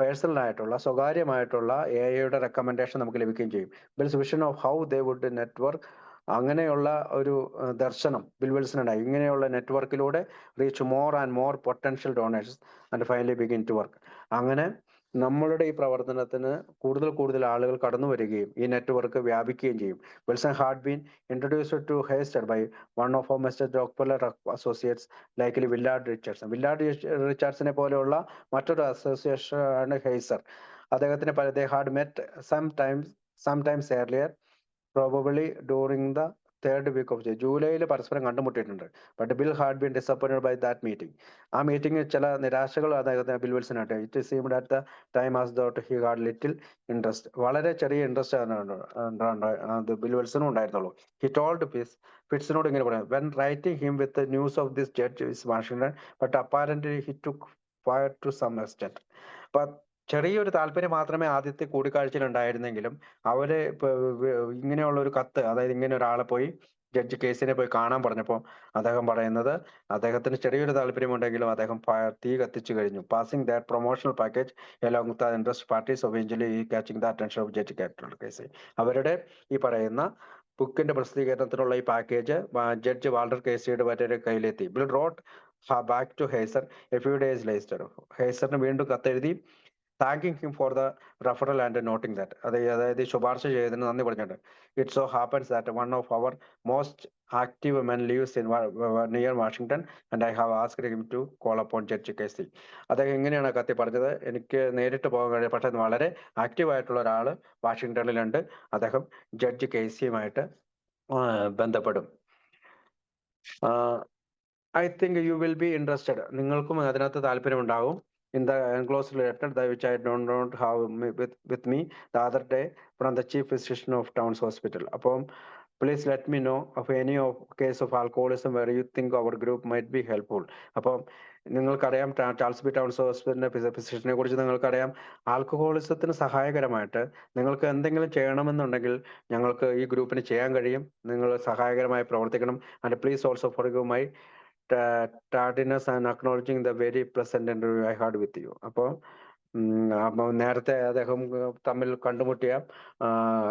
പേഴ്സണലായിട്ടുള്ള സ്വകാര്യമായിട്ടുള്ള AI-യുടെ റെക്കമെൻഡേഷൻ നമുക്ക് ലഭിക്കുകയും ചെയ്യും. Bill's vision of how they would network, അങ്ങനെയുള്ള ഒരു ദർശനം ബിൽ വിൽസണുണ്ടായി. ഇങ്ങനെയുള്ള നെറ്റ്വർക്കിലൂടെ reach more and more potential donors and finally begin to work. അങ്ങനെ നമ്മളുടെ ഈ പ്രവർത്തനത്തിന് കൂടുതൽ ആളുകൾ കടന്നു വരികയും ഈ നെറ്റ്വർക്ക് വ്യാപിക്കുകയും ചെയ്യും. Wilson had been introduced to Heiser by one of Mister Rockefeller associates likely Willard Richardson. Willard റിച്ചാർഡ്സിനെ പോലെയുള്ള മറ്റൊരു അസോസിയേഷൻ ആണ് ഹേസർ. അദ്ദേഹത്തിനെ they had met sometimes earlier, probably during the third week of ജൂലൈയിൽ പരസ്പരം കണ്ടുമുട്ടിയിട്ടുണ്ട്. But Bill had been disappointed by that meeting. ആ മീറ്റിംഗിൽ ചില നിരാശകൾ അദ്ദേഹത്തിന് ബിൽ വിൽസനായിട്ട്. It seemed at the time as though he had little interest. വളരെ ചെറിയ ഇൻട്രസ്റ്റ് ആണ് ബിൽ വിൽസനും ഉണ്ടായിരുന്നുള്ളൂ. ഹി ടോൾഡ് ഫിറ്റ്സിനോട് ഇങ്ങനെ പറയാം: when writing him with news of this judge is Washington but apparently he took fire to some extent. അപ്പം ചെറിയൊരു താല്പര്യം മാത്രമേ ആദ്യത്തെ കൂടിക്കാഴ്ചയിൽ ഉണ്ടായിരുന്നെങ്കിലും അവര് ഇങ്ങനെയുള്ള ഒരു കത്ത്, അതായത് ഇങ്ങനെ ഒരാളെ പോയി ജഡ്ജ് കേസിനെ പോയി കാണാൻ പറഞ്ഞപ്പോൾ അദ്ദേഹം പറയുന്നത് അദ്ദേഹത്തിന് ചെറിയൊരു താല്പര്യമുണ്ടെങ്കിലും അദ്ദേഹം തീ കത്തിച്ചു കഴിഞ്ഞു. Passing that promotional package along with interest parties eventually catching the attention of judge cattle case. അവരുടെ ഈ പറയുന്ന ബുക്കിന്റെ പ്രസിദ്ധീകരണത്തിനുള്ള ഈ പാക്കേജ് ജഡ്ജ് വാൾട്ടർ കേസിയുടെ മറ്റൊരു കയ്യിലെത്തി. Bill wrote back to Heiser a few days later. ഹേസറിന് വീണ്ടും കത്തെഴുതി thanking him for the referral and noting that, അതായത് ശുപാർശ ചെയ്തതിന് നന്ദി പറഞ്ഞിട്ടുണ്ട്. It so happens that one of our most active men lives in near Washington and I have asked him to call upon Judge Casey. അദ്ദേഹം ഇങ്ങനെയാണ് കത്തി പറഞ്ഞത്: എനിക്ക് നേരിട്ട് പോകാൻ കഴിയും, പക്ഷേ വളരെ ആക്റ്റീവ് ആയിട്ടുള്ള ഒരാൾ വാഷിങ്ടണിലുണ്ട്, അദ്ദേഹം ജഡ്ജ് കേസിയുമായിട്ട് ബന്ധപ്പെടും. I think you will be interested. നിങ്ങൾക്കും അതിനകത്ത് താല്പര്യമുണ്ടാകും. In the enclosed letter, which I don't have with me the other day from the chief physician of Towns Hospital. അപ്പം Please let me know of any of case of alcoholism where you think our group might be helpful. അപ്പം നിങ്ങൾക്കറിയാം ചാൾസ് ബി ടൗൺസ് ഹോസ്പിറ്റലിന്റെ ഫിസിഷ്യനെ കുറിച്ച് നിങ്ങൾക്കറിയാം. ആൽക്കഹോളിസത്തിന് സഹായകരമായിട്ട് നിങ്ങൾക്ക് എന്തെങ്കിലും ചെയ്യണമെന്നുണ്ടെങ്കിൽ ഞങ്ങൾക്ക് ഈ ഗ്രൂപ്പിന് ചെയ്യാൻ കഴിയും. നിങ്ങൾ സഹായകരമായി പ്രവർത്തിക്കണം. And please also forgive my tardiness and acknowledging the very pleasant interview I had with you. അപ്പോൾ നേരത്തെ അദ്ദേഹം തമ്മിൽ കണ്ടുമുട്ടിയ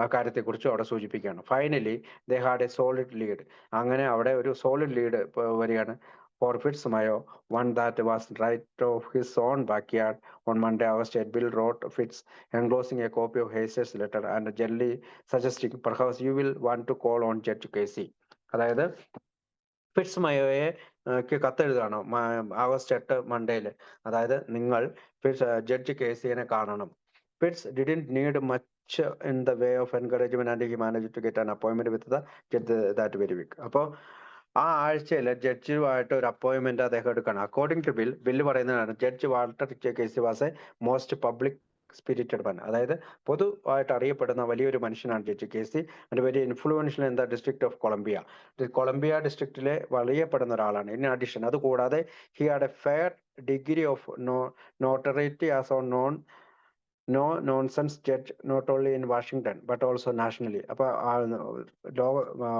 ആ കാര്യത്തെക്കുറിച്ച് അവിടെ സൂചിപ്പിക്കുകയാണ്. Finally they had a solid lead. അങ്ങനെ അവിടെ ഒരു സോളിഡ് ലീഡ് വരികയാണ്. For Fitz Mayo, one that was right of his own backyard. On Monday, August 8, Bill wrote Fitz, enclosing a copy of Hayes' letter and gently suggesting, perhaps you will want to call on Judge Casey. അതായത് ഫിറ്റ്സ് മയോയെ കത്തെഴുതാണ് ആഗസ്റ്റ് 8 മൺഡേയിൽ. അതായത് നിങ്ങൾ ജഡ്ജ് കേസിനെ കാണണം. Fitz didn't need much in the way of encouragement and he manage to get an appointment with the judge that very week. അപ്പോൾ ആ ആഴ്ചയിൽ ജഡ്ജുമായിട്ട് ഒരു അപ്പോയിന്റ്മെന്റ് അദ്ദേഹം എടുക്കണം. അക്കോർഡിംഗ് ടു ബില്ല് പറയുന്നതാണ് judge Walter Casey was a most public spirited man. അതായത് പൊതുവായിട്ട് അറിയപ്പെടുന്ന വലിയൊരു മനുഷ്യനാണ് judge Casey. And very influential in the district of Columbia. Columbia ഡിസ്ട്രിക്റ്റിലെ അറിയപ്പെടുന്ന ഒരാളാണ്. ഇൻ അഡീഷൻ അതുകൂടാതെ he had a fair degree of notoriety as on no nonsense judge not only in Washington but also nationally. അപ്പൊ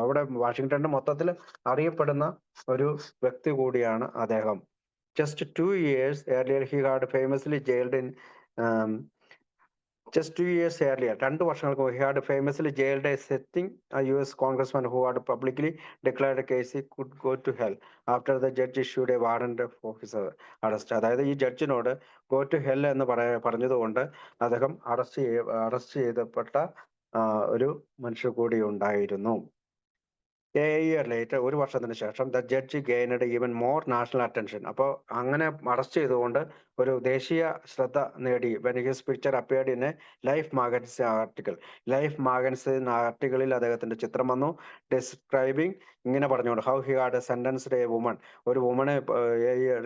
അവിടെ വാഷിംഗ്ടണിന്റെ മൊത്തത്തിൽ അറിയപ്പെടുന്ന ഒരു വ്യക്തി കൂടിയാണ് അദ്ദേഹം. Just 2 years earlier, he had famously jailed in 2 years earlier, 2 വർഷങ്ങൾക്ക് മുമ്പ് he had famously jailed a sitting US congressman who had publicly declared Casey could go to hell after the judge issued a warrant for his arrest. അതായത് ഈ ജഡ്ജിനോട് go to hell എന്ന് പറഞ്ഞതുകൊണ്ട് അദ്ദേഹം അറസ്റ്റ് ചെയ്തപ്പെട്ട ഒരു മനുഷ്യ കൂടി ഉണ്ടായിരുന്നു. A year later, ഒരു വർഷത്തിന് ശേഷം the judge gained even more national attention. അപ്പോൾ അങ്ങനെ അറസ്റ്റ് ചെയ്തുകൊണ്ട് ഒരു ദേശീയ ശ്രദ്ധ നേടി. When his picture appeared in a Life magazine article. Life magazine ആർട്ടിക്കിളിൽ അദ്ദേഹത്തിന്റെ ചിത്രം വന്നു. ഡിസ്ക്രൈബിങ് ഇങ്ങനെ പറഞ്ഞുകൊണ്ട് how he had sentenced a woman, ഒരു വുമനെ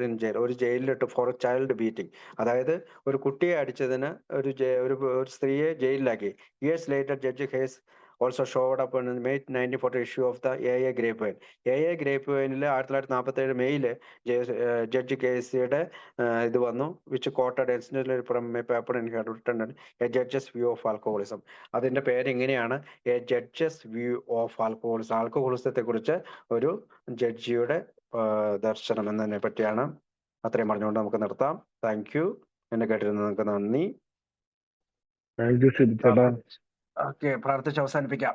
ഇൻ ജയിൽ, ഒരു ജയിലിലിട്ട് ഫോർ ചൈൽഡ് ബീറ്റിംഗ്. അതായത് ഒരു കുട്ടിയെ അടിച്ചതിന് ഒരു സ്ത്രീയെ ജയിലിലാക്കി. Years later judge Hayes also showed up on May 1940 issue of the AA Grapevine. AA Grapevine 1947 മെയ്യിൽ ജഡ്ജ് കേസിയുടെ ഇത് വന്നു, which quoted extensively from a paper in had written a judge's view of alcoholism. അതിന്റെ പേര് ഇങ്ങനെയാണ്, a judge's view of alcoholism. ആൽക്കഹോളിസത്തെ കുറിച്ച് ഒരു ജഡ്ജിയുടെ ദർശനം എന്നതിനെ പറ്റിയാണ്. അത്രയും പറഞ്ഞുകൊണ്ട് നമുക്ക് നിർത്താം. Thank you. എന്നെ കേട്ടിരുന്ന നിങ്ങൾക്ക് നന്ദി. Thank you. ഓക്കെ, പ്രാർത്ഥിച്ച് അവസാനിപ്പിക്കാം.